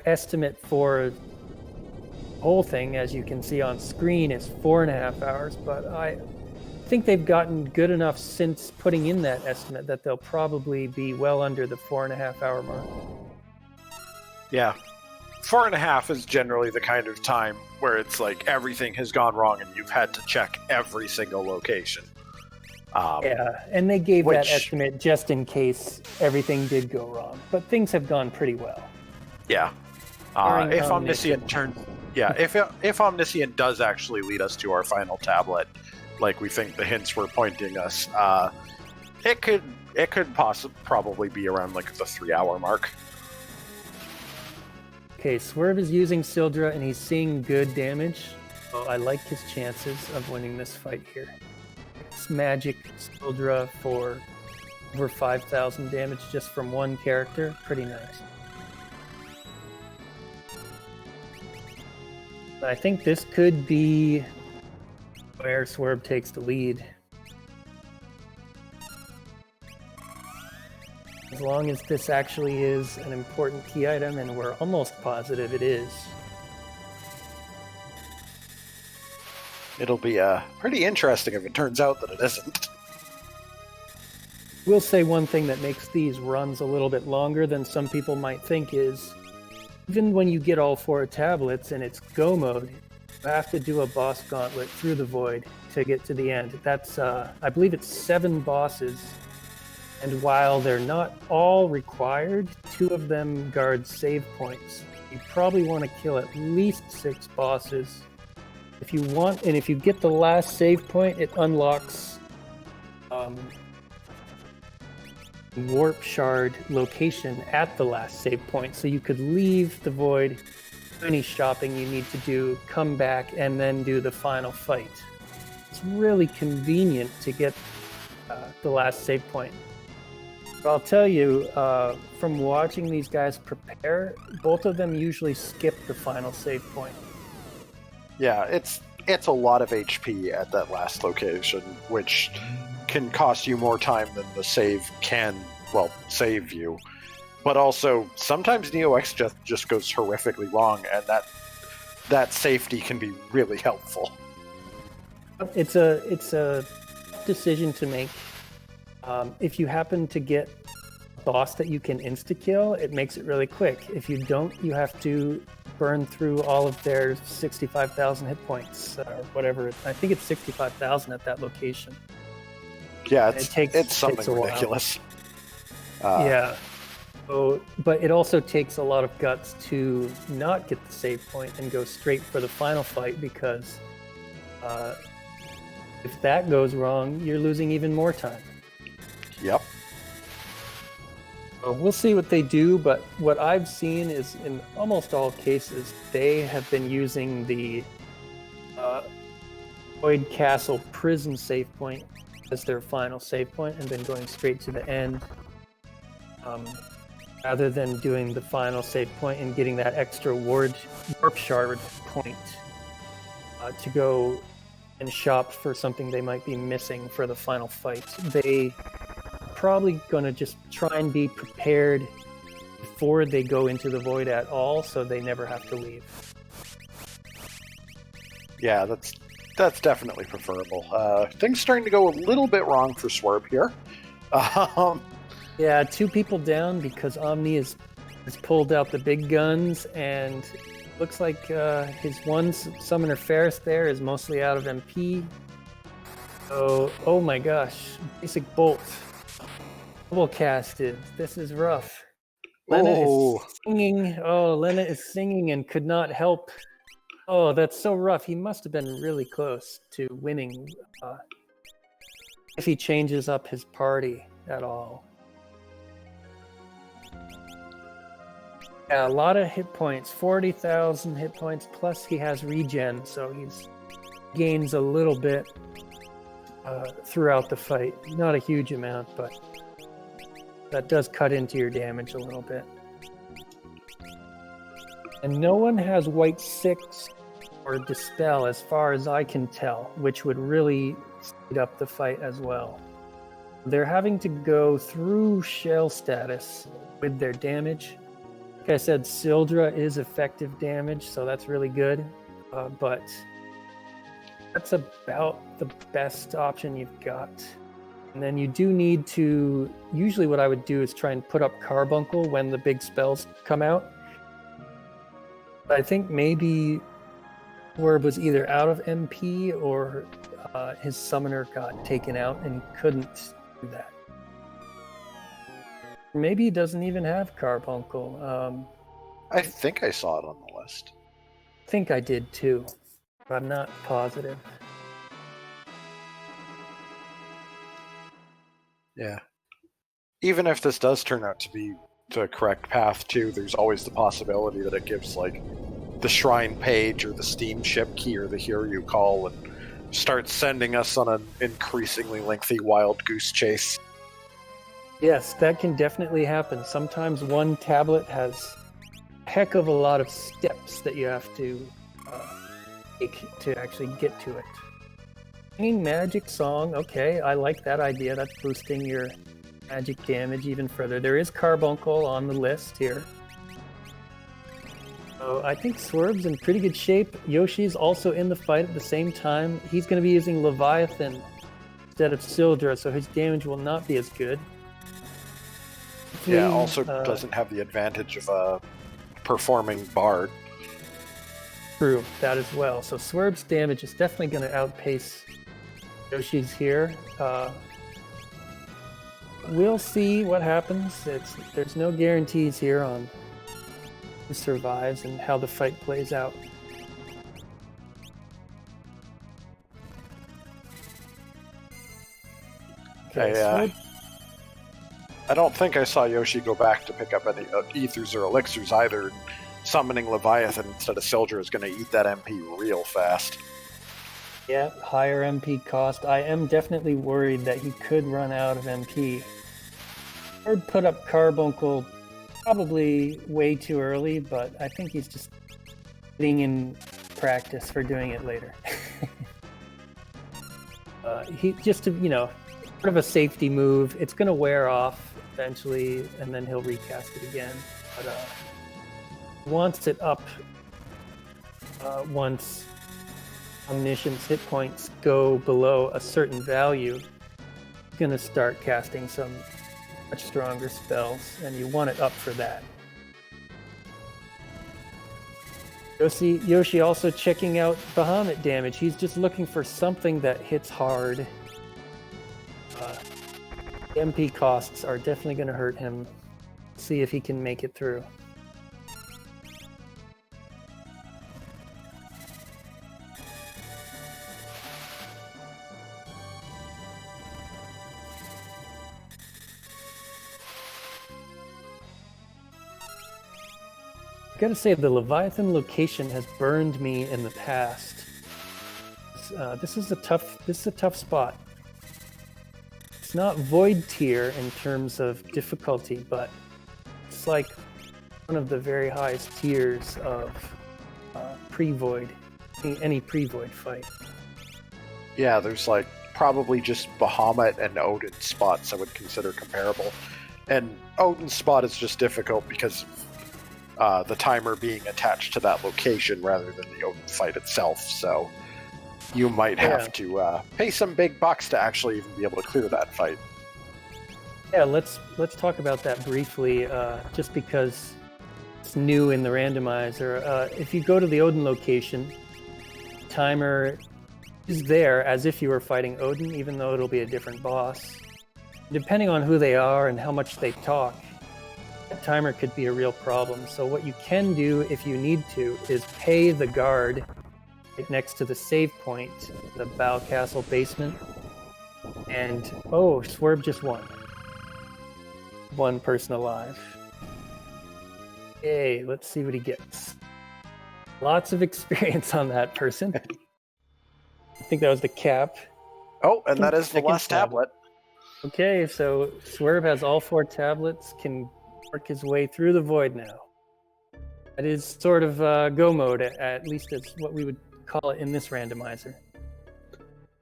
estimate for the whole thing, as you can see on screen, is 4.5 hours, but I think they've gotten good enough since putting in that estimate that they'll probably be well under the 4.5 hour mark. Yeah. 4.5 is generally the kind of time where it's like everything has gone wrong and you've had to check every single location. Yeah, and they gave that estimate just in case everything did go wrong, but things have gone pretty well. Yeah. If Omniscient turns, if Omniscient does actually lead us to our final tablet, like we think the hints were pointing us, it could probably be around like the 3 hour mark. Okay, Swerve is using Sildra and he's seeing good damage. So I like his chances of winning this fight here. It's magic Sildra for over 5,000 damage just from one character. Pretty nice. I think this could be where Swerve takes the lead. As long as this actually is an important key item, and we're almost positive it is. It'll be pretty interesting if it turns out that it isn't. We'll say one thing that makes these runs a little bit longer than some people might think is, even when you get all 4 tablets and it's go mode, you have to do a boss gauntlet through the void to get to the end. That's, I believe it's 7 bosses. And while they're not all required, 2 of them guard save points. You probably want to kill at least 6 bosses. If you want, and if you get the last save point, it unlocks warp shard location at the last save point. So you could leave the void, do any shopping you need to do, come back, and then do the final fight. It's really convenient to get the last save point. But I'll tell you, from watching these guys prepare, both of them usually skip the final save point. Yeah, it's a lot of HP at that last location, which can cost you more time than the save can, save you. But also, sometimes Neo-X just goes horrifically wrong, and that safety can be really helpful. It's a decision to make. If you happen to get a boss that you can insta-kill, it makes it really quick. If you don't, you have to burn through all of their 65,000 hit points, or whatever. I think it's 65,000 at that location. Yeah, it's something ridiculous. Yeah. So, but it also takes a lot of guts to not get the save point and go straight for the final fight, because if that goes wrong, you're losing even more time. Yep. We'll see what they do, but what I've seen is in almost all cases, they have been using the Void Castle prison save point as their final save point and been going straight to the end, rather than doing the final save point and getting that extra warp shard point to go and shop for something they might be missing for the final fight. They probably going to just try and be prepared before they go into the void at all, so they never have to leave. Yeah, that's definitely preferable. Things starting to go a little bit wrong for Swerve here. Yeah, 2 people down because Omni is has pulled out the big guns, and looks like his one Summoner Ferris there is mostly out of MP. So, oh my gosh, basic bolt. Double casted. This is rough. Lena is singing. Oh, Lena is singing and could not help. Oh, that's so rough. He must have been really close to winning if he changes up his party at all. Yeah, a lot of hit points. 40,000 hit points, plus he has regen, so he's gains a little bit throughout the fight. Not a huge amount, but that does cut into your damage a little bit. And no one has White 6 or Dispel as far as I can tell, which would really speed up the fight as well. They're having to go through Shell status with their damage. Like I said, Sildra is effective damage, so that's really good. But that's about the best option you've got. And then you do need to... Usually what I would do is try and put up Carbuncle when the big spells come out. But I think maybe Orb was either out of MP or his summoner got taken out and he couldn't do that. Maybe he doesn't even have Carbuncle. I think I saw it on the list. I think I did too, but I'm not positive. Yeah. Even if this does turn out to be the correct path too, there's always the possibility that it gives like the Shrine Page or the Steamship Key or the Hero You Call and starts sending us on an increasingly lengthy wild goose chase. Yes, that can definitely happen. Sometimes one tablet has a heck of a lot of steps that you have to take to actually get to it. Singing Magic Song, okay, I like that idea. That's boosting your magic damage even further. There is Carbuncle on the list here. So I think Swerve's in pretty good shape. Yoshi's also in the fight at the same time. He's going to be using Leviathan instead of Sildra, so his damage will not be as good. Yeah, also doesn't have the advantage of a performing Bard. True, that as well. So Swerve's damage is definitely going to outpace Yoshi's here. We'll see what happens. There's no guarantees here on who survives and how the fight plays out. Okay, I don't think I saw Yoshi go back to pick up any ethers or elixirs either. Summoning Leviathan instead of Sildra is going to eat that MP real fast. Yeah, higher MP cost. I am definitely worried that he could run out of MP. I'd put up Carbuncle probably way too early, but I think he's just getting in practice for doing it later. He just to, sort of a safety move. It's going to wear off eventually, and then he'll recast it again. But wants it up once Omniscience hit points go below a certain value. He's going to start casting some much stronger spells, and you want it up for that. Yoshi also checking out Bahamut damage. He's just looking for something that hits hard. MP costs are definitely going to hurt him. See if he can make it through. I gotta say, the Leviathan location has burned me in the past. This is a tough spot. It's not Void tier in terms of difficulty, but it's like one of the very highest tiers of pre-Void, any pre-Void fight. Yeah, there's like probably just Bahamut and Odin spots I would consider comparable. And Odin's spot is just difficult because the timer being attached to that location rather than the Odin fight itself, so you might have to pay some big bucks to actually even be able to clear that fight. Yeah, let's talk about that briefly, just because it's new in the randomizer. If you go to the Odin location, timer is there as if you were fighting Odin, even though it'll be a different boss. Depending on who they are and how much they talk, that timer could be a real problem. So what you can do if you need to is pay the guard right next to the save point, the Bow Castle basement. And oh, Swerve just won. One person alive. Hey, let's see what he gets. Lots of experience on that person. I think that was the cap. Oh, and that is the Second last tablet. Okay, so Swerve has all 4 tablets, can work his way through the void now. That is sort of go mode, at least it's what we would call it in this randomizer.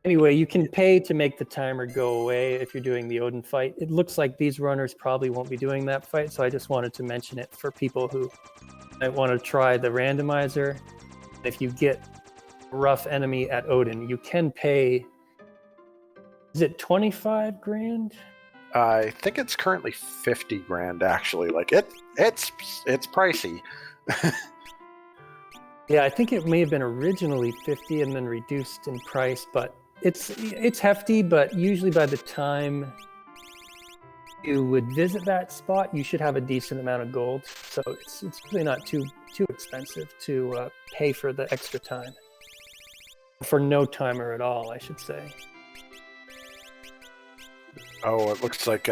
Anyway, you can pay to make the timer go away if you're doing the Odin fight. It looks like these runners probably won't be doing that fight, so I just wanted to mention it for people who might want to try the randomizer. If you get a rough enemy at Odin, you can pay. Is it 25 grand? I think it's currently 50 grand actually. Like it's pricey. Yeah, I think it may have been originally 50 and then reduced in price, but it's hefty, but usually by the time you would visit that spot, you should have a decent amount of gold. So it's really not too expensive to pay for the extra time. For no timer at all, I should say. Oh, it looks like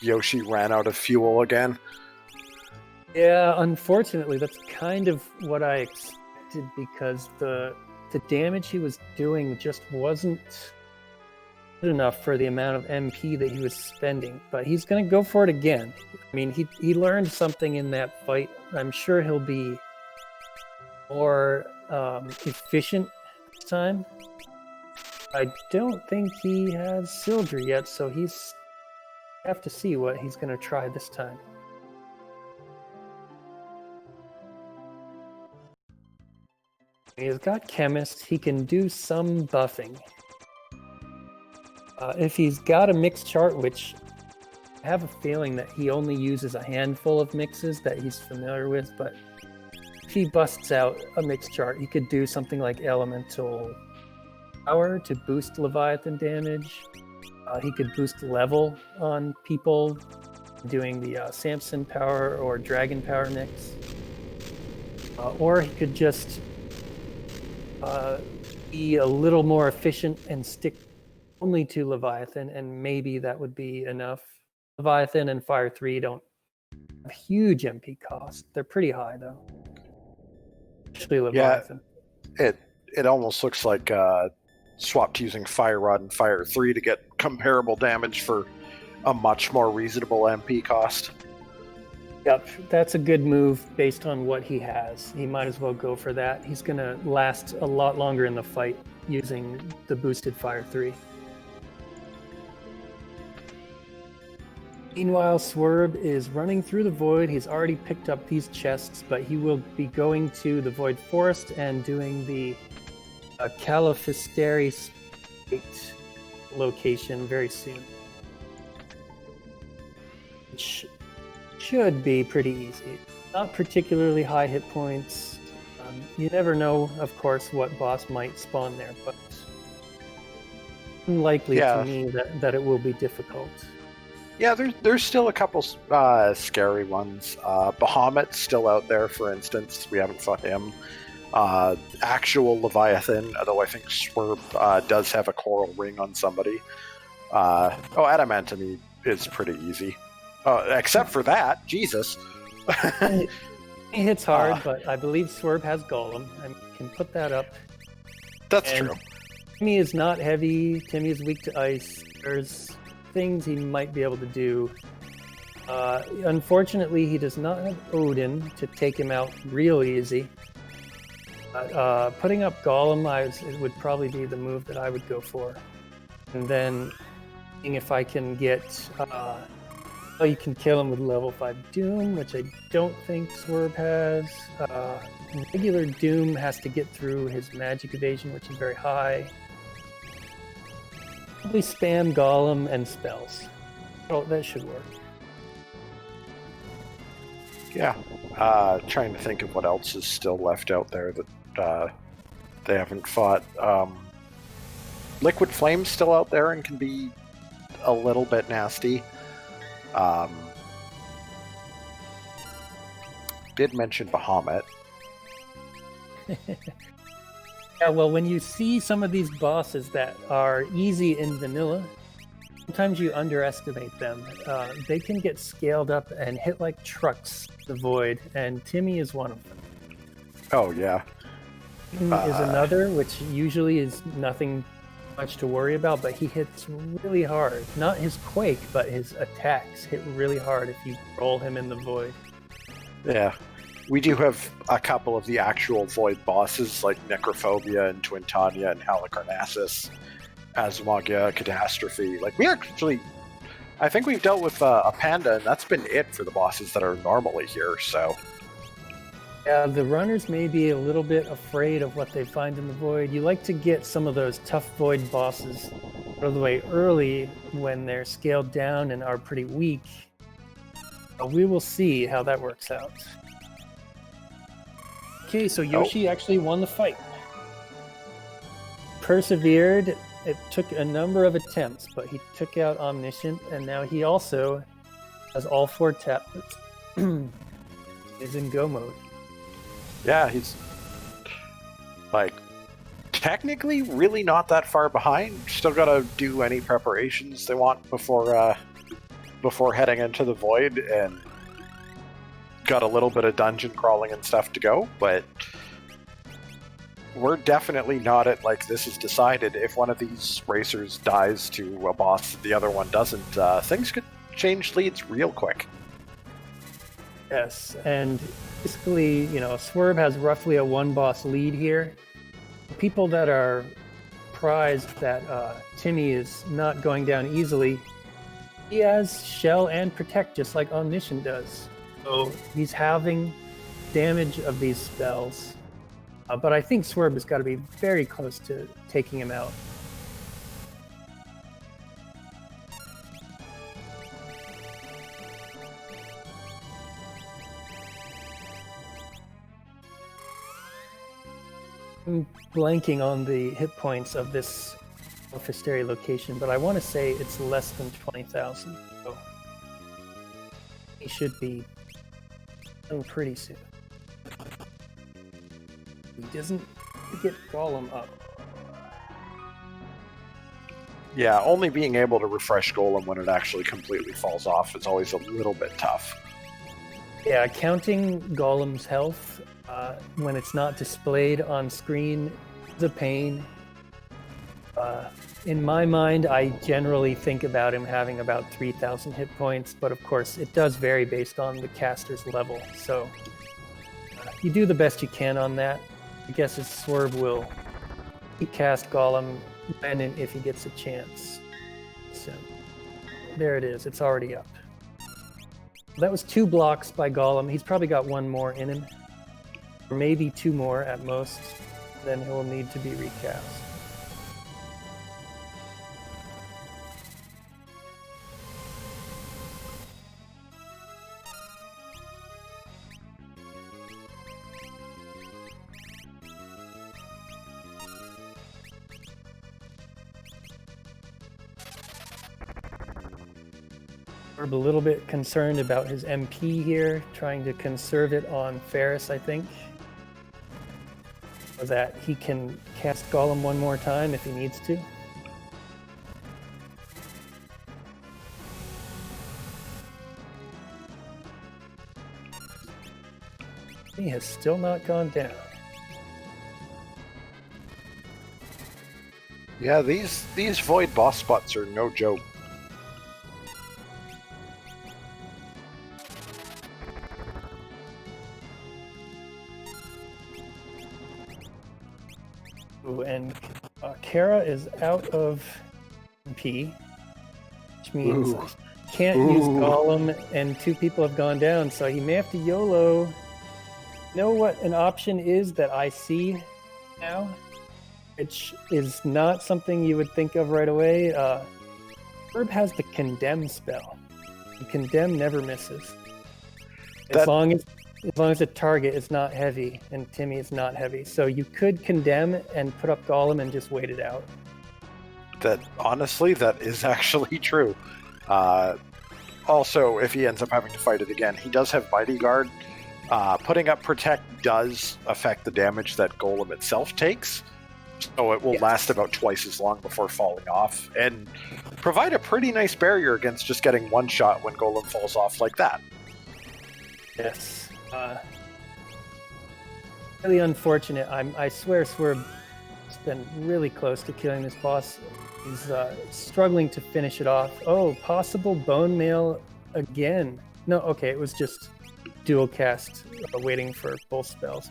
Yoshi ran out of fuel again. Yeah, unfortunately, that's kind of what I expected because the damage he was doing just wasn't good enough for the amount of MP that he was spending. But he's going to go for it again. I mean, he learned something in that fight. I'm sure he'll be more efficient this time. I don't think he has Sildra yet, so he's have to see what he's going to try this time. He's got Chemist. He can do some buffing. If he's got a mixed chart, which I have a feeling that he only uses a handful of mixes that he's familiar with, but if he busts out a mixed chart, he could do something like Elemental Power to boost Leviathan damage. He could boost level on people doing the Samson Power or Dragon Power mix. Or he could just be a little more efficient and stick only to Leviathan, and maybe that would be enough. Leviathan and Fire 3 don't have huge MP cost. They're pretty high, though. Especially Leviathan. Yeah, it almost looks like swapped using Fire Rod and Fire 3 to get comparable damage for a much more reasonable MP cost. Yep, that's a good move based on what he has. He might as well go for that. He's going to last a lot longer in the fight using the boosted Fire 3. Meanwhile, Swerve is running through the Void. He's already picked up these chests, but he will be going to the Void Forest and doing the Califisteri Spate location very soon. Which should be pretty easy. Not particularly high hit points. You never know, of course, what boss might spawn there, but unlikely to me that it will be difficult. Yeah, there's still a couple scary ones. Bahamut's still out there, for instance. We haven't fought him. Actual Leviathan, although I think Swerve does have a coral ring on somebody. Adamantony is pretty easy. Except for that, Jesus. He hits hard, but I believe Swerve has Golem. I can put that up. That's true. Timmy is not heavy. Timmy is weak to ice. There's things he might be able to do. Unfortunately, he does not have Odin to take him out real easy. Putting up Golem it would probably be the move that I would go for. And then seeing if I can get... you can kill him with level 5 Doom, which I don't think Swerve has. Regular Doom has to get through his magic evasion, which is very high. Probably spam Golem and spells. Oh, that should work. Yeah. Trying to think of what else is still left out there that they haven't fought. Liquid Flame's still out there and can be a little bit nasty. Did mention Bahamut. Yeah, well, when you see some of these bosses that are easy in vanilla, sometimes you underestimate them. They can get scaled up and hit like trucks the void, and Timmy is one of them. Oh, yeah. Is another, which usually is nothing much to worry about, but he hits really hard. Not his quake, but his attacks hit really hard if you roll him in the void. Yeah. We do have a couple of the actual void bosses like Necrophobia and Twintania and Halicarnassus, Asmogia, Catastrophe. Like, I think we've dealt with a panda, and that's been it for the bosses that are normally here, so. Yeah, the runners may be a little bit afraid of what they find in the void. You like to get some of those tough void bosses out of the way early when they're scaled down and are pretty weak. We will see how that works out. Okay, so Yoshi actually won the fight. Persevered. It took a number of attempts, but he took out Omniscient, and now he also has all 4 tablets. He's in go mode. Yeah, he's like technically really not that far behind. Still gotta do any preparations they want before heading into the void, and got a little bit of dungeon crawling and stuff to go, but we're definitely not at like this is decided. If one of these racers dies to a boss, the other one doesn't, things could change leads real quick. Yes, and basically, Swerve has roughly a 1-boss lead here. People that are surprised that Timmy is not going down easily, he has Shell and Protect just like Omniscient does. So he's having damage of these spells. But I think Swerve has got to be very close to taking him out. I'm blanking on the hit points of this Hysteria location, but I want to say it's less than 20,000. So he should be done pretty soon. He doesn't get Golem up. Yeah, only being able to refresh Golem when it actually completely falls off is always a little bit tough. Yeah, counting Golem's health when it's not displayed on screen is a pain. In my mind, I generally think about him having about 3,000 hit points, but of course it does vary based on the caster's level. So you do the best you can on that. I guess his Swerve will cast Golem when and if he gets a chance. So there it is. It's already up. That was 2 blocks by Golem. He's probably got 1 more in him. Or maybe 2 more at most. Then he'll need to be recast. We're a little bit concerned about his MP here, trying to conserve it on Ferris, I think, so that he can cast Golem 1 more time if he needs to. He has still not gone down. Yeah, these void boss spots are no joke. And Kara is out of MP, which means can't use Golem, and 2 people have gone down, so he may have to YOLO. You know what an option is that I see now, which is not something you would think of right away? Herb has the Condemn spell. The Condemn never misses. As long as the target is not heavy, and Timmy is not heavy. So you could condemn and put up Golem and just wait it out. Honestly, that is actually true. Also, if he ends up having to fight it again, he does have Mighty Guard. Putting up Protect does affect the damage that Golem itself takes, so it will last about twice as long before falling off, and provide a pretty nice barrier against just getting one shot when Golem falls off like that. Yes. Really unfortunate. I swear Swerve's been really close to killing this boss. He's struggling to finish it off. Oh, possible bone mail again. No, okay, it was just dual cast, waiting for full spells.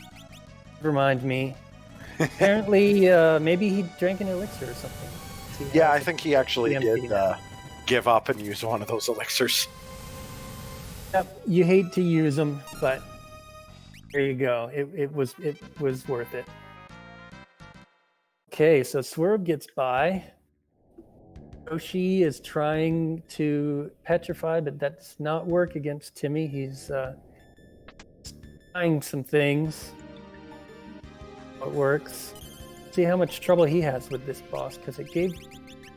Remind me. Apparently, maybe he drank an elixir or something. Yeah, I think he actually did give up and use one of those elixirs. Yep, you hate to use them, but there you go. It was worth it. Okay, so Swerve gets by. Yoshi is trying to petrify, but that does not work against Timmy. He's trying some things. It works. See how much trouble he has with this boss, because it gave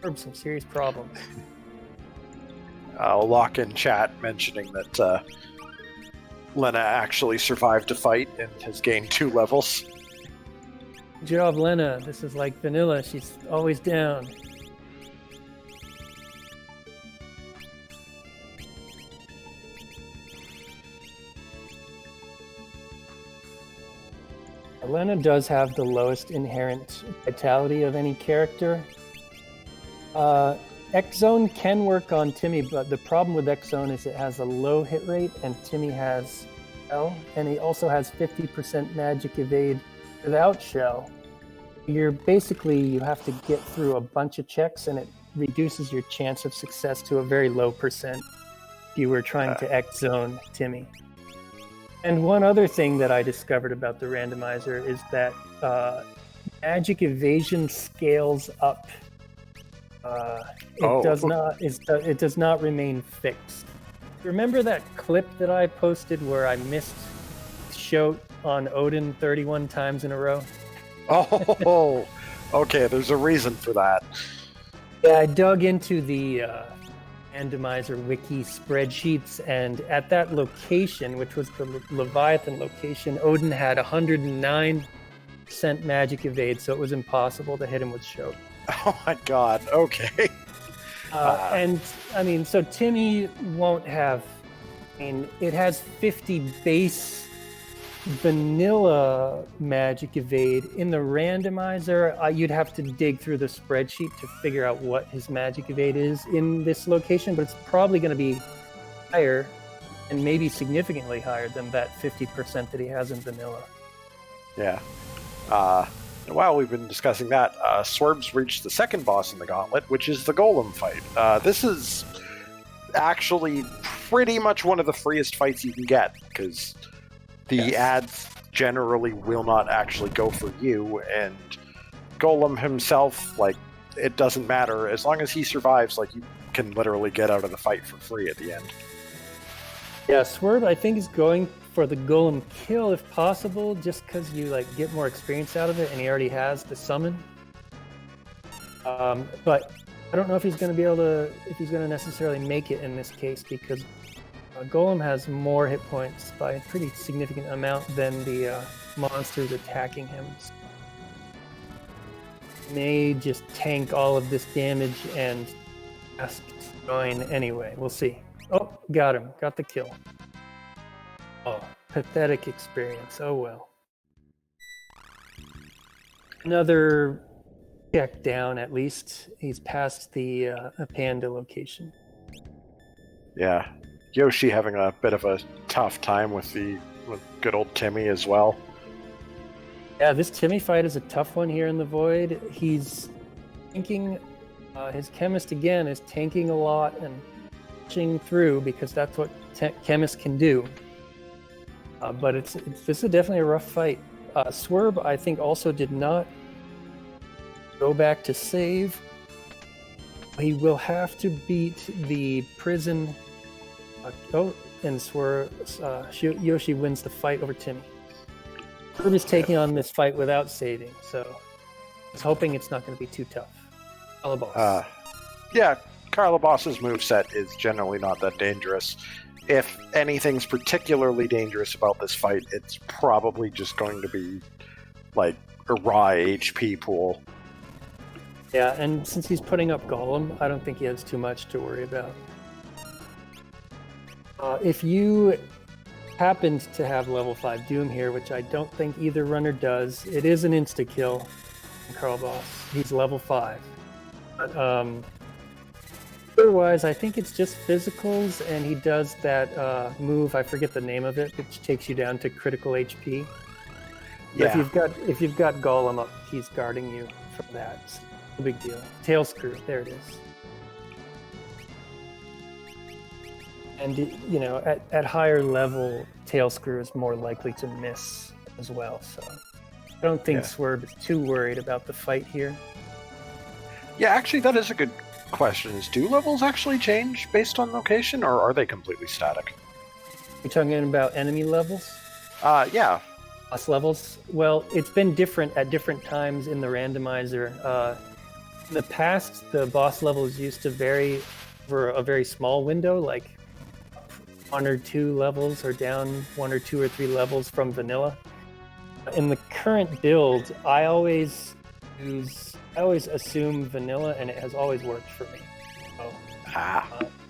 Swerve some serious problems. I'll lock in chat mentioning that Lena actually survived a fight and has gained 2 levels. Good job, Lena. This is like vanilla. She's always down. Lena does have the lowest inherent vitality of any character. X-Zone can work on Timmy, but the problem with X-Zone is it has a low hit rate, and Timmy has Shell, and he also has 50% magic evade without Shell. You have to get through a bunch of checks, and it reduces your chance of success to a very low percent if you were trying to X-Zone Timmy. And one other thing that I discovered about the randomizer is that magic evasion scales up. It does not remain fixed. Remember that clip that I posted where I missed Shoat on Odin 31 times in a row? Oh, okay. There's a reason for that. Yeah, I dug into the randomizer wiki spreadsheets, and at that location, which was the Leviathan location, Odin had 109% magic evade, so it was impossible to hit him with Shoat. Oh my god, okay. And, I mean, so Timmy won't have... it has 50 base vanilla magic evade. In the randomizer, you'd have to dig through the spreadsheet to figure out what his magic evade is in this location, but it's probably going to be higher, and maybe significantly higher than that 50% that he has in vanilla. Yeah. While we've been discussing that, Swerve's reached the second boss in the gauntlet, which is the Golem fight. This is actually pretty much one of the freest fights you can get, because the ads generally will not actually go for you, and Golem himself, it doesn't matter. As long as he survives, you can literally get out of the fight for free at the end. Yeah, Swerve, I think, is going for the Golem kill if possible, just because you get more experience out of it, and he already has the summon. But I don't know if he's going to necessarily make it in this case, because Golem has more hit points by a pretty significant amount than the monsters attacking him. So he may just tank all of this damage and ask to join anyway. We'll see. Oh, got him. Got the kill. Oh, pathetic experience. Oh well. Another check down, at least. He's past the Panda location. Yeah. Yoshi having a bit of a tough time with good old Timmy as well. Yeah, this Timmy fight is a tough one here in the Void. He's tanking. His chemist, again, is tanking a lot and pushing through, because that's what chemists can do. But this is definitely a rough fight. Swerve, I think, also did not go back to save. He will have to beat the prison. and Yoshi wins the fight over Timmy. Swerb is taking on this fight without saving, so I was hoping it's not going to be too tough. Boss. Yeah, Carla Boss's moveset is generally not that dangerous. If anything's particularly dangerous about this fight, it's probably just going to be like a raw HP pool. Yeah, and since he's putting up Golem, I don't think he has too much to worry about. If you happened to have level 5 Doom here, which I don't think either runner does, it is an insta-kill from Carl Boss. He's level 5. But, otherwise, I think it's just physicals, and he does that move, I forget the name of it, which takes you down to critical HP. Yeah. If you've got Golem up, he's guarding you from that. It's no big deal. Tail screw, there it is. And you know, at higher level, tail screw is more likely to miss as well. So I don't think Swerve is too worried about the fight here. Yeah, actually, that is a good question. Do levels actually change based on location, or are they completely static? You're talking about enemy levels? Yeah. Boss levels? Well, it's been different at different times in the randomizer. In the past, the boss levels used to vary over a very small window, like 1 or 2 levels, or down 1 or 2 or 3 levels from vanilla. In the current build, I always assume vanilla, and it has always worked for me. So,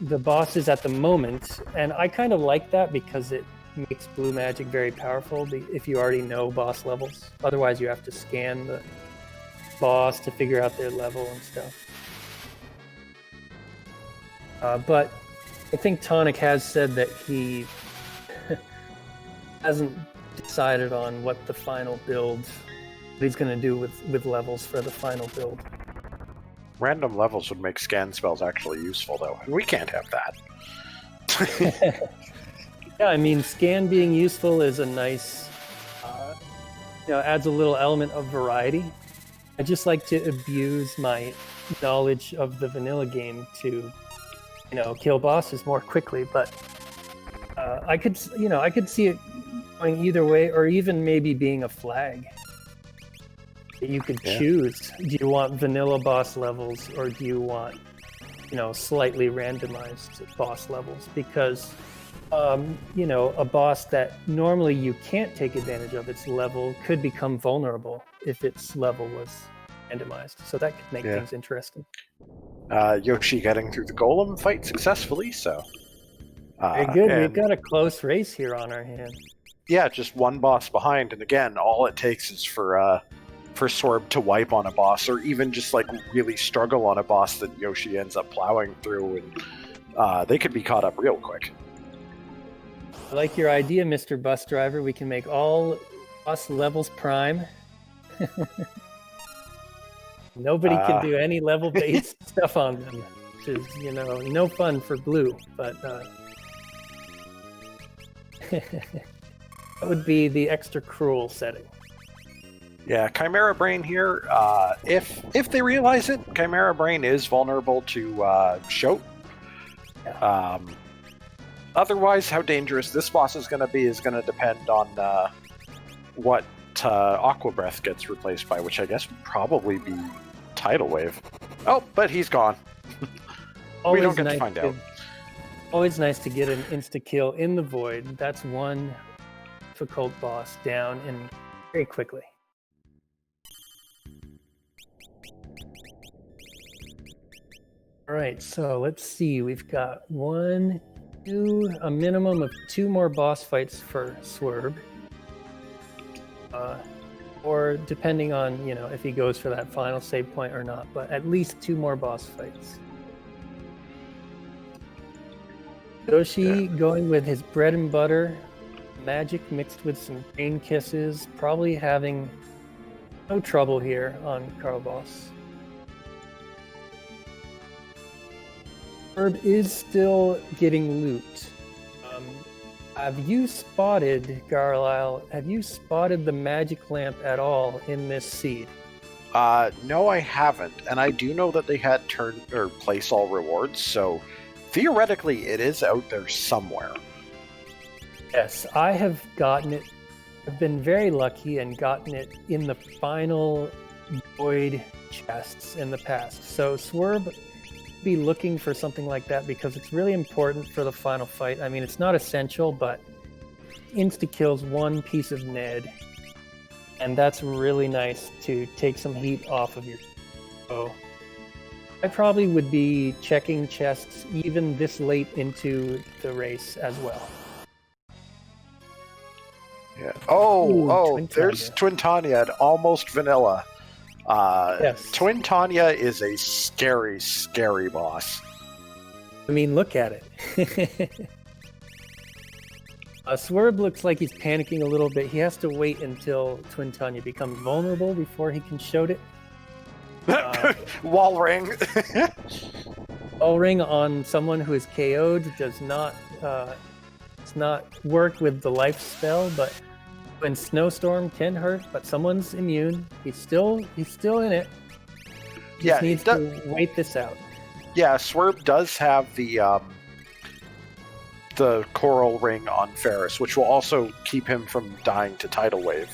the bosses at the moment, and I kind of like that because it makes blue magic very powerful if you already know boss levels. Otherwise, you have to scan the boss to figure out their level and stuff. But I think Tonic has said that he hasn't decided on what the final build, what he's going to do with levels for the final build. Random levels would make scan spells actually useful, though, and we can't have that. Yeah, I mean, scan being useful is a nice, adds a little element of variety. I just like to abuse my knowledge of the vanilla game to, kill bosses more quickly. But I could see it going either way, or even maybe being a flag. You could choose. Do you want vanilla boss levels, or do you want, slightly randomized boss levels? Because a boss that normally you can't take advantage of its level could become vulnerable if its level was randomized. So that could make things interesting. Yoshi getting through the Golem fight successfully, so... Very good. We've got a close race here on our hand. Yeah, just one boss behind, and again, all it takes is for Swerve to wipe on a boss, or even just really struggle on a boss that Yoshi ends up plowing through, and they could be caught up real quick. I like your idea, Mr. Bus Driver. We can make all boss levels prime. Nobody can do any level-based stuff on them, which is, no fun for Blue. But that would be the extra cruel setting. Yeah, Chimera Brain here. If they realize it, Chimera Brain is vulnerable to Shoat. Yeah. Otherwise, how dangerous this boss is going to be is going to depend on what Aqua Breath gets replaced by, which I guess would probably be Tidal Wave. Oh, but he's gone. We don't get to find out. Always nice to get an insta-kill in the Void. That's one difficult boss down, and very quickly. All right, so let's see. We've got a minimum of 2 more boss fights for Swerve. Or depending on, if he goes for that final save point or not, but at least 2 more boss fights. Yoshi going with his bread and butter, magic mixed with some brain kisses, probably having no trouble here on Carl Boss. Herb is still getting loot. Have you spotted, Garlisle, the magic lamp at all in this seed? No, I haven't. And I do know that they had place all rewards, so theoretically it is out there somewhere. Yes, I have gotten it. I've been very lucky and gotten it in the final void chests in the past. So Swerve be looking for something like that because it's really important for the final fight. I mean, it's not essential, but insta-kills one piece of Ned, and that's really nice to take some heat off of your... So I probably would be checking chests even this late into the race as well. Yeah. Ooh, There's Twin Tanya at almost vanilla. Yes. Twin Tanya is a scary, scary boss. I mean, look at it. Swerve looks like he's panicking a little bit. He has to wait until Twin Tanya becomes vulnerable before he can shoot it. Wall ring. Wall ring on someone who is KO'd does not work with the life spell, but when Snowstorm can hurt, but someone's immune. He's still in it. Just needs to wait this out. Yeah, Swerve does have the coral ring on Ferris, which will also keep him from dying to tidal wave.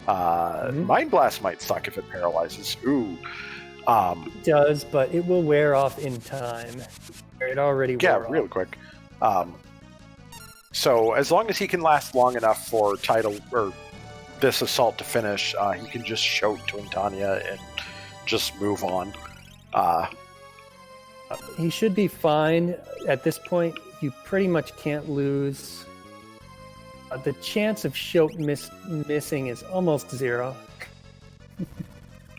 Mind Blast might suck if it paralyzes. Ooh. It does, but it will wear off in time. It already wore off. Yeah, real quick. So as long as he can last long enough for tidal or this assault to finish, he can just show Twin Tanya and just move on. He should be fine. At this point, you pretty much can't lose. The chance of Shoat missing is almost zero.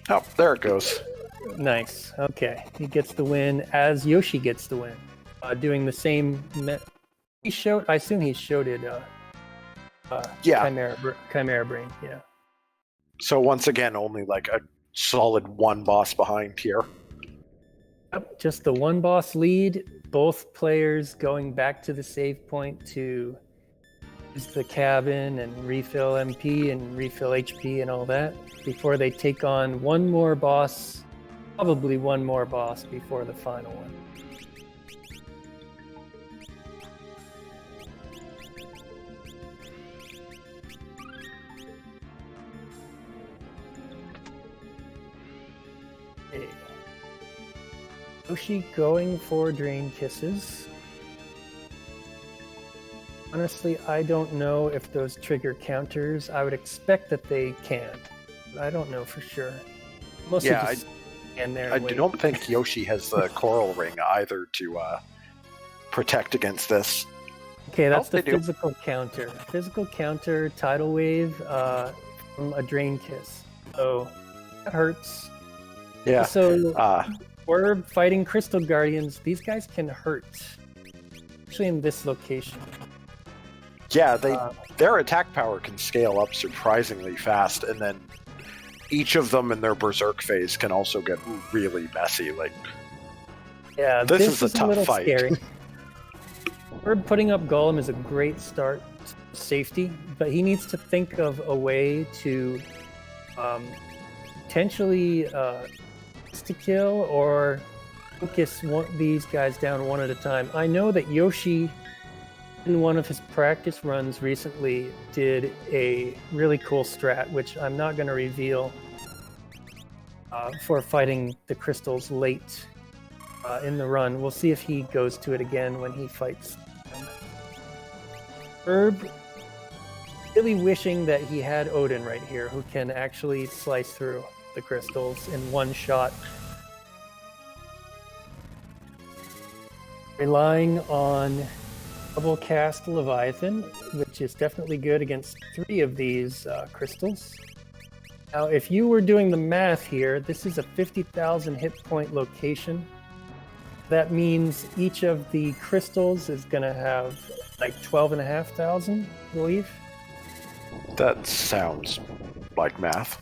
Oh, there it goes. Nice. Okay. He gets the win as Yoshi gets the win. Doing the same... I assume he showed it. Chimera Brain. Yeah. So once again, only like a solid one boss behind here. Yep, just the one boss lead. Both players going back to the save point to use the cabin and refill MP and refill HP and all that before they take on one more boss, probably one more boss before the final one. Yoshi going for Drain Kisses. Honestly, I don't know if those trigger counters. I would expect that they can. But I don't know for sure. Mostly just stand there and wait. Don't think Yoshi has the coral ring either to protect against this. Okay, that's the physical counter. Physical counter, tidal wave from a Drain Kiss. So that hurts. Yeah. So we're fighting Crystal Guardians. These guys can hurt, especially in this location. Yeah, their attack power can scale up surprisingly fast, and then each of them in their berserk phase can also get really messy. Like, yeah, this is a tough fight. Scary. We're putting up Golem is a great start to safety, but he needs to think of a way to potentially to kill or focus these guys down one at a time. I know that Yoshi, in one of his practice runs recently, did a really cool strat, which I'm not going to reveal, for fighting the crystals late in the run. We'll see if he goes to it again when he fights them. Herb, really wishing that he had Odin right here, who can actually slice through the crystals in one shot. Relying on double cast Leviathan, which is definitely good against 3 of these crystals. Now, if you were doing the math here, this is a 50,000 hit point location. That means each of the crystals is going to have like 12,500, I believe. That sounds like math.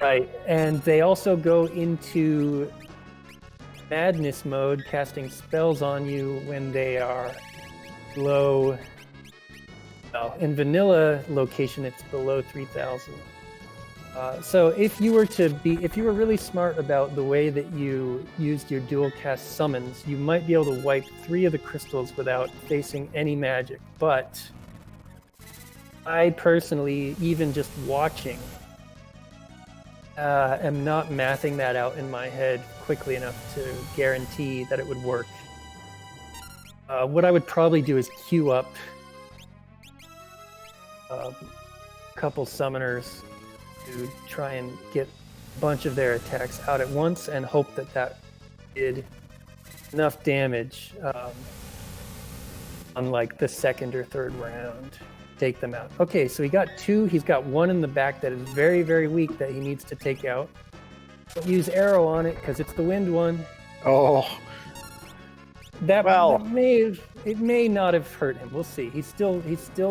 Right, and they also go into madness mode, casting spells on you when they are below. Well, in vanilla location, it's below 3,000. So if you were really smart about the way that you used your dual cast summons, you might be able to wipe 3 of the crystals without facing any magic. But I personally, even just watching, am not mathing that out in my head quickly enough to guarantee that it would work. What I would probably do is queue up a couple summoners to try and get a bunch of their attacks out at once and hope that that did enough damage on like the second or third round to take them out. Okay, so he got two. He's got one in the back that is very, very weak that he needs to take out. Don't use arrow on it because it's the wind one. Oh, That well. it may not have hurt him. We'll see. He's still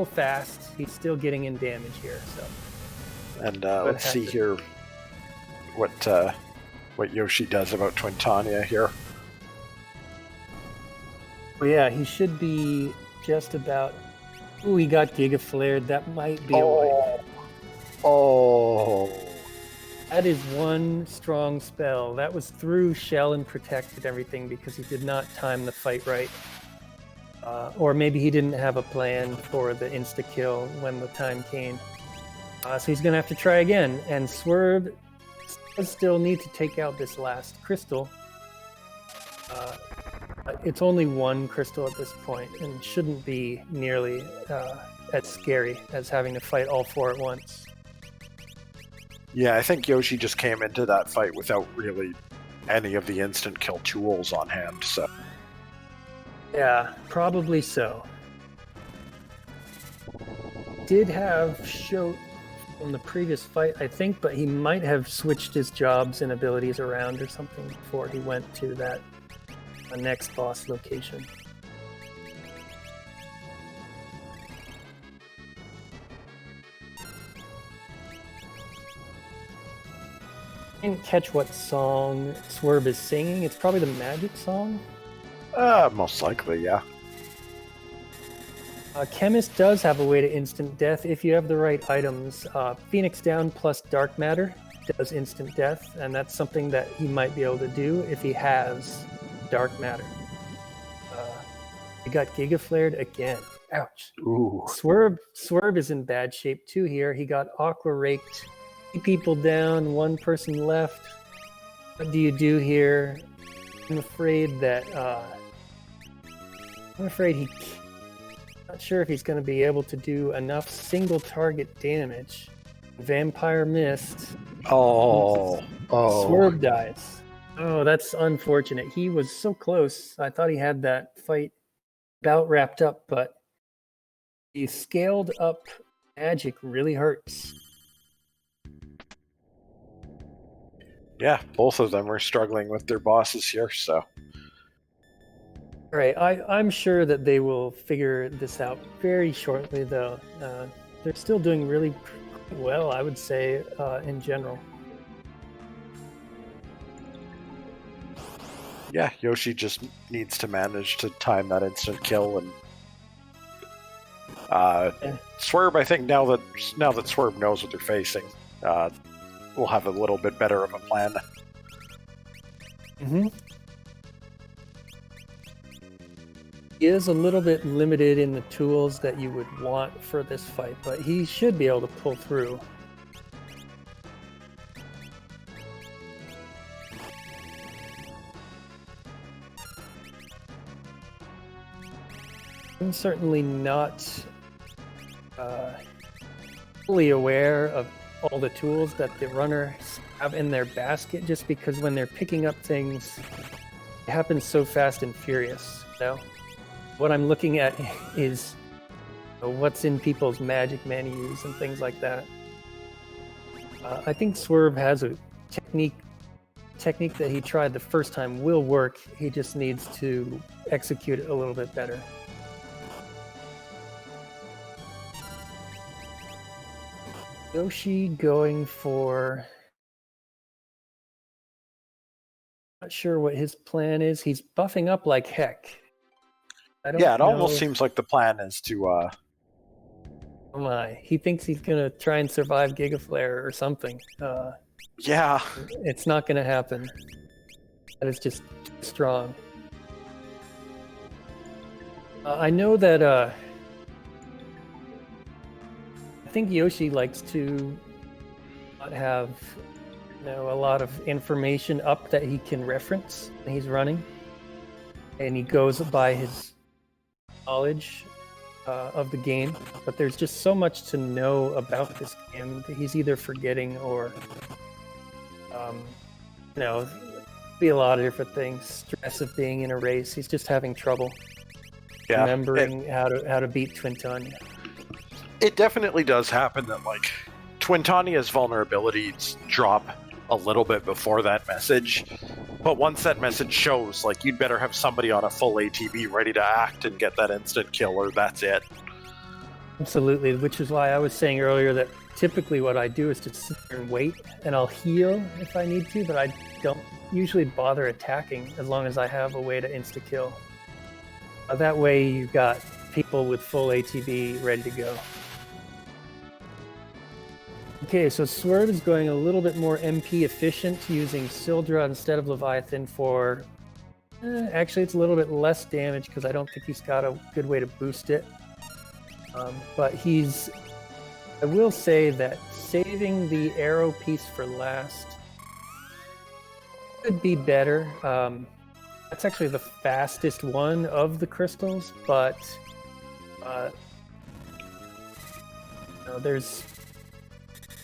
fast. He's still getting in damage here. So. And let's see here what Yoshi does about Twintania here. Well, yeah, he should be just about. Ooh, he got Giga Flared. That might be a wipe. Oh. That is one strong spell. That was through Shell and protected everything because he did not time the fight right. Or maybe he didn't have a plan for the insta-kill when the time came. So he's going to have to try again. And Swerve does still need to take out this last crystal. It's only one crystal at this point and shouldn't be nearly as scary as having to fight all four at once. Yeah, I think Yoshi just came into that fight without really any of the instant kill tools on hand, so. Yeah, probably so. Did have Shote from the previous fight, I think, but he might have switched his jobs and abilities around or something before he went to that next boss location. I didn't catch what song Swerve is singing. It's probably the magic song. Most likely, yeah. Chemist does have a way to instant death if you have the right items. Phoenix Down plus Dark Matter does instant death, and that's something that he might be able to do if he has Dark Matter. He got Giga Flared again. Ouch. Ooh. Swerve is in bad shape too here. He got Aqua Raked. 3 people down, 1 person left. What do you do here? I'm afraid he not sure if he's going to be able to do enough single target damage. Vampire missed. Oh. Swerve dies. Oh, that's unfortunate. He was so close. I thought he had that fight about wrapped up, but the scaled up magic really hurts. Yeah, both of them are struggling with their bosses here, so. All right, I'm sure that they will figure this out very shortly, though. They're still doing really well, I would say, in general. Yeah, Yoshi just needs to manage to time that instant kill, and Swerve, I think now that Swerve knows what they're facing, we'll have a little bit better of a plan. Mm-hmm. He is a little bit limited in the tools that you would want for this fight, but he should be able to pull through. I'm certainly not fully aware of all the tools that the runners have in their basket, just because when they're picking up things, it happens so fast and furious. You know? What I'm looking at is what's in people's magic menus and things like that. I think Swerve has a technique that he tried the first time will work. He just needs to execute it a little bit better. Yoshi going for... Not sure what his plan is. He's buffing up like heck. Yeah, it almost seems like the plan is to... Oh my. He thinks he's going to try and survive Giga Flare or something. Yeah. It's not going to happen. That is just strong. I know that think Yoshi likes to not have a lot of information up that he can reference when he's running, and he goes by his knowledge of the game. But there's just so much to know about this game that he's either forgetting or be a lot of different things. Stress of being in a race. He's just having trouble remembering how to beat Twintania. It definitely does happen that like Twintania's vulnerabilities drop a little bit before that message, but once that message shows, like, you'd better have somebody on a full ATB ready to act and get that instant kill, or that's it. Absolutely, which is why I was saying earlier that typically what I do is to sit there and wait, and I'll heal if I need to, but I don't usually bother attacking as long as I have a way to insta-kill. That way you've got people with full ATB ready to go. Okay, so Swerve is going a little bit more MP efficient, using Sildra instead of Leviathan for... actually, it's a little bit less damage because I don't think he's got a good way to boost it. But he's... I will say that saving the arrow piece for last could be better. That's actually the fastest one of the crystals, but there's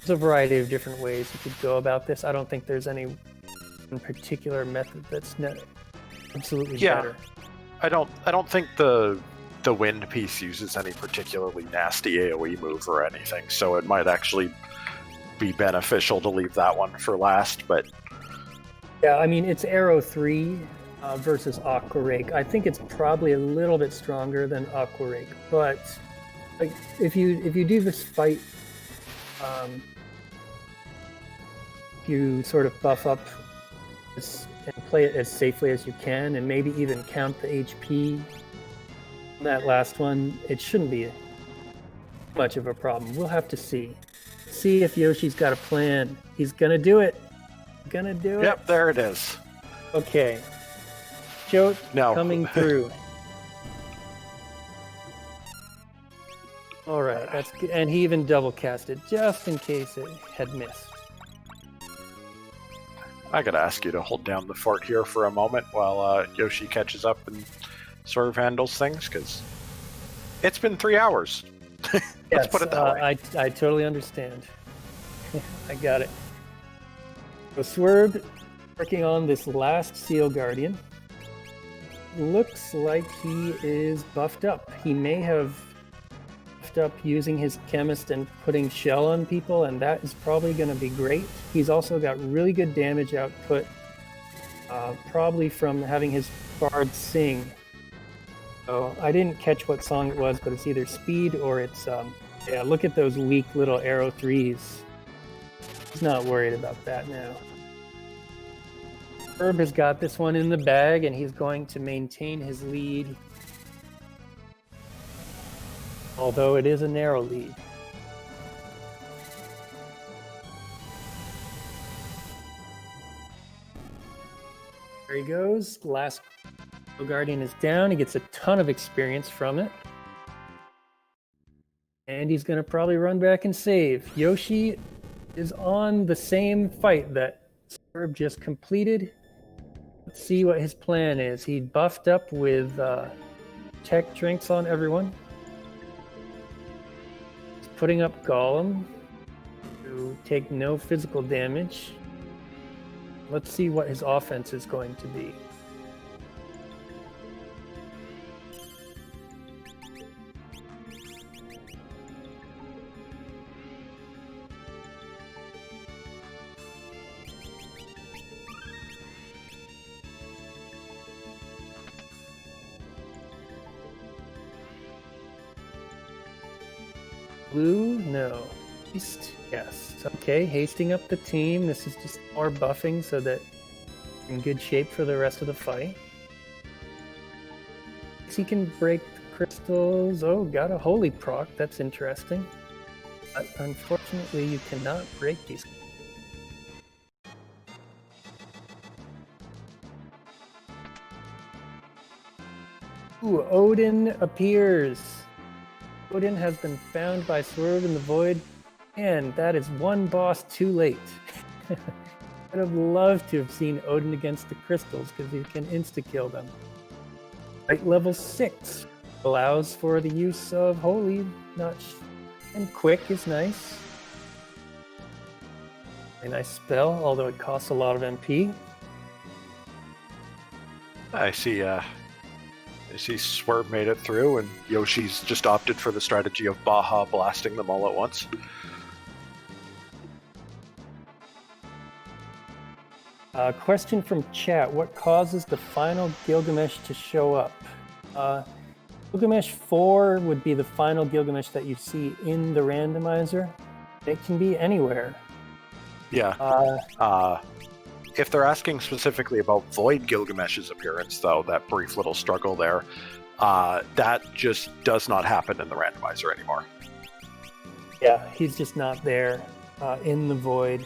a variety of different ways you could go about this. I don't think there's any one particular method that's absolutely better. I don't think the wind piece uses any particularly nasty AoE move or anything, so it might actually be beneficial to leave that one for last, but... Yeah, I mean, it's Arrow 3 versus Aqua Rake. I think it's probably a little bit stronger than Aqua Rake, but like, if you do this fight, you sort of buff up and play it as safely as you can, and maybe even count the HP. That last one, it shouldn't be much of a problem. We'll have to see if Yoshi's got a plan. He's gonna do it. Yep, there it is. Okay, Joe coming through. All right, that's good. And he even double casted just in case it had missed. I gotta ask you to hold down the fort here for a moment while Yoshi catches up and sort of handles things, because it's been 3 hours. Let's put it that way. I totally understand. I got it. So Swerve working on this last Seal Guardian. Looks like he is buffed up. He may have buffed up using his chemist and putting shell on people, and that is probably going to be great. He's also got really good damage output, probably from having his bard sing. So I didn't catch what song it was, but it's either speed or it's look at those weak little arrow 3s. He's not worried about that now. Herb has got this one in the bag, and he's going to maintain his lead, although it is a narrow lead. There he goes. Last Guardian is down. He gets a ton of experience from it. And he's going to probably run back and save. Yoshi is on the same fight that Swerve just completed. Let's see what his plan is. He buffed up with tech drinks on everyone. He's putting up Golem to take no physical damage. Let's see what his offense is going to be. Blue? No. East? Yes. Okay, hasting up the team. This is just more buffing so that we're in good shape for the rest of the fight. He can break the crystals. Oh, got a holy proc. That's interesting. But unfortunately, you cannot break these. Ooh, Odin appears. Odin has been found by Swerve in the Void, and that is one boss too late. I'd have loved to have seen Odin against the crystals because you can insta-kill them. Fight level 6 allows for the use of Holy, and Quick is nice. A nice spell, although it costs a lot of MP. I see Swerve made it through, and Yoshi's just opted for the strategy of Baja blasting them all at once. Question from chat: what causes the final Gilgamesh to show up? Gilgamesh 4 would be the final Gilgamesh that you see in the randomizer. It can be anywhere. Yeah. If they're asking specifically about Void Gilgamesh's appearance, though, that brief little struggle there, that just does not happen in the randomizer anymore. Yeah, he's just not there in the Void.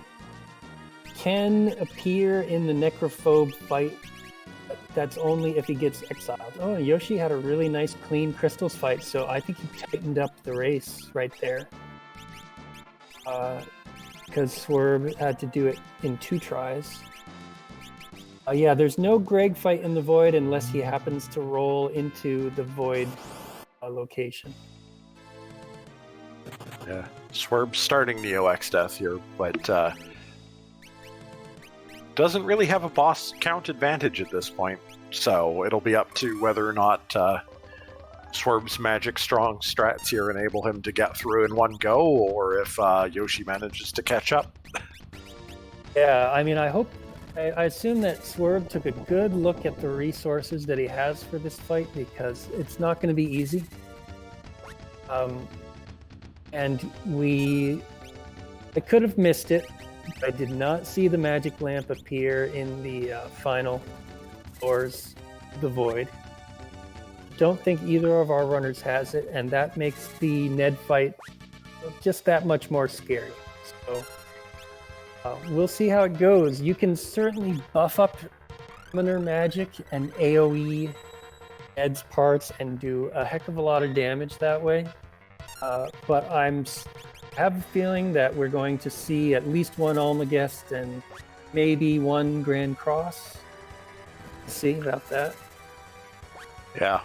Can appear in the Necrophobe fight. That's only if he gets exiled. Oh, Yoshi had a really nice, clean Crystals fight, so I think he tightened up the race right there. Because Swerve had to do it in 2 tries. Yeah, there's no Greg fight in the Void unless he happens to roll into the Void location. Yeah, Swerve's starting Neo X Death here, but doesn't really have a boss count advantage at this point, so it'll be up to whether or not Swerve's magic strong strats here enable him to get through in one go, or if Yoshi manages to catch up. Yeah, I mean, I assume that Swerve took a good look at the resources that he has for this fight, because it's not going to be easy. And I could have missed it. I did not see the magic lamp appear in the final floors of the Void. Don't think either of our runners has it, and that makes the Ned fight just that much more scary. So we'll see how it goes. You can certainly buff up summoner magic and AoE Ned's parts and do a heck of a lot of damage that way. But I have a feeling that we're going to see at least one Almagest and maybe one Grand Cross. See about that. Yeah.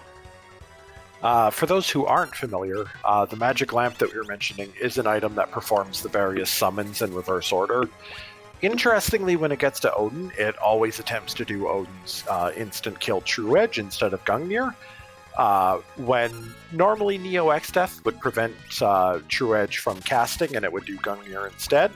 For those who aren't familiar, the magic lamp that we were mentioning is an item that performs the various summons in reverse order. Interestingly, when it gets to Odin, it always attempts to do Odin's instant kill True Edge instead of Gungnir. When normally Neo X Death would prevent True Edge from casting and it would do Gungnir instead,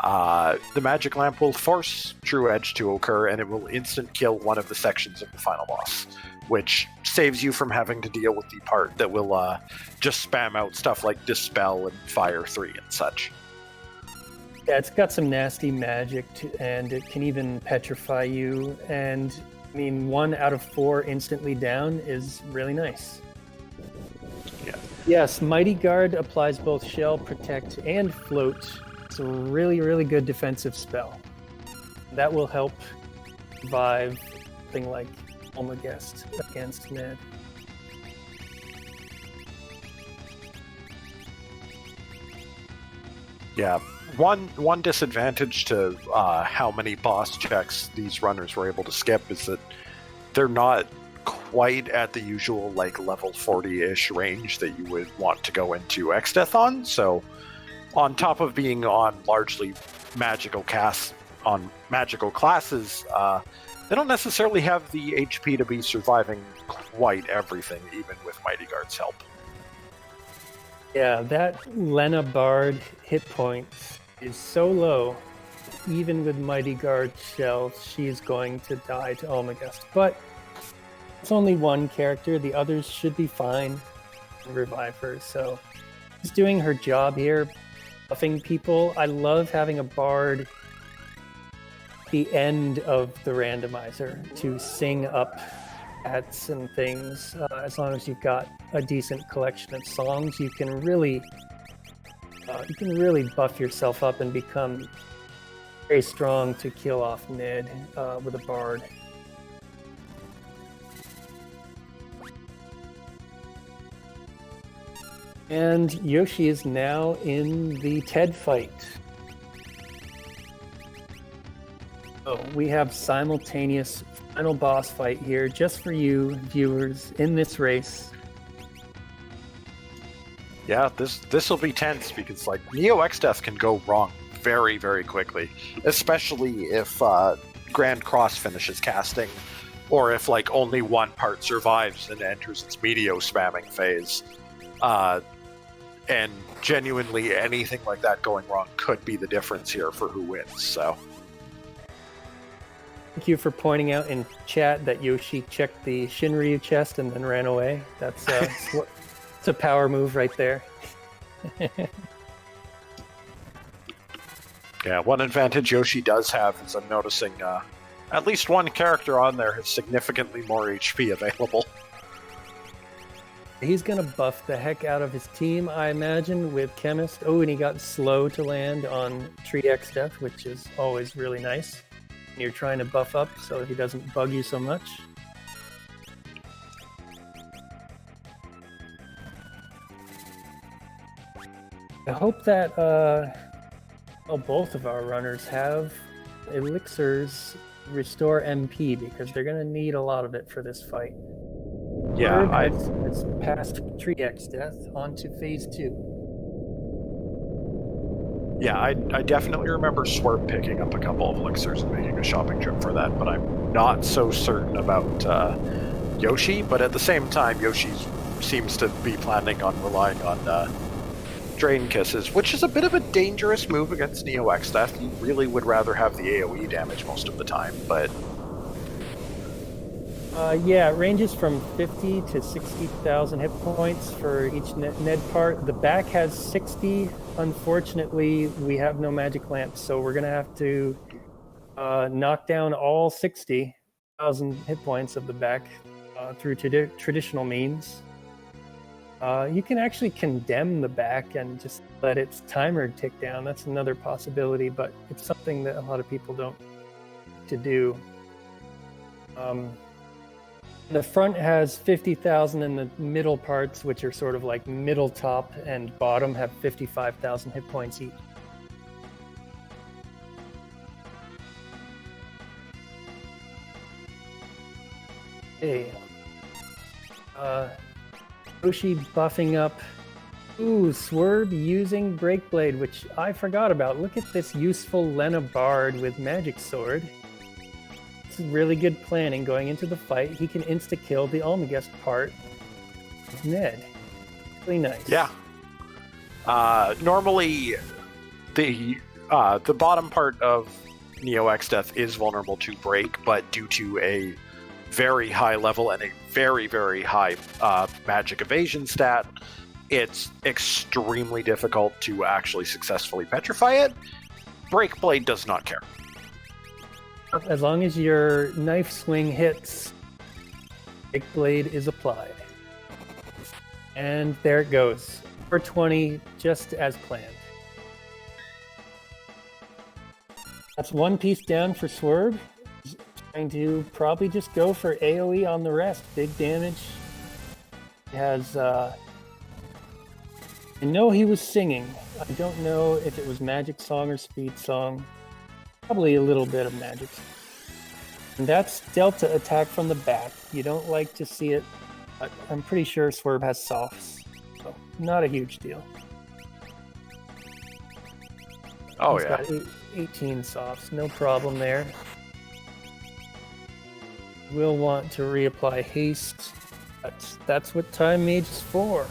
the magic lamp will force True Edge to occur and it will instant kill one of the sections of the final boss, which saves you from having to deal with the part that will just spam out stuff like Dispel and Fire 3 and such. Yeah, it's got some nasty magic, and it can even petrify you, and I mean, 1 out of 4 instantly down is really nice. Yeah. Yes, Mighty Guard applies both Shell, Protect, and Float. It's a really, really good defensive spell. That will help survive something like Almagest against Ned. Yeah. One disadvantage to how many boss checks these runners were able to skip is that they're not quite at the usual like level 40-ish range that you would want to go into X-Death on. So on top of being on largely magical classes, they don't necessarily have the HP to be surviving quite everything, even with Mighty Guard's help. Yeah, that Lena Bard hit point is so low, even with Mighty Guard Shell, she's going to die to Almagest. But it's only one character, the others should be fine and revive her. So she's doing her job here, buffing people. I love having a Bard at the end of the randomizer to sing up hats and things. As long as you've got a decent collection of songs, you can really buff yourself up and become very strong to kill off Ned with a Bard. And Yoshi is now in the Ted fight. So we have simultaneous final boss fight here just for you viewers in this race. Yeah, this will be tense because like Neo X Death can go wrong very, very quickly, especially if Grand Cross finishes casting, or if like only one part survives and enters its Meteo spamming phase. And genuinely anything like that going wrong could be the difference here for who wins. So thank you for pointing out in chat that Yoshi checked the Shinryu chest and then ran away. That's it's a power move right there. Yeah, one advantage Yoshi does have is I'm noticing at least one character on there has significantly more HP available. He's going to buff the heck out of his team, I imagine, with Chemist. Oh, and he got slow to land on Tree X Death, which is always really nice. You're trying to buff up so he doesn't bug you so much. I hope that both of our runners have elixirs restore MP, because they're going to need a lot of it for this fight. Yeah, it's past Tree X Death onto phase 2. Yeah, I definitely remember Swerve picking up a couple of elixirs and making a shopping trip for that, but I'm not so certain about Yoshi. But at the same time, Yoshi seems to be planning on relying on Drain Kisses, which is a bit of a dangerous move against Neo X Death. You really would rather have the AoE damage most of the time, but... yeah, it ranges from 50 to 60,000 hit points for each Ned part. The back has 60. Unfortunately, we have no magic lamps, so we're going to have to knock down all 60,000 hit points of the back through traditional means. You can actually condemn the back and just let its timer tick down. That's another possibility, but it's something that a lot of people don't to do. The front has 50,000, and the middle parts, which are sort of like middle, top, and bottom, have 55,000 hit points each. Hey. Yoshi buffing up. Ooh, Swerve using Breakblade, which I forgot about. Look at this useful Lena Bard with Magic Sword. Really good planning going into the fight. He can insta-kill the Almagest part of Ned. Really nice. Yeah. Normally, the bottom part of Neo X Death is vulnerable to break, but due to a very high level and a very, very high magic evasion stat, it's extremely difficult to actually successfully petrify it. Breakblade does not care. As long as your knife swing hits, Breakblade is applied. And there it goes. 420, just as planned. That's one piece down for Swerve. He's trying to probably just go for AoE on the rest. Big damage. He has... I know he was singing. I don't know if it was Magic Song or Speed Song. Probably a little bit of magic. And that's Delta attack from the back. You don't like to see it. I'm pretty sure Swerve has softs. So not a huge deal. Oh, He's yeah. got 18 softs. No problem there. We'll want to reapply haste. That's what Time Mage is for.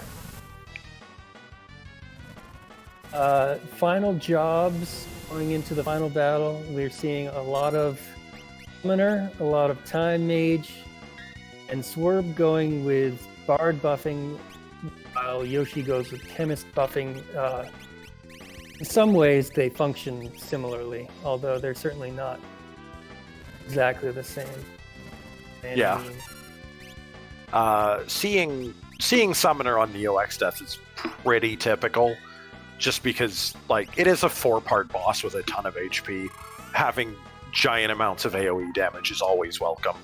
Final jobs. Going into the final battle, we're seeing a lot of Summoner, a lot of Time Mage, and Swerve going with Bard buffing, while Yoshi goes with Chemist buffing. In some ways, they function similarly, although they're certainly not exactly the same. Yeah. Seeing Summoner on Neo X Death is pretty typical. Just because, like, it is a 4-part boss with a ton of HP. Having giant amounts of AoE damage is always welcome.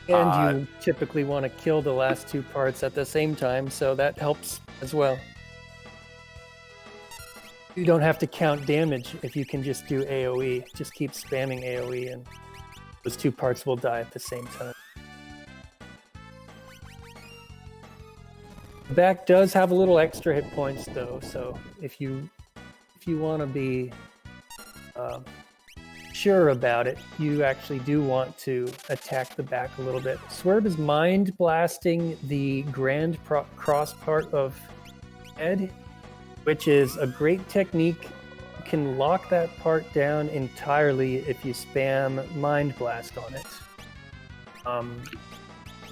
And you typically want to kill the last two parts at the same time, so that helps as well. You don't have to count damage if you can just do AoE. Just keep spamming AoE and those two parts will die at the same time. The back does have a little extra hit points though, so if you want to be sure about it, you actually do want to attack the back a little bit. Swerve is mind blasting the grand cross part of head, which is a great technique. You can lock that part down entirely if you spam mind blast on it.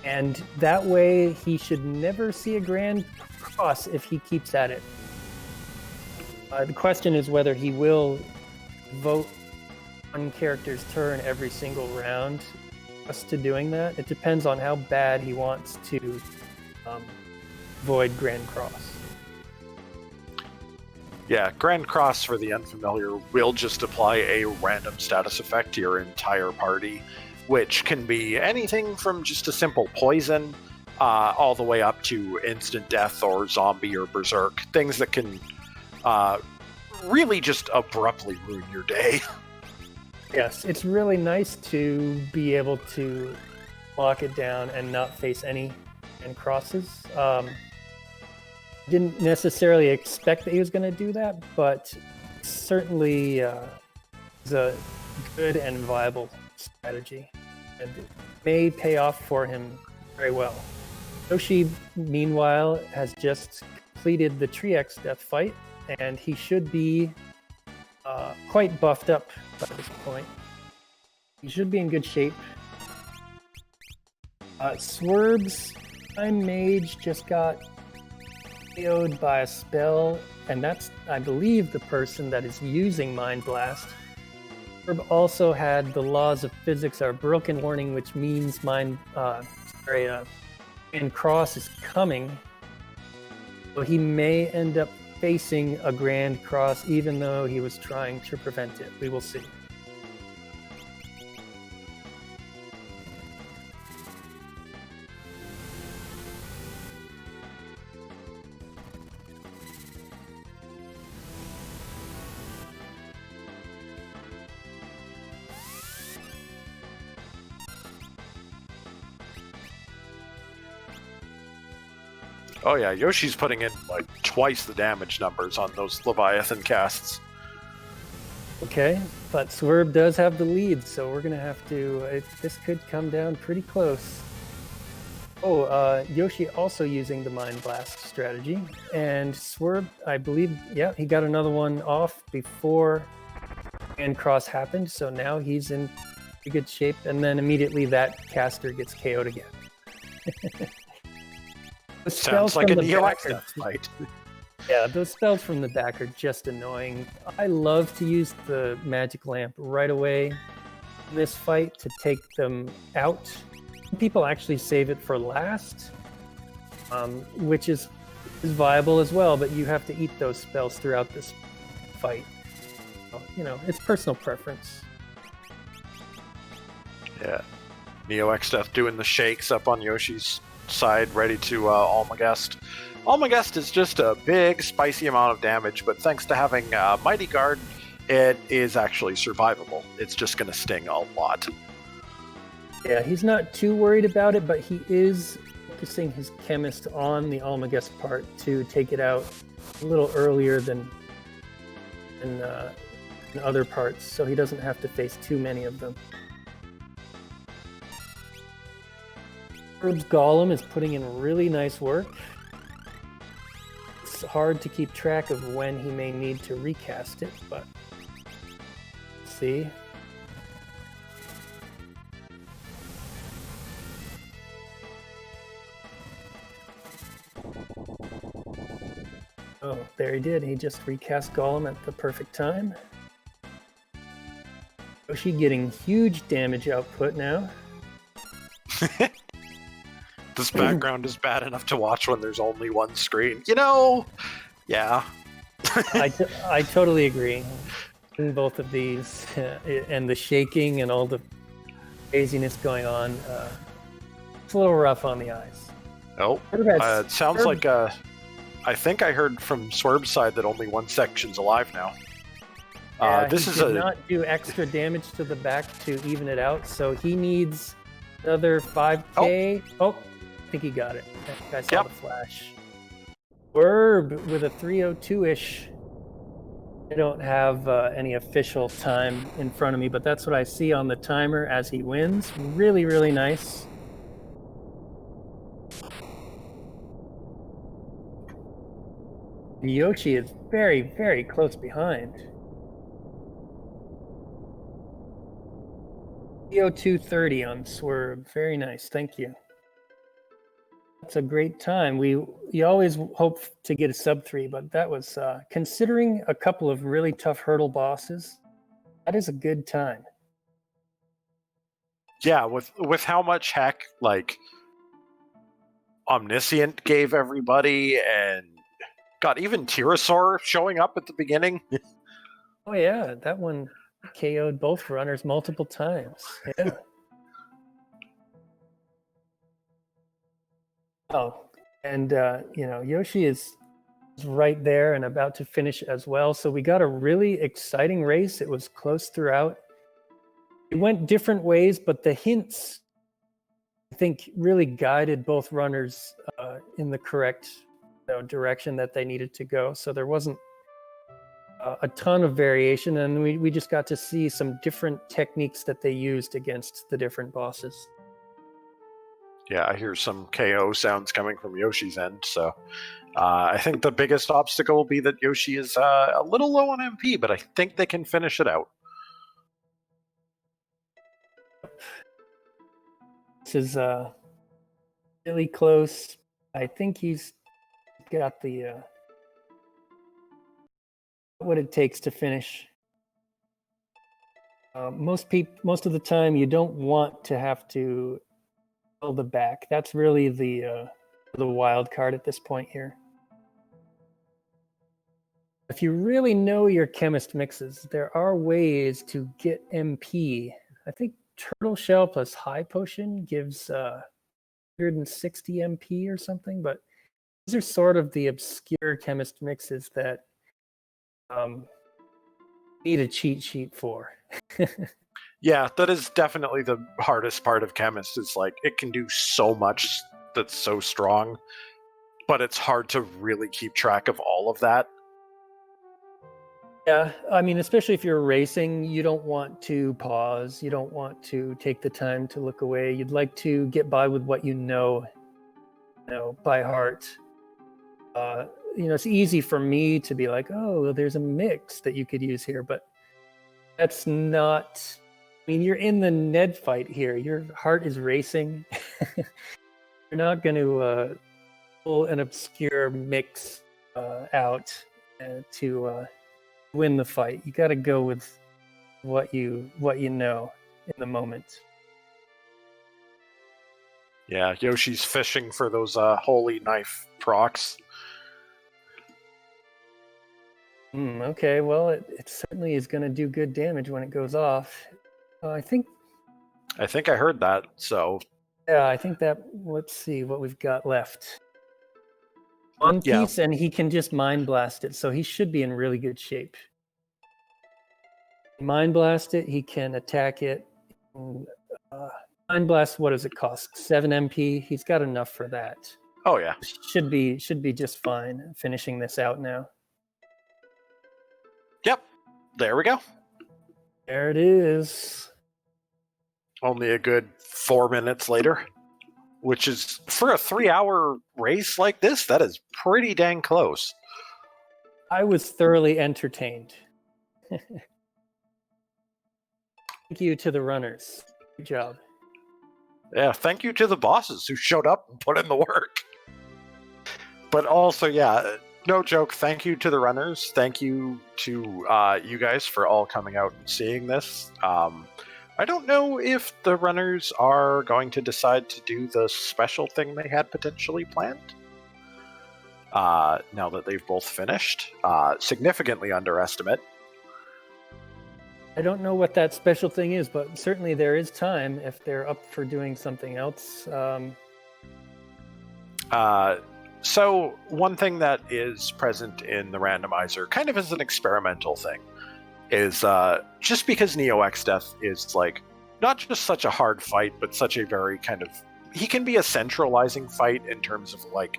And that way he should never see a grand cross if he keeps at it. The question is whether he will vote one character's turn every single round as to doing that. It depends on how bad he wants to avoid Grand Cross. Yeah, Grand Cross, for the unfamiliar, will just apply a random status effect to your entire party, which can be anything from just a simple poison all the way up to instant death or zombie or berserk. Things that can really just abruptly ruin your day. Yes, it's really nice to be able to lock it down and not face any Grand Crosses. Didn't necessarily expect that he was going to do that, but certainly is a good and viable strategy, and it may pay off for him very well. Yoshi, meanwhile, has just completed the Tree X death fight, and he should be quite buffed up by this point. He should be in good shape. Swerve's Time Mage just got KO'd by a spell, and that's, I believe, the person that is using Mind Blast. Swerve also had the laws of physics are broken warning, which means Grand Cross is coming. So he may end up facing a Grand Cross, even though he was trying to prevent it. We will see. Oh yeah, Yoshi's putting in like twice the damage numbers on those Leviathan casts. Okay, but Swerve does have the lead, so we're gonna have to. This could come down pretty close. Oh, Yoshi also using the Mind Blast strategy, and Swerve, I believe, yeah, he got another one off before Grand Cross happened, so now he's in pretty good shape, and then immediately that caster gets KO'd again. Sounds like a Neo-X fight. Yeah, those spells from the back are just annoying. I love to use the magic lamp right away in this fight to take them out. People actually save it for last, which is viable as well, but you have to eat those spells throughout this fight. So, it's personal preference. Yeah. Neo-X doing the shakes up on Yoshi's side, ready to Almagest. Almagest is just a big, spicy amount of damage, but thanks to having Mighty Guard, it is actually survivable. It's just going to sting a lot. Yeah, he's not too worried about it, but he is focusing his chemist on the Almagest part to take it out a little earlier than in other parts, so he doesn't have to face too many of them. Herb's Golem is putting in really nice work. It's hard to keep track of when he may need to recast it, but let's see. Oh, there he did. He just recast Golem at the perfect time. Yoshi getting huge damage output now. This background is bad enough to watch when there's only one screen. Yeah. I totally agree. In both of these, and the shaking and all the craziness going on, It's a little rough on the eyes. Oh, it sounds like I think I heard from Swerve's side that only one section's alive now. This is not do extra damage to the back to even it out, so he needs another 5k. Oh, I think he got it. I saw the flash. Swerve with a 302-ish. I don't have any official time in front of me, but that's what I see on the timer as he wins. Really, really nice. Yoshi is very, very close behind. 302.30 on Swerve. Very nice. Thank you. That's a great time. You always hope to get a sub 3, but that was considering a couple of really tough hurdle bosses. That is a good time. Yeah, with how much heck like Omniscient gave everybody, and God, even Tyrannosaur showing up at the beginning. Oh yeah, that one KO'd both runners multiple times. Yeah. Oh, and Yoshi is right there and about to finish as well. So we got a really exciting race. It was close throughout. It went different ways, but the hints, I think, really guided both runners in the correct direction that they needed to go. So there wasn't a ton of variation, and we just got to see some different techniques that they used against the different bosses. Yeah, I hear some KO sounds coming from Yoshi's end, so I think the biggest obstacle will be that Yoshi is a little low on MP, but I think they can finish it out. This is really close. I think he's got the what it takes to finish. Most of the time, you don't want to have to fill the back. That's really the wild card at this point here. If you really know your chemist mixes, there are ways to get MP. I think Turtle Shell plus High Potion gives 160 MP or something, but these are sort of the obscure chemist mixes that need a cheat sheet for. Yeah, that is definitely the hardest part of Chemist. Is like it can do so much that's so strong, but it's hard to really keep track of all of that. Yeah, I mean, especially if you're racing, you don't want to pause. You don't want to take the time to look away. You'd like to get by with what you know by heart. It's easy for me to be like, oh, there's a mix that you could use here, but that's not. I mean, you're in the Ned fight here. Your heart is racing. You're not going to pull an obscure mix out to win the fight. You got to go with what you know in the moment. Yeah, Yoshi's fishing for those holy knife procs. Okay, well, it certainly is going to do good damage when it goes off. I think I heard that, so... Yeah, I think that... Let's see what we've got left. One piece, and he can just Mind Blast it, so he should be in really good shape. Mind Blast it, he can attack it. Mind Blast, what does it cost? 7 MP? He's got enough for that. Oh, yeah. Should be just fine finishing this out now. Yep, there we go. There it is. Only a good 4 minutes later, which is, for a 3-hour race like this, that is pretty dang close. I was thoroughly entertained. Thank you to the runners. Good job. Yeah, thank you to the bosses who showed up and put in the work. But also, yeah, no joke, thank you to the runners. Thank you to you guys for all coming out and seeing this. I don't know if the runners are going to decide to do the special thing they had potentially planned. Now that they've both finished. Significantly underestimate. I don't know what that special thing is, but certainly there is time if they're up for doing something else. So one thing that is present in the randomizer, kind of as an experimental thing, is just because Neo X Death is like not just such a hard fight, but such a very kind of, he can be a centralizing fight in terms of like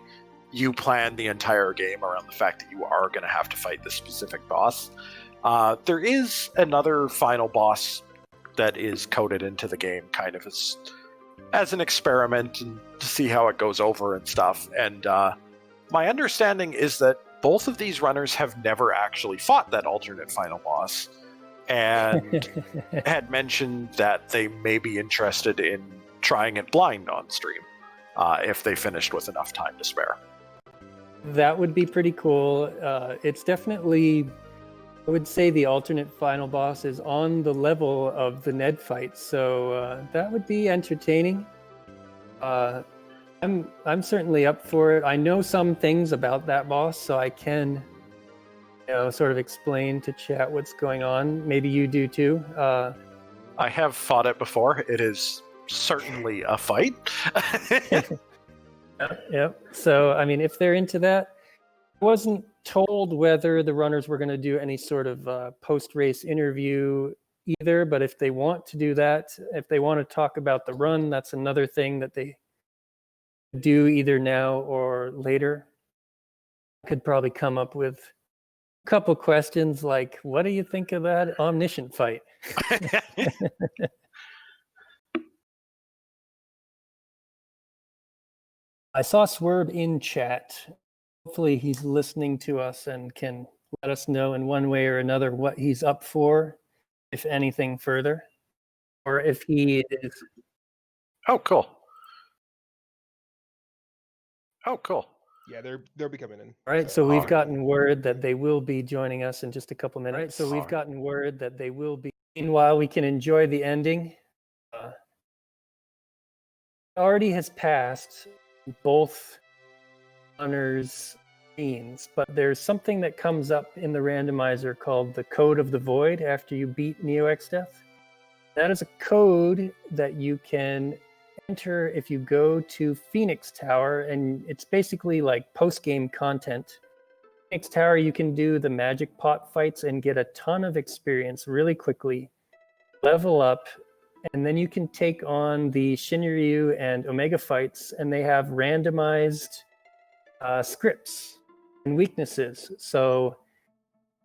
you plan the entire game around the fact that you are going to have to fight this specific boss. There is another final boss that is coded into the game kind of as an experiment and to see how it goes over and stuff. And my understanding is that both of these runners have never actually fought that alternate final boss, and had mentioned that they may be interested in trying it blind on stream if they finished with enough time to spare. That would be pretty cool. It's definitely, I would say the alternate final boss is on the level of the Ned fight, so that would be entertaining. I'm certainly up for it. I know some things about that boss, so I can, sort of explain to chat what's going on. Maybe you do too. I have fought it before. It is certainly a fight. Yep. So, I mean, if they're into that, I wasn't told whether the runners were going to do any sort of post-race interview either, but if they want to do that, if they want to talk about the run, that's another thing that they do either now or later. I could probably come up with a couple questions like, what do you think of that omniscient fight? I saw Swerve in chat. Hopefully he's listening to us and can let us know in one way or another what he's up for, if anything further, or if he is. Oh, cool. Oh, cool. Yeah, they'll be coming in. All right, so we've gotten word that they will be joining us in just a couple minutes. Right, so we've gotten word that they will be. Meanwhile, we can enjoy the ending. Already has passed both runners' scenes, but there's something that comes up in the randomizer called the Code of the Void after you beat Neo X Death. That is a code that you can enter if you go to Phoenix Tower, and it's basically like post-game content. Phoenix Tower, you can do the magic pot fights and get a ton of experience really quickly, level up, and then you can take on the Shinryu and Omega fights, and they have randomized scripts and weaknesses. So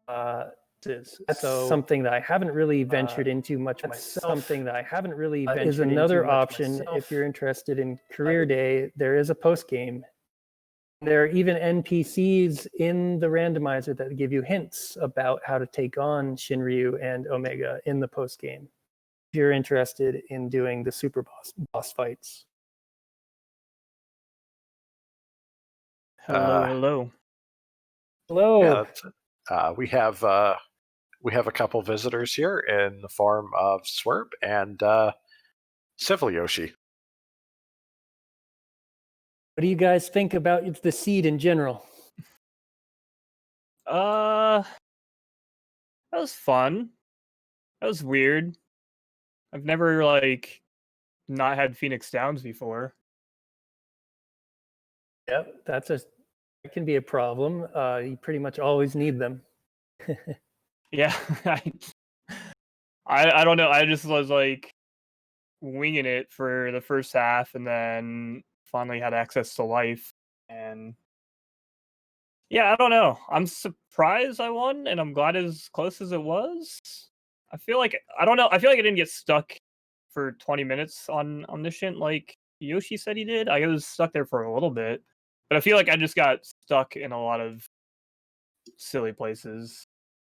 that's something that I haven't really ventured into much myself. Something that I haven't really ventured is another option myself. If you're interested in Career Day. There is a post game. There are even NPCs in the randomizer that give you hints about how to take on Shinryu and Omega in the post game. If you're interested in doing the super boss fights. Hello. Yeah, we have a couple visitors here in the form of Swerp and Civil Yoshi. What do you guys think about the seed in general? That was fun. That was weird. I've never not had Phoenix Downs before. Yep, that can be a problem. You pretty much always need them. Yeah, I don't know. I just was winging it for the first half, and then finally had access to life. And yeah, I don't know. I'm surprised I won, and I'm glad as close as it was. I feel like I didn't get stuck for 20 minutes on Omniscient like Yoshi said he did. I was stuck there for a little bit, but I feel like I just got stuck in a lot of silly places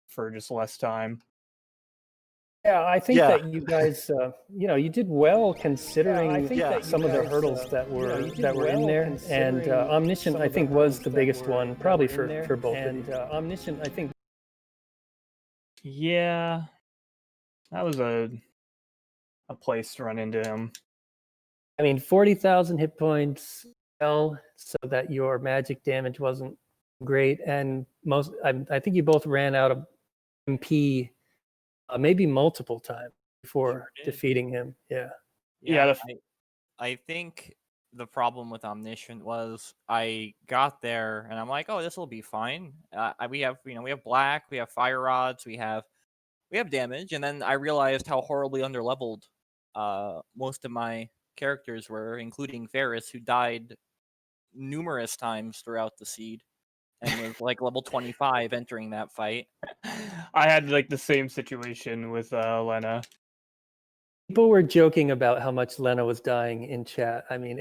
for just less time. Yeah, I think that you guys, you did well considering some of the hurdles that were in there. And Omniscient, I think, was the biggest one, probably for both of you. Omniscient, I think. Yeah, that was a place to run into him. I mean, 40,000 hit points fell so that your magic damage wasn't great, and I think you both ran out of MP maybe multiple times before Sure did. defeating him. Yeah. Yeah, I think the problem with Omniscient was I got there and I'm like, oh, this will be fine. We have black, we have fire rods, we have damage, and then I realized how horribly underleveled most of my characters were, including Varys, who died numerous times throughout the seed and was like level 25 entering that fight. I had like the same situation with Lena. People were joking about how much Lena was dying in chat. I mean,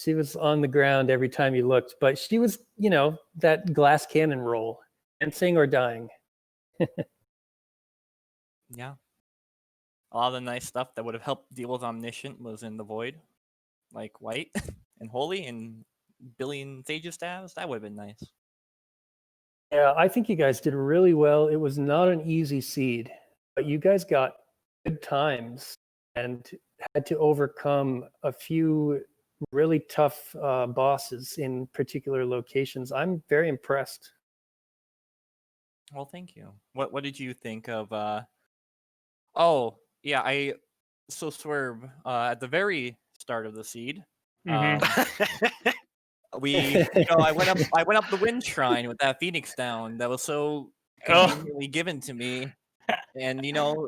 she was on the ground every time you looked, but she was, that glass cannon roll, dancing or dying. Yeah. A lot of the nice stuff that would have helped deal with Omniscient was in the Void, like White and Holy and Billion Sages Staves. That would have been nice. Yeah, I think you guys did really well. It was not an easy seed, but you guys got good times and had to overcome a few really tough bosses in particular locations. I'm very impressed. Well, thank you. What did you think of? Oh yeah, Swerve. At the very start of the seed, Mhm. I went up the wind shrine with that Phoenix down that was so conveniently given to me, and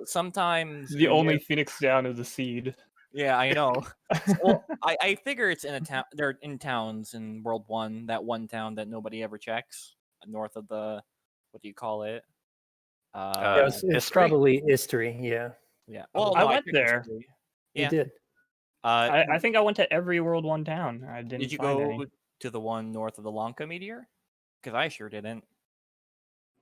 sometimes The only Phoenix down is the seed. yeah, I know. Well, I figure it's in a town. They're in towns in World 1, that one town that nobody ever checks, north of the, what do you call it? Yeah, it's History? probably history. Yeah, Yeah. Well, I no, went checked there. history. you Yeah. did. I think I went to every World 1 town. I didn't Did you find go any. to the one north of the Lanka meteor? Because I sure didn't.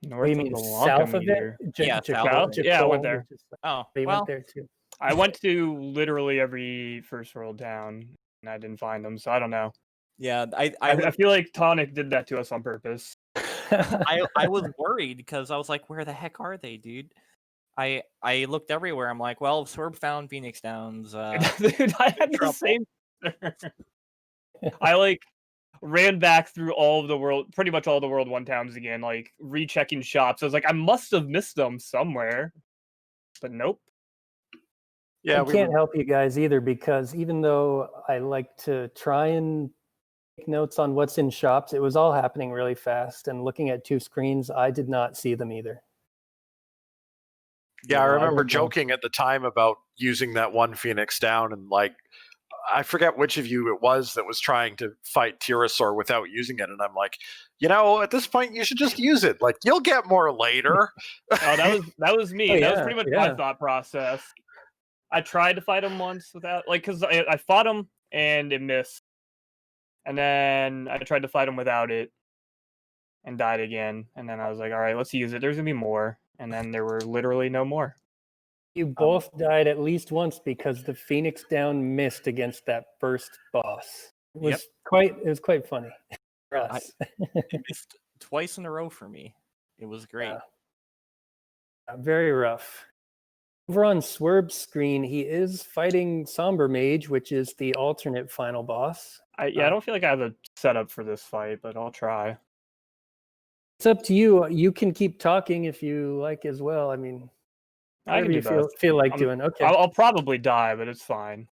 What do North you of mean the south Lanka of it? meteor. Yeah, south of it. Yeah, I went there. Oh, You well, went there too. I went to literally every first world town and I didn't find them, so I don't know. yeah, I feel like Tonic did that to us on purpose. I was worried because I was like, where the heck are they, dude? I looked everywhere. I'm like, well, Swerve found Phoenix Downs. Dude, I had the trouble. same. I like ran back through pretty much all the World 1 towns again, like rechecking shops. I was like, I must have missed them somewhere, but nope. Yeah, I can't help you guys either because even though I like to try and take notes on what's in shops, it was all happening really fast. And looking at two screens, I did not see them either. Yeah, I I remember don't know. joking at the time about using that one Phoenix down, and like, I forget which of you it was that was trying to fight Tyrannosaur without using it, and I'm like, at this point you should just use it. Like, you'll get more later. Oh, that was me. Oh, that was yeah, pretty much yeah. my thought process. I tried to fight him once without, because I fought him and it missed, and then I tried to fight him without it and died again, and then I was like, all right, let's use it. There's gonna be more, and then there were literally no more. You both died at least once because the Phoenix Down missed against that first boss. It was quite funny for us. It missed twice in a row for me. It was great. Very rough. Over on Swerve's screen, he is fighting Somber Mage, which is the alternate final boss. I don't feel like I have a setup for this fight, but I'll try. It's up to you. You can keep talking if you like as well. I mean, I can whatever do you feel like I'm- doing. Okay. I'll probably die, but it's fine.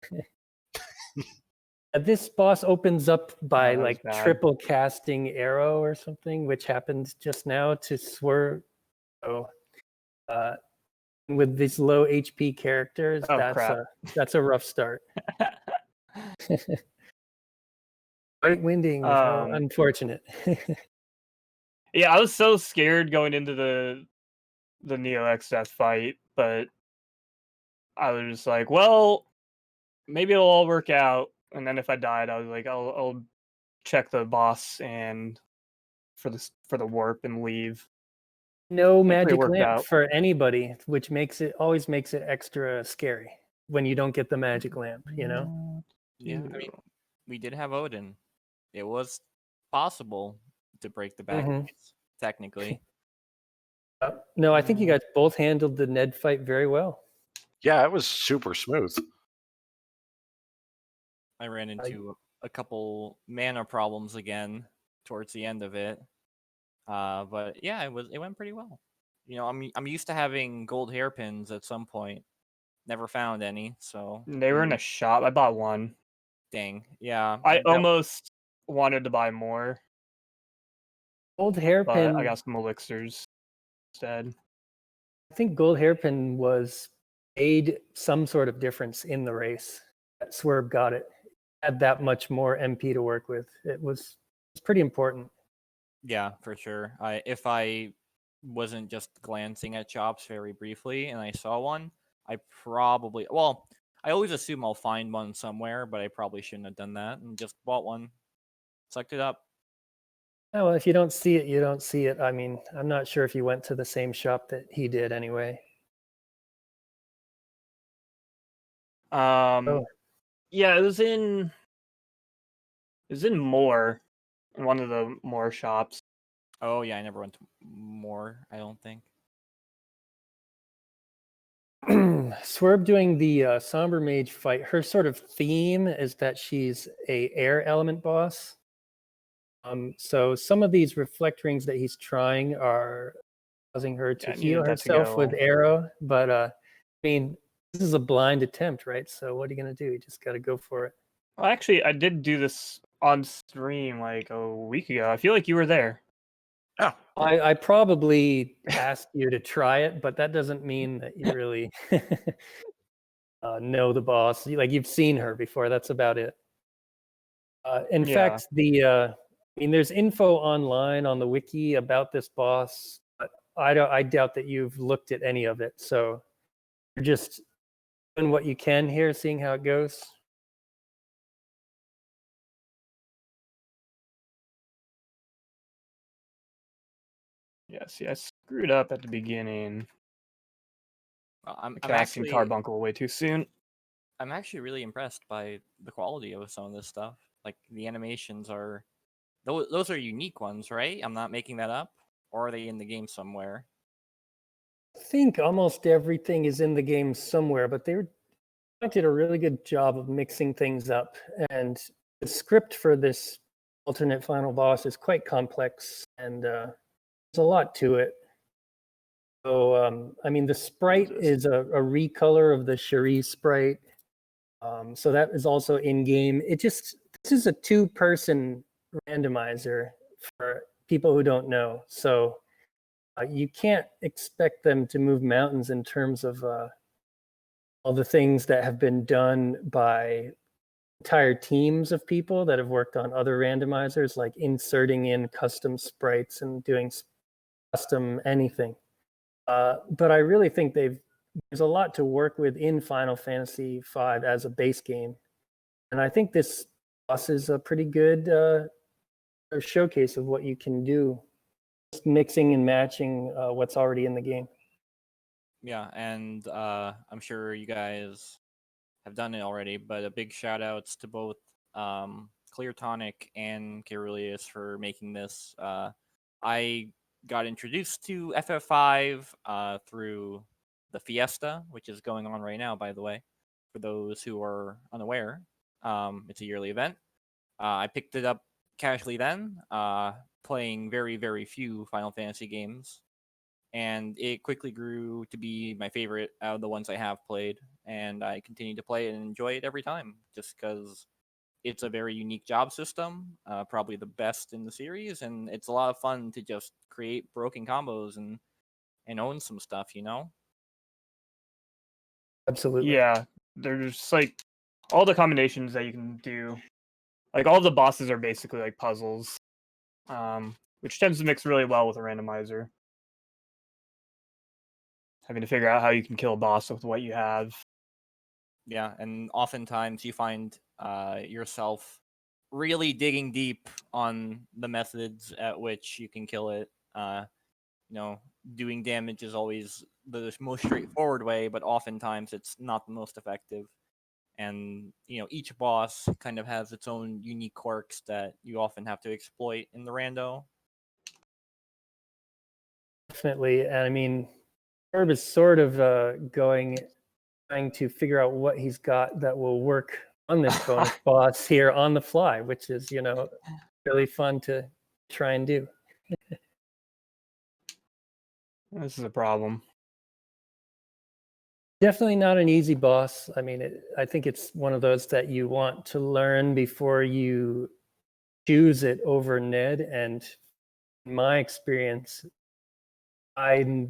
This boss opens up by that was like bad. triple casting arrow or something, which happened just now to Swerve. So, with these low HP characters, Oh, crap. that's a rough start. Quite winding. How unfortunate. Yeah, I was so scared going into the Neo X Death fight, but I was just like, well, maybe it'll all work out. And then if I died, I was like, I'll check the boss and for the warp and leave. No Thankfully, it magic worked lamp out. for anybody, which always makes it extra scary when you don't get the magic lamp, Yeah, I mean, we did have Odin. It was possible to break the back technically. No, I think you guys both handled the Ned fight very well. Yeah, it was super smooth. I ran into a couple mana problems again towards the end of it. But yeah, it went pretty well. I'm used to having gold hairpins at some point. Never found any, so They were in a shop. I bought one. dang. Yeah. I that- almost wanted to buy more, Gold but I hairpin. got some elixirs instead. I think gold hairpin made some sort of difference in the race. That Swerve got it. Had that much more MP to work with. It's pretty important. Yeah, for sure. If I wasn't just glancing at shops very briefly and I saw one, I always assume I'll find one somewhere, but I probably shouldn't have done that and just bought one. Sucked it up. Oh, well, if you don't see it, you don't see it. I mean, I'm not sure if you went to the same shop that he did anyway. Oh. Yeah, it was in Moore, in one of the Moore shops. Oh yeah, I never went to more, I don't think. Swerve doing the Somber Mage fight, her sort of theme is that she's a air element boss. So some of these reflect rings that he's trying are causing her to Yeah, I heal needed that to herself with go. arrow. But I mean, this is a blind attempt, right? So what are you gonna do? You just got to go for it. Well, actually, I did do this on stream like a week ago. I feel like you were there. Oh, I probably asked you to try it, but that doesn't mean that you really know the boss. You've seen her before. That's about it. In Yeah. fact, there's info online on the wiki about this boss, but I doubt that you've looked at any of it. So you're just doing what you can here, seeing how it goes. Yeah, see, I screwed up at the beginning. I'm Casting actually Carbuncle way too soon. I'm actually really impressed by the quality of some of this stuff. Like the animations are those are unique ones, right? I'm not making that up, or are they in the game somewhere? I think almost everything is in the game somewhere, but they did a really good job of mixing things up. And the script for this alternate final boss is quite complex, and there's a lot to it. So, the sprite is a recolor of the Cherie sprite. So that is also in game. This is a 2-person randomizer for people who don't know. So you can't expect them to move mountains in terms of all the things that have been done by entire teams of people that have worked on other randomizers, like inserting in custom sprites and doing custom anything. But I really think there's a lot to work with in Final Fantasy V as a base game. And I think this boss is a pretty good showcase of what you can do, just mixing and matching what's already in the game. Yeah, and I'm sure you guys have done it already, but a big shout outs to both Clear Tonic and Carulius for making this. I got introduced to FF5 through the Fiesta, which is going on right now, by the way, for those who are unaware. It's a yearly event. I picked it up casually then, playing very, very few Final Fantasy games. And it quickly grew to be my favorite out of the ones I have played. And I continue to play it and enjoy it every time, just because it's a very unique job system, probably the best in the series, and it's a lot of fun to just create broken combos and own some stuff, you know? Absolutely. Yeah, there's like all the combinations that you can do. Like all the bosses are basically like puzzles, which tends to mix really well with a randomizer. Having to figure out how you can kill a boss with what you have. Yeah, and oftentimes you find yourself really digging deep on the methods at which you can kill it. Doing damage is always the most straightforward way, but oftentimes it's not the most effective. And each boss kind of has its own unique quirks that you often have to exploit in the rando. Definitely. And Herb is sort of trying to figure out what he's got that will work on this bonus boss here on the fly, which is, really fun to try and do. This is a problem. Definitely not an easy boss. I mean, I think it's one of those that you want to learn before you choose it over Ned. And in my experience, I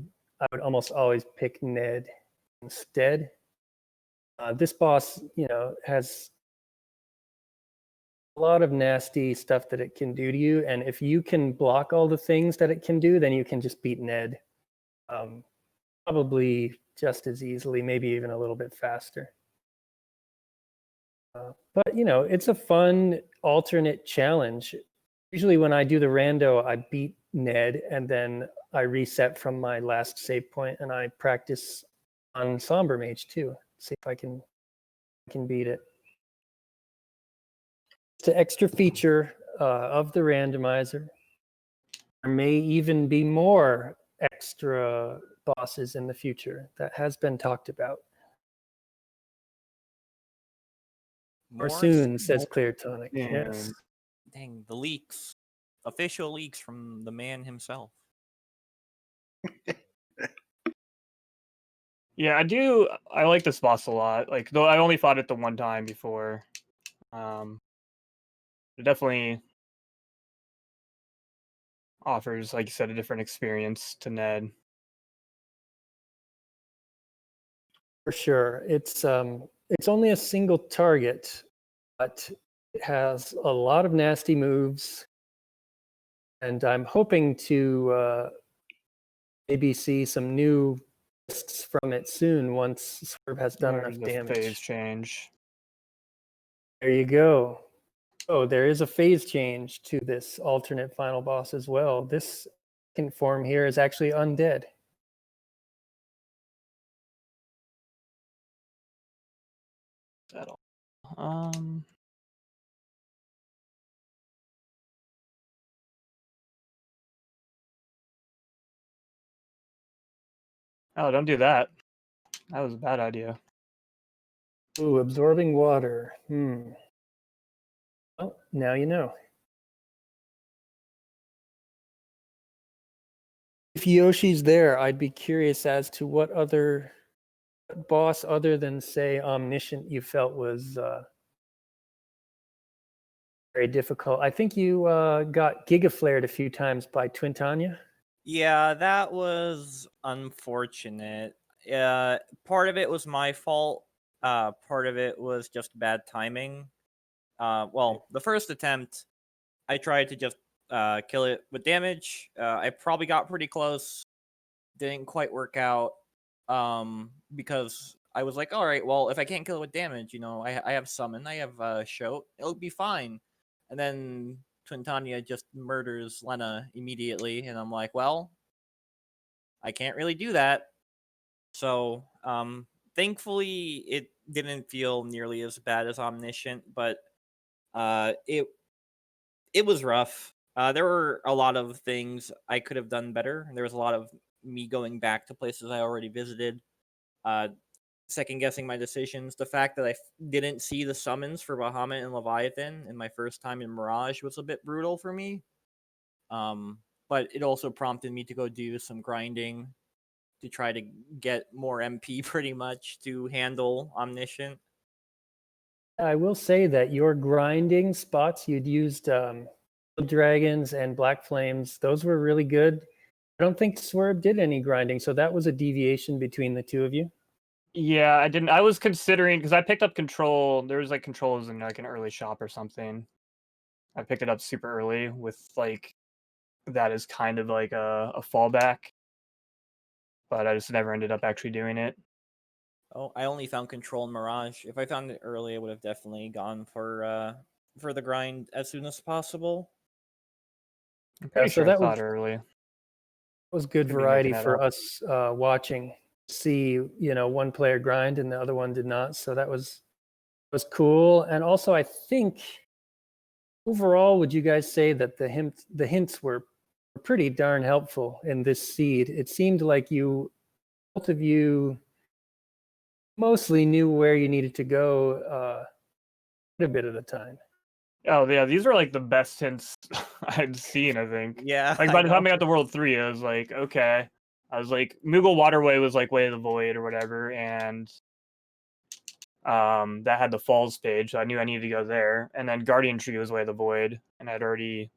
would almost always pick Ned instead. This boss, has a lot of nasty stuff that it can do to you, and if you can block all the things that it can do, then you can just beat Ned. Probably just as easily, maybe even a little bit faster. But it's a fun alternate challenge. Usually when I do the rando, I beat Ned and then I reset from my last save point and I practice on Somber Mage too. See if I can beat it. It's an extra feature of the randomizer. There may even be more extra bosses in the future. That has been talked about. More soon, says Clear Tonic. Yes. Dang, the leaks. Official leaks from the man himself. Yeah, I like this boss a lot. Like, though I only fought it the one time before. It definitely offers, like you said, a different experience to Ned. For sure. It's only a single target, but it has a lot of nasty moves. And I'm hoping to maybe see some new lists from it soon once Swerve has done enough damage. Phase change. There you go. Oh, there is a phase change to this alternate final boss as well. This second form here is actually undead. That all? Oh, don't do that. That was a bad idea. Ooh, absorbing water. Well, now you know. If Yoshi's there, I'd be curious as to what other boss other than, say, Omniscient you felt was very difficult. I think you got Gigaflared a few times by Twintanya. Yeah, that was unfortunate. Part of it was my fault. Part of it was just bad timing. Well, the first attempt, I tried to just kill it with damage. I probably got pretty close. Didn't quite work out. Because I was like, all right, well, if I can't kill it with damage, I have summon, I have shout, it'll be fine. And then Twintanya just murders Lena immediately, and I'm like, well, I can't really do that. So, thankfully, it didn't feel nearly as bad as Omniscient, but it was rough. There were a lot of things I could have done better. There was a lot of me going back to places I already visited, second guessing my decisions. The fact that I didn't see the summons for Bahamut and Leviathan in my first time in Mirage was a bit brutal for me. But it also prompted me to go do some grinding to try to get more MP pretty much to handle Omniscient. I will say that your grinding spots, you'd used Dragons and Black Flames. Those were really good. I don't think Swerve did any grinding, so that was a deviation between the two of you. Yeah, I didn't. I was considering, because I picked up Control. There was like controls in like an early shop or something. I picked it up super early with like that is kind of like a fallback, but I just never ended up actually doing it. Oh, I only found Control in Mirage. If I found it early, I would have definitely gone for the grind as soon as possible. I'm pretty so sure that I thought early. Was good Could be variety making that for up. us watching. See, one player grind and the other one did not. So that was cool. And also, I think overall, would you guys say that the hints were pretty darn helpful in this seed? It seemed like both of you mostly knew where you needed to go a bit of the time. Oh yeah, these were like the best hints I'd seen, I think. Yeah. Like by the time I got to World 3, I was like, okay, I was like, Moogle Waterway was like Way of the Void or whatever, and that had the Falls page, so I knew I needed to go there. And then Guardian Tree was Way of the Void, and I'd already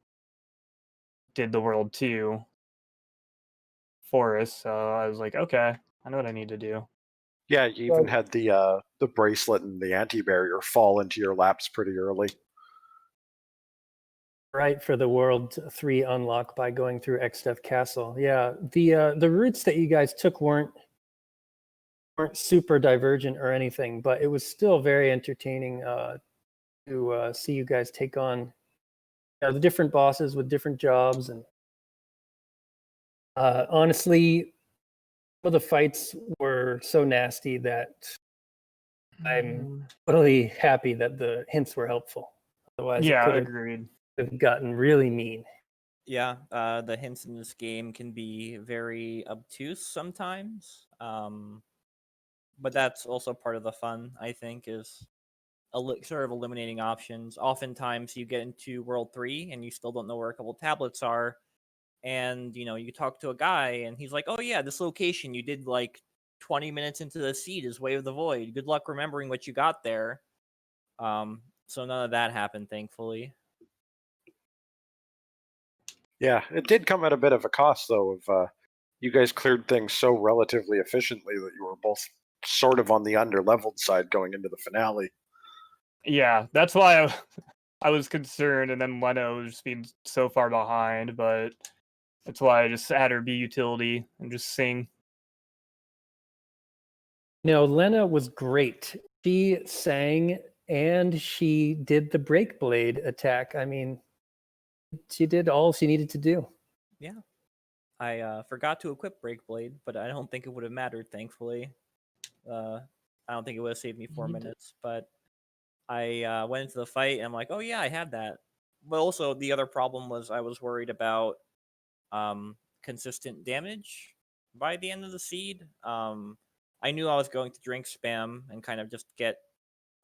did the World 2 Forest, so I was like, okay, I know what I need to do. Yeah, you even had the bracelet and the anti-barrier fall into your laps pretty early. Right, for the World 3 unlock by going through Exdeath Castle. Yeah, the routes that you guys took weren't super divergent or anything, but it was still very entertaining to see you guys take on the different bosses with different jobs. And honestly, some of the fights were so nasty that I'm totally happy that the hints were helpful. Otherwise, it Yeah, could agreed. have gotten really mean. Yeah, the hints in this game can be very obtuse sometimes. But that's also part of the fun, I think, is sort of eliminating options. Oftentimes, you get into World 3 and you still don't know where a couple tablets are. And, you talk to a guy and he's like, oh, yeah, this location you did like 20 minutes into the seed is Way of the Void. Good luck remembering what you got there. So none of that happened, thankfully. Yeah, it did come at a bit of a cost, though, of you guys cleared things so relatively efficiently that you were both sort of on the under-leveled side going into the finale. Yeah, that's why I was concerned, and then Leno just being so far behind, but that's why I just had her be utility and just sing. No, Lena was great. She sang and she did the break blade attack. I mean, she did all she needed to do. Yeah. I forgot to equip Breakblade, but I don't think it would have mattered, thankfully. I don't think it would have saved me 4 minutes, but I went into the fight and I'm like, oh yeah, I had that. But also the other problem was I was worried about consistent damage by the end of the seed. I knew I was going to drink spam and kind of just get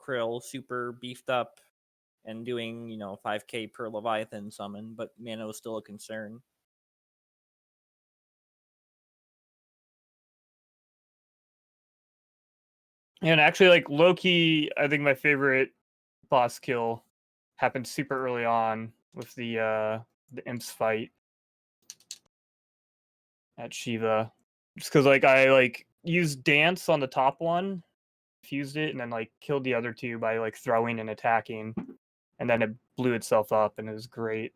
Krill super beefed up and doing, 5k per Leviathan summon, but mana was still a concern. And actually, like Loki, I think my favorite boss kill happened super early on with the imps fight at Shiva. Just because like I like used dance on the top one, fused it, and then like killed the other two by like throwing and attacking, and then it blew itself up, and it was great.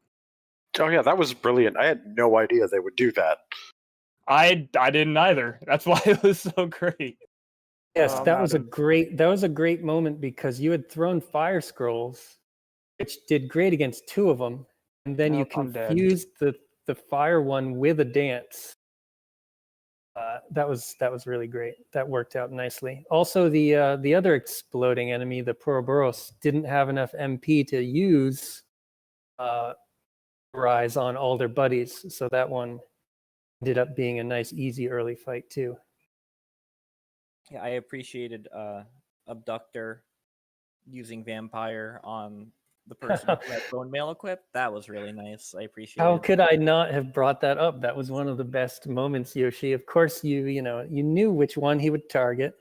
Oh yeah, that was brilliant. I had no idea they would do that. I didn't either. That's why it was so great. Yes, that was Madden. a great moment because you had thrown fire scrolls, which did great against two of them, and then you Nope, I'm dead. confused the fire one with a dance. That was really great. That worked out nicely. Also, the other exploding enemy, the Poroboros, didn't have enough MP to use Rise on all their buddies, so that one ended up being a nice, easy early fight too. Yeah, I appreciated Abductor using Vampire on the person who had Bone Mail equipped. That was really nice. I appreciate How it. could I not have brought that up? That was one of the best moments, Yoshi. Of course, you knew which one he would target.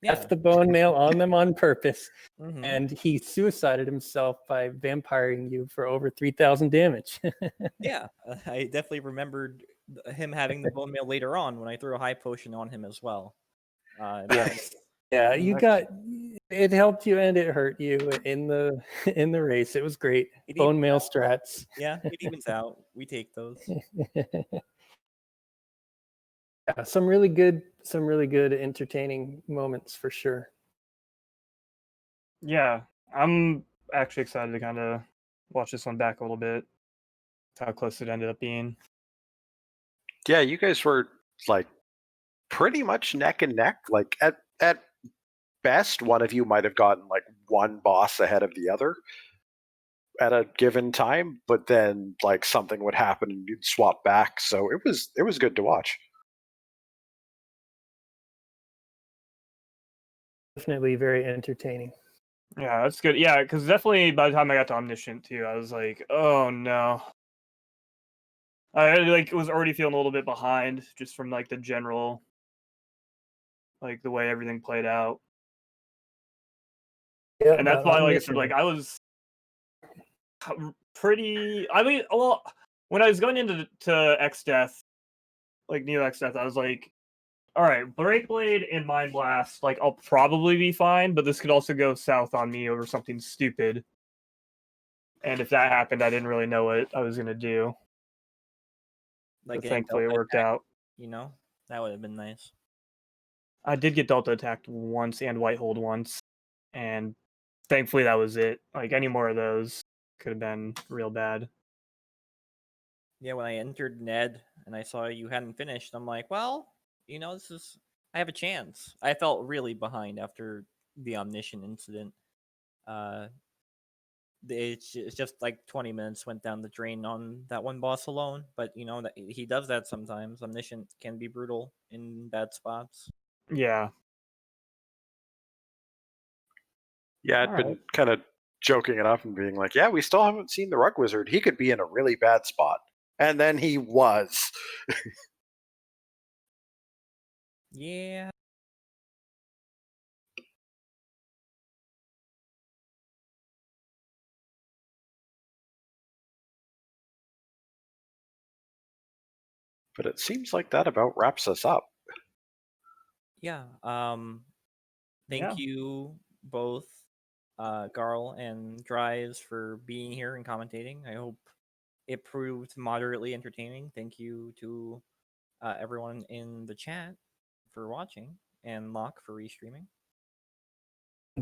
Yeah. Left the bone mail on them on purpose, Mhm. and he suicided himself by vampiring you for over 3,000 damage. Yeah, I definitely remembered him having the Bone Mail later on when I threw a high potion on him as well. Yes. Yeah, you got it. Helped you and it hurt you in the race. It was great. It Bone evens mail out. strats. Yeah, it evens out. We take those. Yeah, some really good, entertaining moments for sure. Yeah, I'm actually excited to kind of watch this one back a little bit. How close it ended up being. Yeah, you guys were like pretty much neck and neck. Like at best, one of you might have gotten like one boss ahead of the other at a given time, but then like something would happen and you'd swap back. So it was good to watch. Definitely very entertaining. Yeah, that's good. Yeah, because definitely by the time I got to Omniscient too, I was like, oh no. I like was already feeling a little bit behind just from like the general, like the way everything played out. Yeah, And that's that why, like I said, omniscient. like I was pretty. I mean, well, when I was going into X Death, like Neo X Death, I was like, all right, Break Blade and Mind Blast, like I'll probably be fine, but this could also go south on me over something stupid. And if that happened, I didn't really know what I was gonna do. Like But getting thankfully, it Delta worked attack, out. that would have been nice. I did get Delta attacked once and White Hold once, and thankfully that was it. Like any more of those could have been real bad. Yeah, when I entered Ned and I saw you hadn't finished, I'm like, well, this is I have a chance. I felt really behind after the Omniscient incident. Uh, it's just like 20 minutes went down the drain on that one boss alone. But that he does that sometimes. Omniscient can be brutal in bad spots. Yeah. Yeah, I'd All been right. kind of joking it up and being like, yeah, we still haven't seen the Rug Wizard. He could be in a really bad spot. And then he was. Yeah. But it seems like that about wraps us up. Yeah. Yeah. Thank you both, Garl and Dries, for being here and commentating. I hope it proved moderately entertaining. Thank you to everyone in the chat for watching, and Locke for restreaming.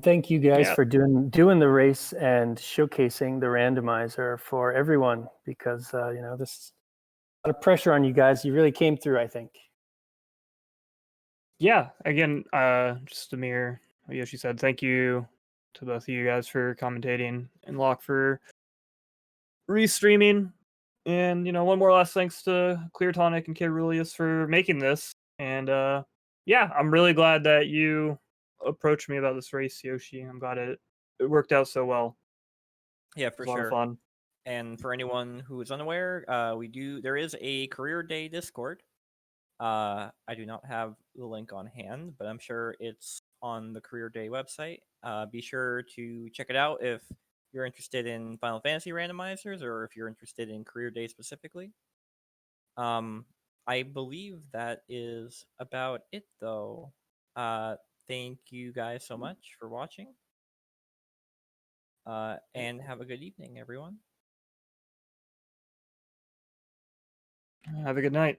Thank you guys Yeah. for doing the race and showcasing the randomizer for everyone, because this is a lot of pressure on you guys. You really came through, I think. Yeah. Again, just a mere what Yoshi said. Thank you to both of you guys for commentating and Locke for restreaming. And one more last thanks to Clear Tonic and Kid Rulius for making this. And yeah, I'm really glad that you approached me about this race, Yoshi. I'm glad it worked out so well. Yeah, It for was a lot of sure. fun. And for anyone who is unaware, there is a Career Day Discord. I do not have the link on hand, but I'm sure it's on the Career Day website. Be sure to check it out if you're interested in Final Fantasy randomizers, or if you're interested in Career Day specifically. I believe that is about it, though. Thank you guys so much for watching. And have a good evening, everyone. Have a good night.